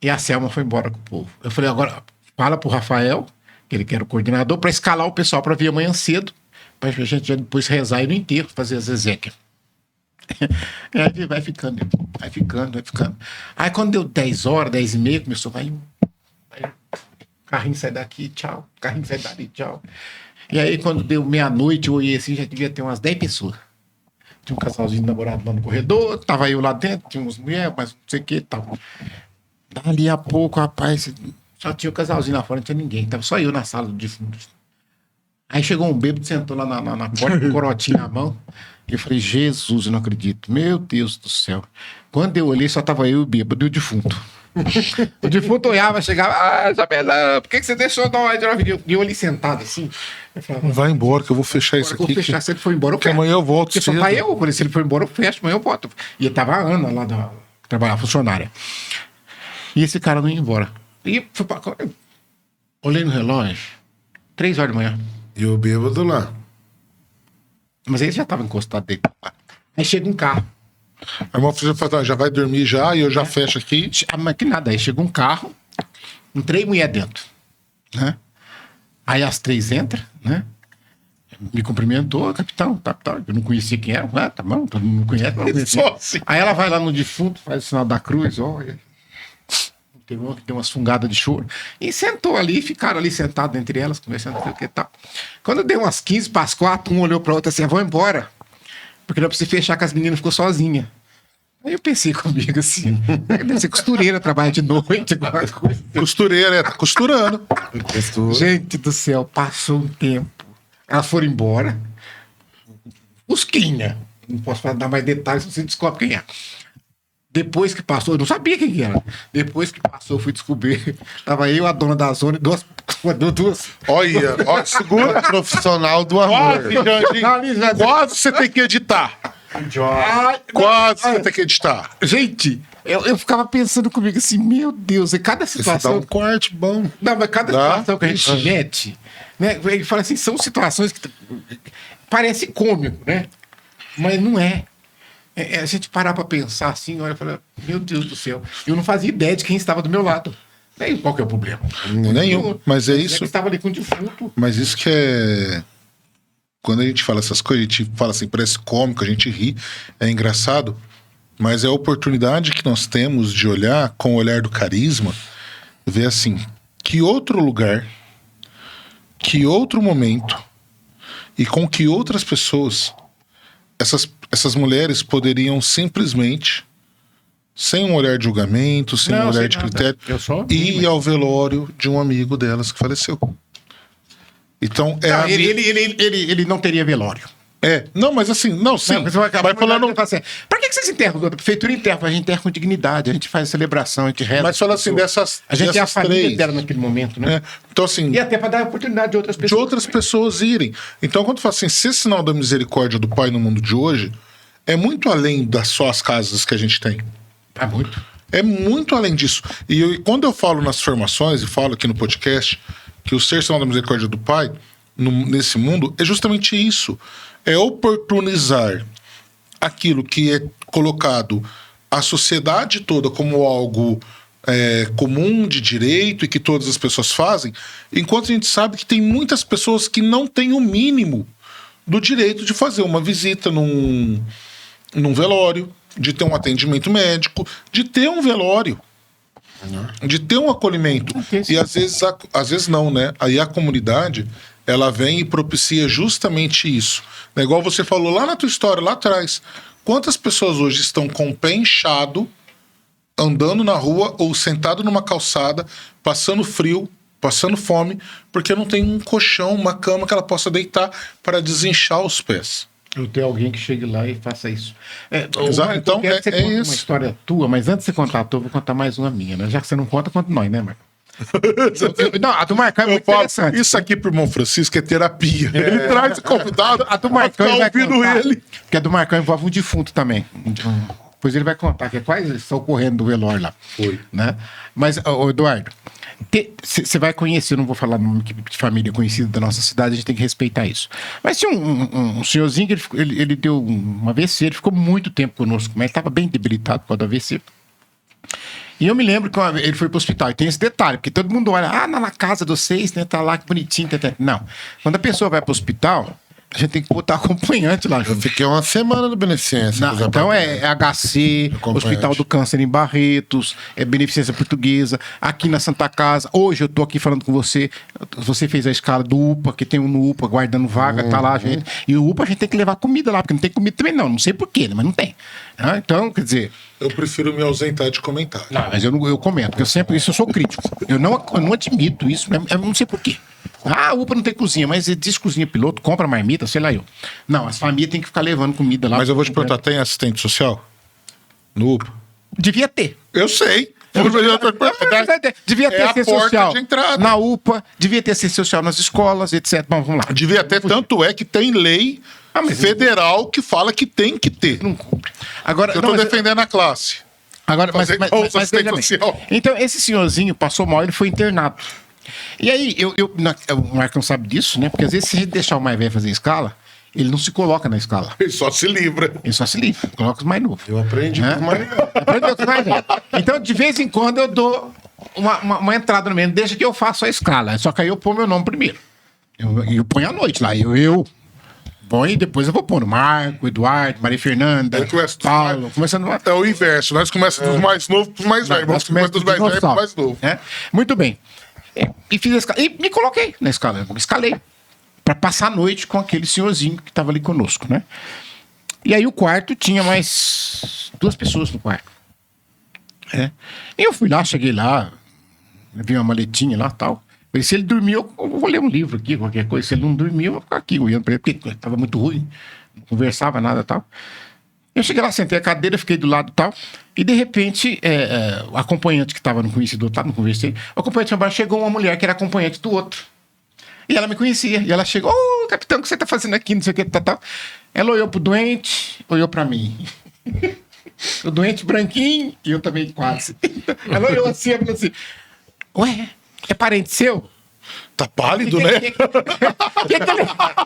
E a Selma foi embora com o povo. Eu falei, agora fala pro Rafael, que ele quer o coordenador, para escalar o pessoal para vir amanhã cedo, para a gente já depois rezar e no enterro, fazer as exéquias. E aí vai ficando. Aí quando deu 10 horas, 10 e meia, começou, vai, o carrinho sai daqui, tchau. O carrinho sai dali, tchau. E aí quando deu meia-noite, eu olhei assim, já devia ter umas 10 pessoas. Tinha um casalzinho de namorado lá no corredor, tava eu lá dentro, tinha umas mulheres, mas não sei o que e tal. Dali a pouco, rapaz, só tinha o casalzinho lá fora, não tinha ninguém. Tava só eu na sala do defunto. Aí chegou um bêbado, sentou lá na porta com o corotinho na mão. E eu falei, Jesus, eu não acredito. Meu Deus do céu. Quando eu olhei, só tava eu e o bêbado e o defunto. O defunto olhava, chegava, Isabela, por que você deixou nós? E eu ali sentado assim. Eu falava, Vai embora que eu vou fechar isso eu vou aqui. fechar, se ele for embora, eu Porque fecho. amanhã eu volto Porque só cedo. tá eu falei, se ele for embora, eu fecho, amanhã eu volto. E tava a Ana lá, que trabalhava, funcionária. E esse cara não ia embora. E fui pra... olhei no relógio, 3 horas da manhã. E o bêbado lá. Mas ele já tava encostado dele. Aí chega um carro. Aí uma filha fala, já vai dormir já e eu já fecho aqui. Mas que nada, aí chega um carro, com 3 mulheres dentro. Né? Aí as 3 entram, né? Me cumprimentou, capitão. Eu não conhecia quem era. Tá bom, todo mundo conhece, mas não conhecia. Só assim. Aí ela vai lá no defunto, faz o sinal da cruz, olha. Teve uma que deu umas fungadas de choro. E sentou ali, ficaram ali sentados entre elas, conversando o que e tal. Quando deu umas 15 para as 4, um olhou para outra assim, vou embora. Porque não precisa fechar que as meninas ficou sozinha. Aí eu pensei comigo assim, deve ser costureira, trabalha de noite, alguma coisa. Costureira, tá costurando. Gente do céu, passou um tempo. Elas foram embora. Fusquinha. não posso dar mais detalhes, você descobre quem é. Depois que passou, eu não sabia quem era. Depois que passou, eu fui descobrir. Tava eu, a dona da zona e duas. Olha, ó, segura. Profissional do amor. Quase você tem que editar. Quase você tem que editar. Gente, eu ficava pensando comigo assim, meu Deus, e cada Você dá situação. um corte bom. Não, mas cada Dá? situação que a gente se mete, né? Ele fala assim, são situações que parece cômico, né? Mas não é. A gente parar pra pensar assim, olha e fala, meu Deus do céu, eu não fazia ideia de quem estava do meu lado. Nem qual que é o problema? Nenhum. Mas é Eu isso. estava ali com o defunto. Mas isso que é. Quando a gente fala essas coisas, a gente fala assim, parece cômico, a gente ri, é engraçado, mas é a oportunidade que nós temos de olhar com o olhar do carisma, ver assim, que outro lugar, que outro momento e com que outras pessoas essas mulheres poderiam simplesmente, sem um olhar de julgamento, sem um olhar de critério, ir ao velório de um amigo delas que faleceu. Então, Não, ele não teria velório. Não, mas assim, não, sim. Não, você vai acabar falando. assim, pra que vocês enterram? A prefeitura enterra, a gente enterra com dignidade, a gente faz celebração, a gente reza. Mas fala assim, dessas. A gente é a dessas família três, dela naquele momento, né? Então, assim. E até pra dar oportunidade de outras De pessoas. outras pessoas irem. Então, quando fala assim, ser sinal da misericórdia do Pai no mundo de hoje, é muito além das só as casas que a gente tem. É muito. É muito além disso. E quando eu falo nas formações, e falo aqui no podcast, que o ser sinal da misericórdia do Pai, nesse mundo, é justamente isso. É oportunizar aquilo que é colocado à sociedade toda como algo comum, de direito, e que todas as pessoas fazem, enquanto a gente sabe que tem muitas pessoas que não têm o mínimo do direito de fazer uma visita num velório, de ter um atendimento médico, de ter um velório, de ter um acolhimento. E às vezes não, né? Aí a comunidade, ela vem e propicia justamente isso. É igual você falou lá na tua história, lá atrás. Quantas pessoas hoje estão com o pé inchado, andando na rua ou sentado numa calçada, passando frio, passando fome, porque não tem um colchão, uma cama que ela possa deitar para desinchar os pés. Eu tenho alguém que chegue lá e faça isso. Exato. Marco, Então, eu quero que você conte isso. uma história tua, mas antes de você contar a tua, eu vou contar mais uma minha, né? Já que você não conta, conta nós, né, Marco? Não, a do Marcão é muito interessante. Isso aqui pro irmão Francisco é terapia. Ele traz o convidado, A do Marcão pra ele vai ficar ouvindo contar, ele. porque a do Marcão envolve um defunto também. Depois ele vai contar, que é quase eles estão correndo do velório lá. Foi. Né? Mas, ô, Eduardo, você vai conhecer, eu não vou falar nome de família conhecida da nossa cidade, a gente tem que respeitar isso. Mas tinha um senhorzinho que ele deu um AVC, ele ficou muito tempo conosco, mas estava bem debilitado por causa do AVC. E eu me lembro que ele foi pro hospital. E tem esse detalhe, porque todo mundo olha, na casa de vocês, né? Tá lá que bonitinho. Não. Quando a pessoa vai pro hospital, a gente tem que botar acompanhante lá Eu junto. fiquei uma semana no Beneficência. Não, então é HC, Acompanhante. Hospital do Câncer em Barretos, é Beneficência Portuguesa, aqui na Santa Casa. Hoje eu tô aqui falando com você. Você fez a escala do UPA, que tem um no UPA guardando vaga, tá lá, gente. E o UPA a gente tem que levar comida lá, porque não tem comida também, não. Não sei porquê, né? Mas não tem. Então, quer dizer. Eu prefiro me ausentar de comentário. Não, mas eu comento, porque eu sempre isso eu sou crítico. Eu não admito isso, eu não sei porquê. A UPA não tem cozinha, mas diz cozinha piloto, compra marmita, sei lá eu. Não, as famílias têm que ficar levando comida lá. Mas eu vou te perguntar, tem assistente social? No UPA? Devia ter. Eu sei. Devia ter É a assistente porta social de entrada. na UPA, devia ter assistente social nas escolas, etc. Bom, vamos lá. Devia ter, tanto é que tem lei mas federal que fala que tem que ter. Não cumpre. Agora, Eu não, tô mas- defendendo a classe. Agora, mas Fazer igual os veja assistentes bem. social. Então, esse senhorzinho passou mal, ele foi internado. E aí, o Marcão sabe disso, né? Porque às vezes, se a gente deixar o mais velho fazer escala, ele não se coloca na escala. Ele só se livra. Ele só se livra, coloca os mais novos. Eu aprendi Hã? com o Mariano. Aprendeu com os mais velhos. Então, de vez em quando, eu dou uma entrada no meio, deixa que eu faço a escala. Só que aí eu ponho meu nome primeiro. Eu ponho à noite lá. Bom, e depois eu vou pôr o Marco, Eduardo, Maria Fernanda, Aí começa dos Paulo, começando... É o inverso. Nós começamos dos mais novos pros mais velhos. Vamos começar dos mais velhos pros mais novos. Muito bem. E fiz a escala. E me coloquei na escala. Me escalei. Pra passar a noite com aquele senhorzinho que tava ali conosco, né? E aí o quarto tinha mais 2 pessoas no quarto. E eu fui lá, cheguei lá, vi uma maletinha lá e tal. Falei, se ele dormiu, eu vou ler um livro aqui, qualquer coisa. Se ele não dormiu, eu vou ficar aqui olhando pra ele, porque tava muito ruim. não conversava nada e tal. Eu cheguei lá, sentei a cadeira, fiquei do lado e tal. E de repente, o acompanhante que estava no conhecido, não conversei. O acompanhante chegou uma mulher que era acompanhante do outro. E ela me conhecia. E ela chegou, ô, capitão, o que você tá fazendo aqui? Não sei o que, tal. Ela olhou pro doente, olhou pra mim. O doente branquinho e eu também quase. Ela olhou assim e falou assim, ué, é parente seu? Tá pálido, né?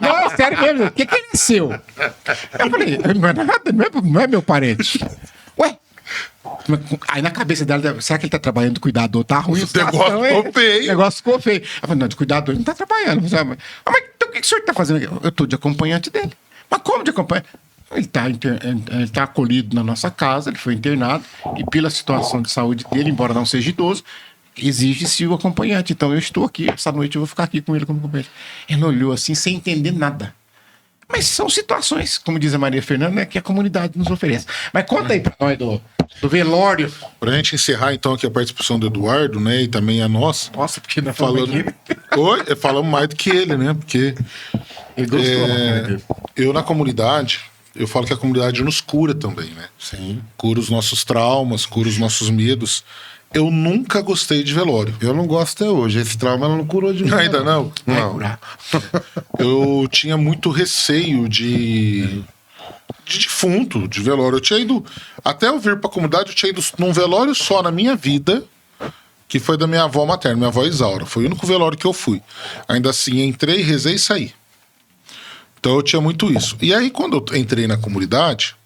Não, é sério mesmo. O que ele é seu? Eu falei, não é nada, não é meu parente. Ué? Aí na cabeça dela, será que ele tá trabalhando de cuidador? Tá ruim. O negócio ficou feio. O negócio ficou feio. Ela falou, não, de cuidador ele não tá trabalhando. Mas então o que o senhor tá fazendo aqui? Eu tô de acompanhante dele. Mas como de acompanhante? Ele tá acolhido na nossa casa, ele foi internado. E pela situação de saúde dele, embora não seja idoso, exige-se o acompanhante. Então eu estou aqui, essa noite eu vou ficar aqui com ele como acompanhante. Ela olhou assim, sem entender nada. Mas são situações, como diz a Maria Fernanda, né, que a comunidade nos oferece. Mas conta aí pra nós do velório. Pra gente encerrar, então, aqui a participação do Eduardo, né, e também a nossa. Nossa, porque nós Falando... Oi, falamos mais do que ele, né, porque... Ele gostou, né? Eu na comunidade, eu falo que a comunidade nos cura também, né? Sim. Cura os nossos traumas, cura os nossos medos. Eu nunca gostei de velório. Eu não gosto até hoje. Esse trauma ela não curou de mim. Ainda não? Não. Eu tinha muito receio de defunto, de velório. Eu tinha ido, até eu vir pra comunidade, eu tinha ido num velório só na minha vida, que foi da minha avó materna, minha avó Isaura. Foi o único velório que eu fui. Ainda assim, entrei, rezei e saí. Então eu tinha muito isso. E aí, quando eu entrei na comunidade,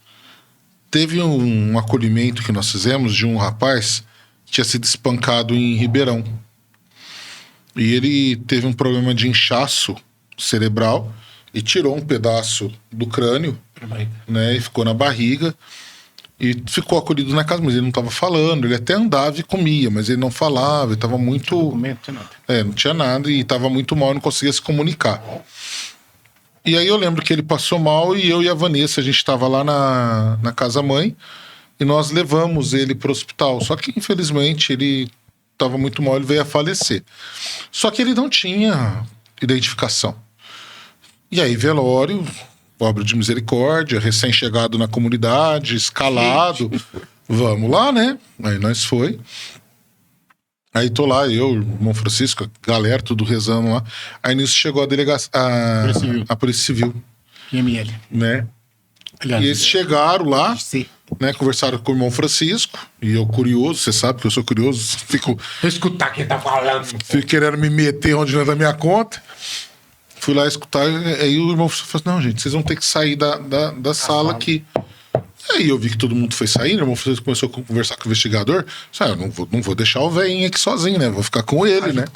teve um acolhimento que nós fizemos de um rapaz que tinha sido espancado em Ribeirão. E ele teve um problema de inchaço cerebral e tirou um pedaço do crânio, né, e ficou na barriga e ficou acolhido na casa, mas ele não estava falando, ele até andava e comia, mas ele não falava, ele estava muito... não tinha nada e estava muito mal e não conseguia se comunicar. E aí eu lembro que ele passou mal e eu e a Vanessa, a gente estava lá na casa-mãe e nós levamos ele para o hospital. Só que, infelizmente, ele estava muito mal, ele veio a falecer. Só que ele não tinha identificação. E aí, velório, obra de misericórdia, recém-chegado na comunidade, escalado. Vamos lá, né? Aí nós foi. Aí tô lá, eu, o irmão Francisco, a galera, tudo rezando lá. Aí nisso chegou a delegacia, a Polícia Civil. ML. Né? Aliás, e eles chegaram lá, Sim. né? Conversaram com o irmão Francisco. E eu curioso, você sabe que eu sou curioso. Fico Vou escutar quem tá falando. querendo me meter onde não é da minha conta. Fui lá escutar, aí o irmão falou assim, não, gente, vocês vão ter que sair da sala aqui. Aí eu vi que todo mundo foi saindo, o irmão começou a conversar com o investigador. Sabe, eu não vou deixar o velhinho aqui sozinho, né? Vou ficar com ele, né?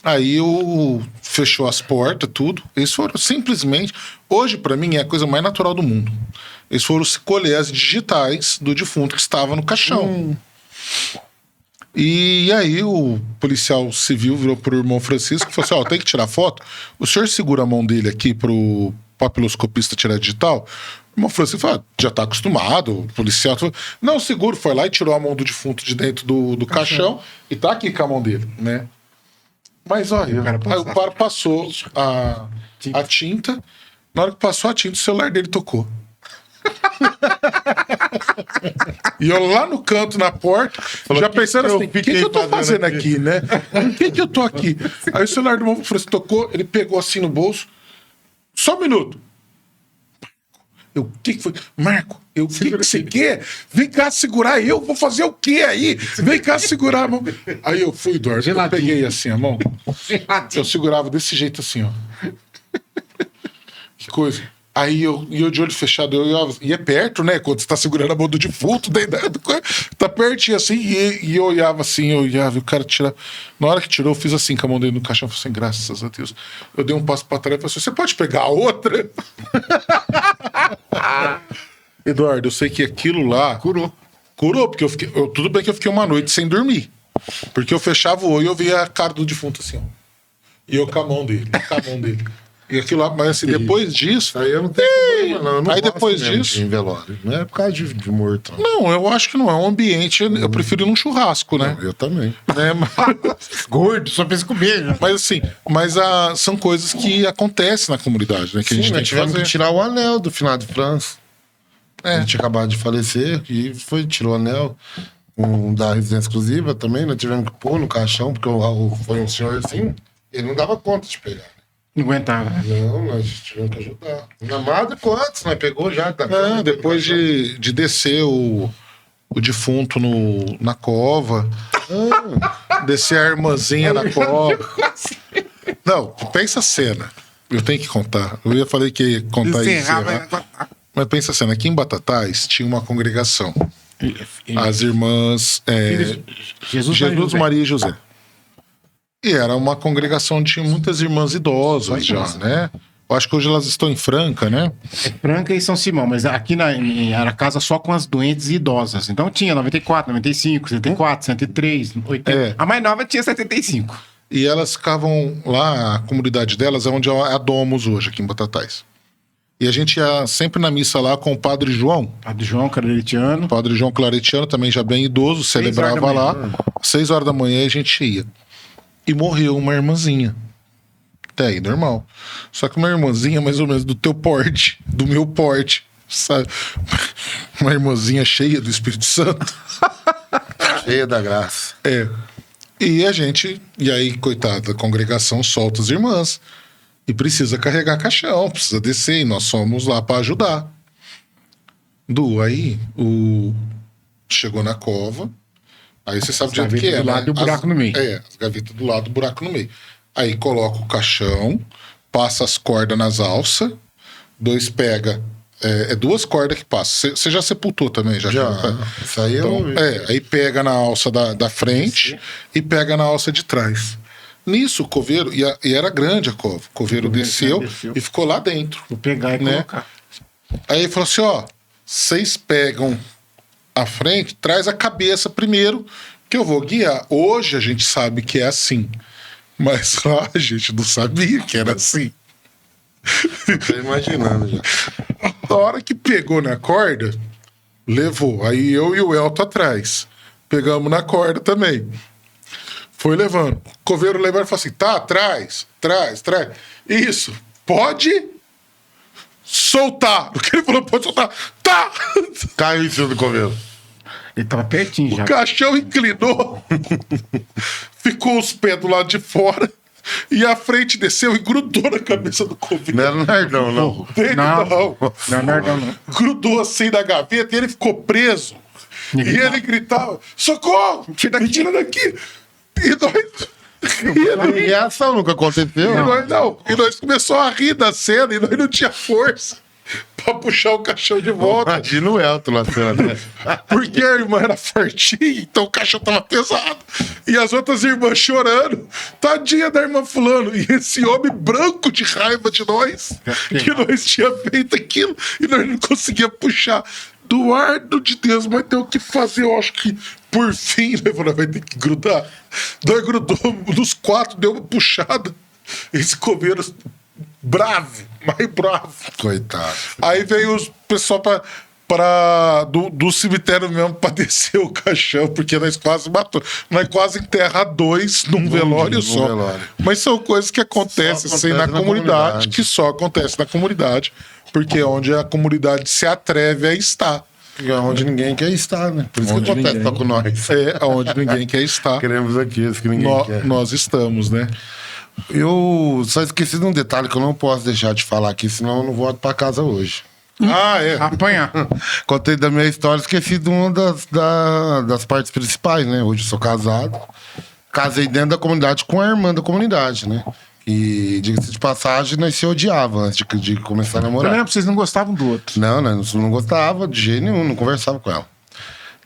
Aí eu fechou as portas, tudo. Eles foram simplesmente... Hoje, pra mim, é a coisa mais natural do mundo. Eles foram colher as digitais do defunto que estava no caixão. E aí o policial civil virou pro irmão Francisco e falou assim, ó, tem que tirar foto. O senhor segura a mão dele aqui pro papiloscopista tirar a digital? O irmão Francisco falou, já tá acostumado, o policial... Não, seguro, foi lá e tirou a mão do defunto de dentro do caixão e tá aqui com a mão dele, né? Mas olha, aí o cara passou a tinta, na hora que passou a tinta, o celular dele tocou. E eu lá no canto, na porta, já pensando assim, o que eu tô fazendo aqui, né? Por que eu tô aqui? Aí o celular do irmão Francisco tocou, ele pegou assim no bolso, só um minuto. Eu, o que foi? Marco, o que você quer? Vem cá segurar, eu vou fazer o quê aí? Vem cá segurar a mão. Aí eu fui, Eduardo, eu peguei assim a mão. Eu segurava desse jeito assim, ó. Que coisa. Aí eu de olho fechado, e é perto, né? Quando você tá segurando a mão do defunto, tá pertinho assim, e eu olhava assim, e o cara tirava. Na hora que tirou, eu fiz assim com a mão dele no caixão, eu falei assim, graças a Deus. Eu dei um passo pra trás e falei assim, você pode pegar a outra? Eduardo, eu sei que aquilo lá... Curou, porque tudo bem que eu fiquei uma noite sem dormir. Porque eu fechava o olho e eu via a cara do defunto assim, ó. E eu com a mão dele, E aquilo lá, mas assim, depois disso. Aí eu não tenho problema, não. Eu não Aí gosto depois mesmo disso- de ir em velório. Não é por causa de morto. Não, eu acho que não é um ambiente. Eu prefiro ir num churrasco, né? Eu também. Né? Gordo, só pensa comer. Né? Mas assim, são coisas que acontecem na comunidade, né? Que a gente Sim, tem nós que tivemos fazer. que tirar o anel do final de França. É. A gente tinha acabado de falecer e tirou o anel. Da residência exclusiva também, nós tivemos que pôr no caixão, porque foi um senhor assim, ele não dava conta de pegar. Não aguentava. Não, nós tivemos que ajudar. Na madre, quantos? Nós pegou já? Depois de descer o defunto na cova, descer a irmãzinha na cova. Não, pensa a cena. Eu tenho que contar. Eu falei que ia contar isso. Mas pensa a cena. Aqui em Batatais tinha uma congregação. As irmãs Jesus, Maria e José. E era uma congregação onde tinha muitas irmãs idosas já, né? Eu acho que hoje elas estão em Franca, né? É Franca e São Simão, mas aqui era casa só com as doentes e idosas. Então tinha 94, 95, 74, 103, 80. É. A mais nova tinha 75. E elas ficavam lá, a comunidade delas é onde é a Domus hoje, aqui em Batatais. E a gente ia sempre na missa lá com o Padre João. Padre João Claretiano. O Padre João Claretiano, também já bem idoso, celebrava lá. 6 horas da manhã a gente ia. E morreu uma irmãzinha. Até aí, normal. Só que uma irmãzinha mais ou menos do teu porte, do meu porte, sabe? Uma irmãzinha cheia do Espírito Santo. Cheia da graça. É. E aí, coitada, a congregação solta as irmãs. E precisa carregar caixão, precisa descer. E nós fomos lá para ajudar. Aí, chegou na cova. Aí você sabe de onde que é, do lado do buraco no meio. As gavetas do lado do buraco no meio. Aí coloca o caixão, passa as cordas nas alças, 2 pega. É 2 cordas que passa. Você já sepultou também, já? Isso aí Então, aí pega na alça da frente e pega na alça de trás. Nisso, o coveiro, e era grande a cova, o coveiro desceu e ficou lá dentro. Vou pegar e colocar. Aí ele falou assim, vocês pegam a frente, traz a cabeça primeiro, que eu vou guiar. Hoje a gente sabe que é assim, mas lá a gente não sabia que era assim. Tô imaginando já. Na hora que pegou na corda, levou. Aí eu e o Elton atrás. Pegamos na corda também. Foi levando. O coveiro levando e falou assim, tá, traz. Isso, pode soltar. O que ele falou, pode soltar. Tá! Caiu em cima do coveiro. Ele tava pertinho já. O caixão inclinou. Ficou os pés do lado de fora. E a frente desceu e grudou na cabeça do coveiro. Não era nerdão, não. Não. Não. Grudou assim na gaveta e ele ficou preso. E ele gritava, socorro! Me tira daqui! E nós... E essa nunca aconteceu. E nós começamos a rir da cena e nós não tinha força pra puxar o caixão de volta. Imagina o Elton na cena, né? Porque a irmã era fortinha, então o caixão tava pesado. E as outras irmãs chorando. Tadinha da irmã fulano. E esse homem branco de raiva de nós, que nós tinha feito aquilo e nós não conseguia puxar. Eduardo de Deus, mas tem o que fazer, eu acho que por fim, né? Vai ter que grudar. Nós grudou, dos 4 deu uma puxada. Esse coveiro bravo, mais bravo. Coitado. Aí veio o pessoal do cemitério mesmo pra descer o caixão, porque nós quase matou. Nós quase enterra 2 num velório só. Velório. Mas são coisas que acontecem assim, na comunidade, que só acontece na comunidade, porque é onde a comunidade se atreve a estar. É onde ninguém quer estar, né? Por isso que acontece só com nós. É onde ninguém quer estar. Queremos aqueles que ninguém quer. Nós estamos, né? Eu só esqueci de um detalhe que eu não posso deixar de falar aqui, senão eu não volto pra casa hoje. Apanhar. Contei da minha história, esqueci de uma das partes principais, né? Hoje eu sou casado. Casei dentro da comunidade com a irmã da comunidade, né? E, diga-se de passagem, nós se odiava antes de começar a namorar. Eu lembro que vocês não gostavam do outro. Não, não gostava de jeito nenhum, não conversava com ela.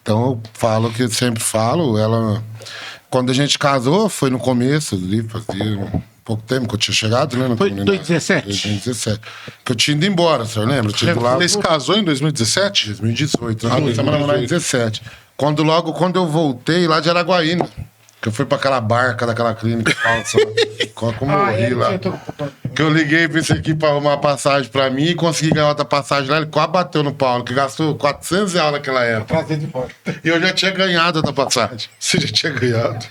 Então eu falo o que eu sempre falo, ela... Quando a gente casou, foi no começo, ali, fazia pouco tempo que eu tinha chegado, né? Foi em 2017? 2017. Que eu tinha ido embora, o senhor lembra? Eu tinha ido lá... Você casou em 2017? 2018. Nós começamos a namorar em 2017. Quando eu voltei lá de Araguaína. Que eu fui pra aquela barca daquela clínica falsa. Como eu morri lá. Que eu liguei pra esse aqui pra arrumar uma passagem pra mim e consegui ganhar outra passagem lá. Ele quase bateu no Paulo, que gastou R$400 naquela época. E eu já tinha ganhado outra passagem. Você já tinha ganhado.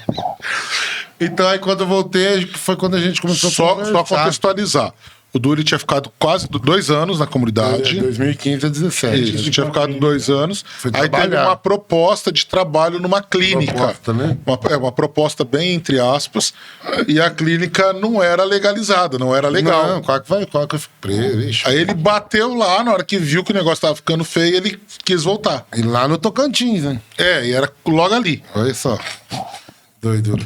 Então aí quando eu voltei, foi quando a gente começou a Só conversar. contextualizar. O Duri tinha ficado quase 2 anos na comunidade. 2015 a 17. Isso, tinha ficado 2 anos. Foi Aí teve trabalhar. uma proposta de trabalho numa clínica. Proposta, né? Uma proposta bem entre aspas. E a clínica não era legalizada, não era legal. Não, qual que eu fico preso, vixe. Aí ele bateu lá, na hora que viu que o negócio tava ficando feio, ele quis voltar. E lá no Tocantins, né? E era logo ali. Olha só. Doidura.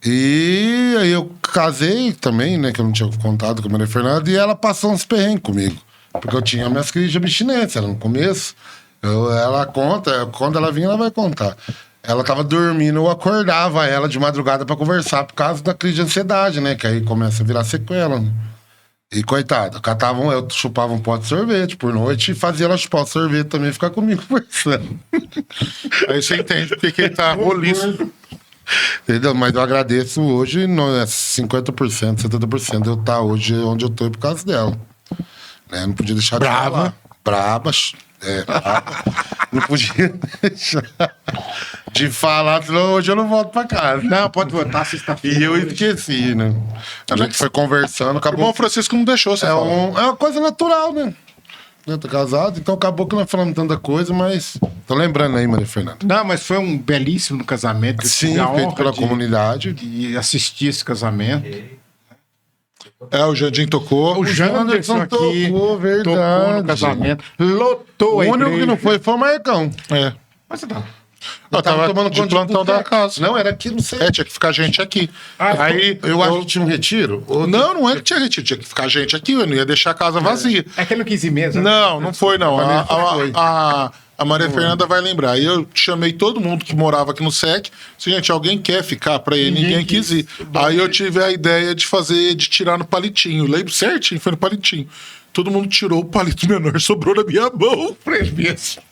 E aí eu casei também, né? Que eu não tinha contado com a Maria Fernanda. E ela passou uns perrengues comigo. Porque eu tinha minhas crises de abstinência. No começo, ela conta. Quando ela vinha, ela vai contar. Ela tava dormindo, eu acordava ela de madrugada pra conversar. Por causa da crise de ansiedade, né? Que aí começa a virar sequela, né? E coitado, eu chupava um pote de sorvete por noite e fazia ela chupar o sorvete também e ficar comigo conversando. Aí você entende porque que ele tá roliço. Entendeu? Mas eu agradeço hoje, não é 50%, 70% de eu estar hoje onde eu tô por causa dela. Né? Não podia deixar de falar. Braba. Não podia deixar de falar, senão hoje eu não volto pra casa. Não, pode voltar sexta-feira. E eu esqueci, né? A gente foi conversando, O acabou. irmão Francisco não deixou você falar. É uma coisa natural, né? Eu tô casado, então acabou que nós falamos tanta coisa, mas. Tô lembrando aí, Maria Fernanda. Não, mas foi um belíssimo casamento. Eu Sim, tive a feito honra pela comunidade. de assistir esse casamento. O Jandim tocou. O Janderson aqui tocou, verdade. tocou no casamento, lotou O a único igreja. que não foi o Marcão. Mas não. Eu tava tomando de conta plantão da casa. Não, era aqui, não sei. Tinha que ficar gente aqui. Aí eu acho que tinha um retiro. Não é que tinha retiro, tinha que ficar gente aqui, eu não ia deixar a casa vazia. É que ele não quis ir mesmo. Não foi não. Foi. A Maria Fernanda vai lembrar. Aí eu chamei todo mundo que morava aqui no SEC. Disse, gente, alguém quer ficar pra ele? Ninguém quis ir. Aí eu tive a ideia de tirar no palitinho. Lembro certinho, foi no palitinho. Todo mundo tirou o palito menor, sobrou na minha mão. mesmo.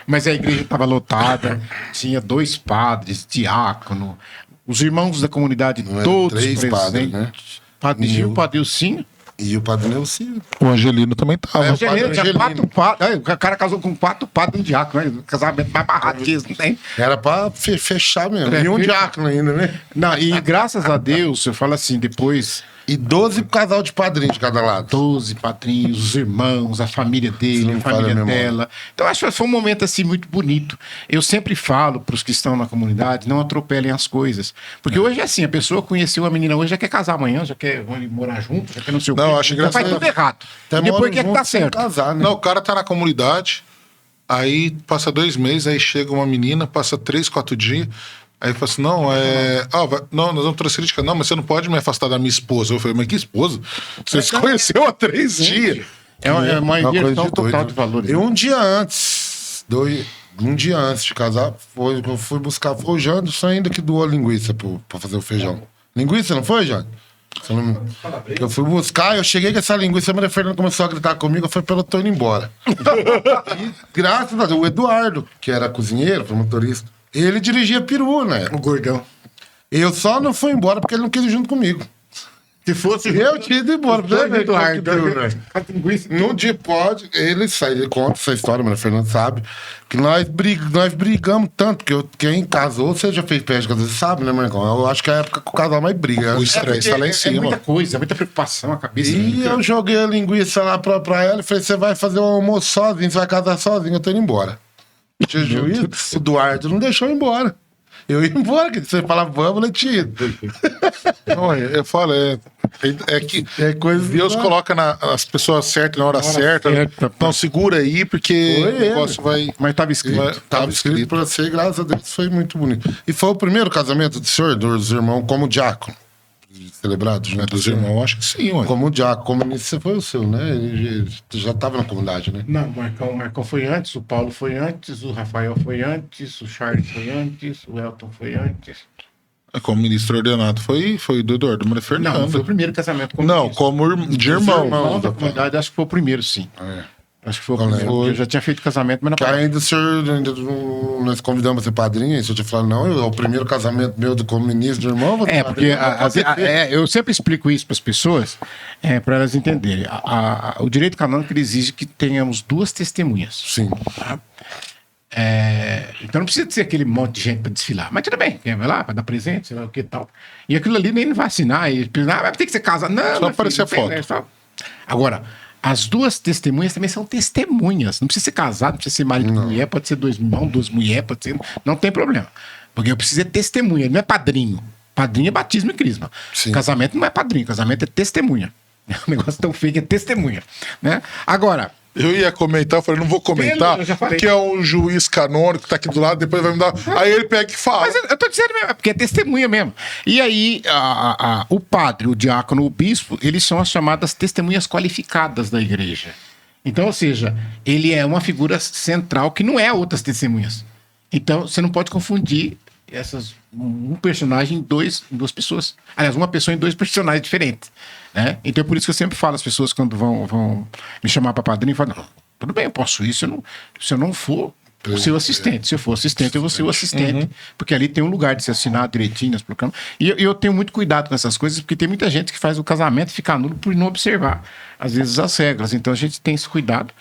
Mas a igreja estava lotada, tinha 2 padres, diácono, os irmãos da comunidade todos 3 presentes. padres, né? Padre Gil, Padre Ilcinho. E o Padre Neucínio. O Angelino também tava. O Angelino tinha Angelino. 4 padres. O cara casou com 4 padres e um diácono, né? Casamento mais barato que isso, não tem? Era pra fechar mesmo. É, E um fe- diácono ainda, né? Não, e graças a Deus, eu falo assim, depois E 12 casal de padrinhos de cada lado. 12 padrinhos, os irmãos, a família dele, não a falha família a memória. dela. Então, acho que foi um momento assim muito bonito. Eu sempre falo para os que estão na comunidade, não atropelem as coisas. Porque hoje é assim, a pessoa conheceu a menina hoje, já quer casar amanhã, já quer morar junto, já quer não sei o quê. Não, acho Já faz engraçado. tudo errado. Até E depois moram quer que dá juntos sem certo. casar, né? Não, o cara tá na comunidade, aí passa 2 meses, aí chega uma menina, passa 3, 4 dias, aí fala assim, não, nós vamos transferir de casa. Não, mas você não pode me afastar da minha esposa. Eu falei, mas que esposa? Você se conheceu há 3 dias. É uma Uma coisa inversão de total doido. de valores. E um dia antes de casar, eu fui buscar. Foi o Janderson ainda que doou a linguiça pra fazer o feijão. Linguiça, não foi, Jânio? Eu fui buscar, eu cheguei com essa linguiça, a Maria Fernanda começou a gritar comigo, eu falei pra ela, tô indo embora. E graças a Deus, o Eduardo, que era cozinheiro, foi motorista, ele dirigia perua, né? O gordão. Eu só não fui embora porque ele não quis ir junto comigo. Se fosse Eu tinha ido embora. Dois Né, Eduardo, né? Num dia pode, ele conta essa história, mas a Fernanda sabe, que nós brigamos tanto, que quem casou, você já fez festa, às vezes sabe, né, Marcão? Eu acho que é a época que o casal mais briga. O estresse tá lá em É cima. muita coisa, muita preocupação, a cabeça. E eu joguei a linguiça lá pra ela e falei, você vai fazer o almoço sozinho, você vai casar sozinho, eu tô indo embora. Tinha juízo, o Duarte não deixou eu ir embora. Eu ia embora, que você falava, vamos, eu tinha ido. Não, eu falo, é que É coisa Deus coloca as pessoas certas na hora certa. certa, Então segura aí, porque Foi o negócio vai. Mas estava escrito. Tava escrito pra ser, graças a Deus, foi muito bonito. E foi o primeiro casamento do senhor, dos irmãos, como diácono. Celebrado junto Dos irmãos, acho que sim, ué. Como diácono, como ministro, foi o seu, né? Ele já estava na comunidade, né? Não, o Marcão foi antes, o Paulo foi antes, o Rafael foi antes, o Charles foi antes, o Elton foi antes. Como ministro ordenado foi do Eduardo Maria Fernanda. Não, foi o primeiro casamento como Não, ministro. como de irmão. Irmão da comunidade, acho que foi o primeiro, sim. Acho que foi o Eu primeiro. lembro. Eu já tinha feito casamento, mas não Que ainda o senhor, nós convidamos a ser padrinho, e o senhor tinha falado, não, é o primeiro casamento meu como ministro do irmão. É, porque eu sempre explico isso para as pessoas, para elas entenderem. O direito canônico ele exige que tenhamos 2 testemunhas. Sim. Tá? Então não precisa ser aquele monte de gente para desfilar. Mas tudo bem, vai lá para dar presente, sei lá o que e tal. E aquilo ali nem vai assinar, e vai ter que ser casado. Não, Só aparecer a foto. Né, Agora, as 2 testemunhas também são testemunhas. Não precisa ser casado, não precisa ser marido e mulher, pode ser 2 irmãos, 2 mulheres, pode ser. Não tem problema. Porque eu preciso ser testemunha, não é padrinho. Padrinho é batismo e crisma. Sim. Casamento não é padrinho, casamento é testemunha. Um negócio tão feio que é testemunha. Né? Agora. Eu ia comentar, eu falei, não vou comentar, Eu já falei. que é um juiz canônico que tá aqui do lado, depois vai me dar. Aí ele pega e fala. Mas eu tô dizendo mesmo, é porque é testemunha mesmo. E aí, o padre, o diácono, o bispo, eles são as chamadas testemunhas qualificadas da igreja. Então, ou seja, ele é uma figura central que não é outras testemunhas. Então, você não pode confundir um personagem em 2 pessoas. Aliás, uma pessoa em 2 personagens diferentes. Né? Então, é por isso que eu sempre falo às pessoas quando vão me chamar para padrinho, falam, não, tudo bem, eu posso ir, se eu não for o seu assistente. Se eu for assistente, eu vou ser o assistente. Porque ali tem um lugar de se assinar direitinho as programas. E eu tenho muito cuidado com essas coisas, porque tem muita gente que faz o casamento ficar nulo por não observar, às vezes, as regras. Então, a gente tem esse cuidado.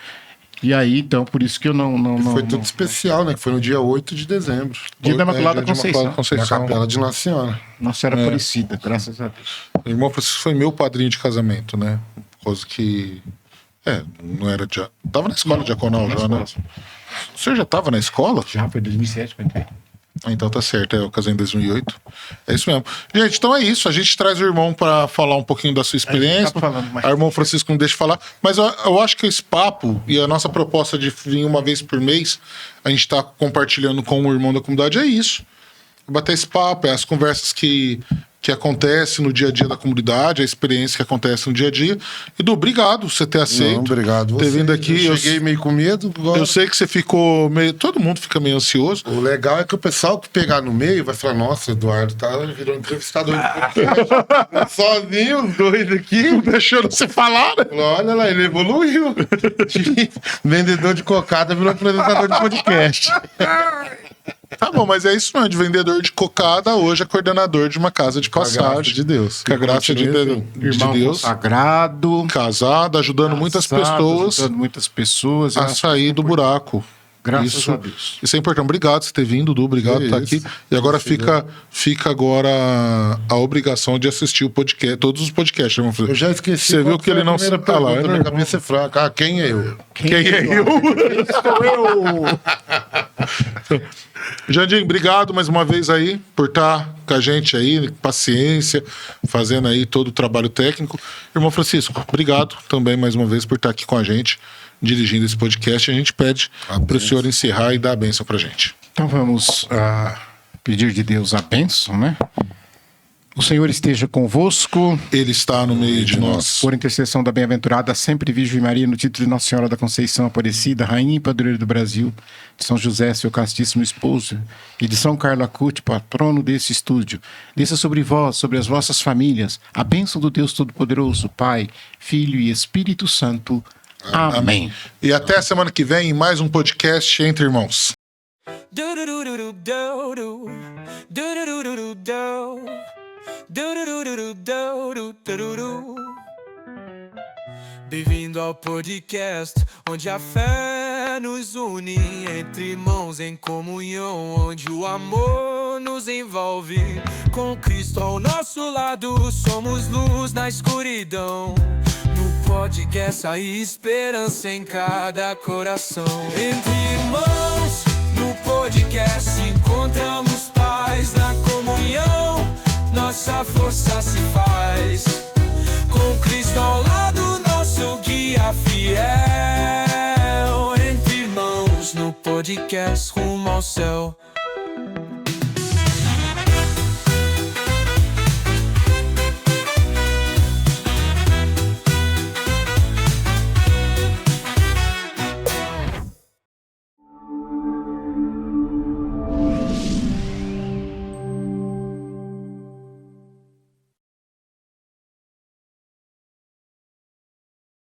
E aí, então, por isso que eu não... Foi tudo especial, né? Que foi no dia 8 de dezembro. Dia da Imaculada Dia da Imaculada Conceição. Na capela de Nossa Senhora. Nossa Senhora Aparecida, graças a Deus. O irmão Francisco foi meu padrinho de casamento, né? Coisa que. Não era. Tava na escola diaconal já, né? Você já tava na escola? Já foi 2007 que eu entrei. Então tá certo, eu casei em 2008. É isso mesmo. Gente, então é isso. A gente traz o irmão para falar um pouquinho da sua experiência. tá falando mais. O irmão Francisco não deixa falar. Mas eu acho que esse papo e a nossa proposta de vir uma vez por mês, a gente tá compartilhando com o irmão da comunidade, é isso. Bater esse papo, as conversas que acontecem no dia a dia da comunidade, a experiência que acontece no dia a dia. E obrigado por você ter aceito. Não, obrigado. Ter vindo aqui. Eu cheguei meio com medo. Agora... Eu sei que você ficou meio. Todo mundo fica meio ansioso. O legal é que o pessoal que pegar no meio vai falar, nossa, Eduardo virou entrevistador. Sozinho, os 2 aqui. Não deixando você falar, né? Olha lá, ele evoluiu. De vendedor de cocada virou apresentador de podcast. Tá bom, mas é isso mesmo, de vendedor de cocada, hoje é coordenador de uma casa de passagem. De Deus. Com a graça de Irmão Deus. sagrado. Casado, ajudando muitas pessoas Ajudando muitas pessoas. a sair do buraco. Graças a Deus. Isso é importante. Obrigado por você ter vindo, Dudu. Obrigado por estar aqui. E agora fica agora a obrigação de assistir o podcast, todos os podcasts. Eu já esqueci. Você viu que ele não se tá lá, né? Minha cabeça é fraca. Quem é eu? Quem é eu? Sou eu. Jandim, obrigado mais uma vez aí por estar com a gente aí, paciência, fazendo aí todo o trabalho técnico. Irmão Francisco, obrigado também mais uma vez por estar aqui com a gente, dirigindo esse podcast. A gente pede para o senhor encerrar e dar a bênção para a gente. Então vamos pedir de Deus a bênção, né? O Senhor esteja convosco. Ele está no meio de nós. Por intercessão da bem-aventurada sempre Virgem Maria, no título de Nossa Senhora da Conceição Aparecida, Rainha e Padroeira do Brasil, de São José, seu castíssimo esposo, e de São Carlo Acuti, patrono desse estúdio, desça sobre vós, sobre as vossas famílias, a bênção do Deus Todo-Poderoso, Pai, Filho e Espírito Santo. Amém. E até a semana que vem em mais um podcast Entre Irmãos. Bem-vindo ao podcast onde a fé nos une, entre irmãos em comunhão, onde o amor nos envolve. Com Cristo ao nosso lado, somos luz na escuridão. No podcast há esperança em cada coração. Entre irmãos, no podcast encontramos paz na comunhão. Nossa força se faz com Cristo ao lado, nosso guia fiel. Entre irmãos, no podcast rumo ao céu.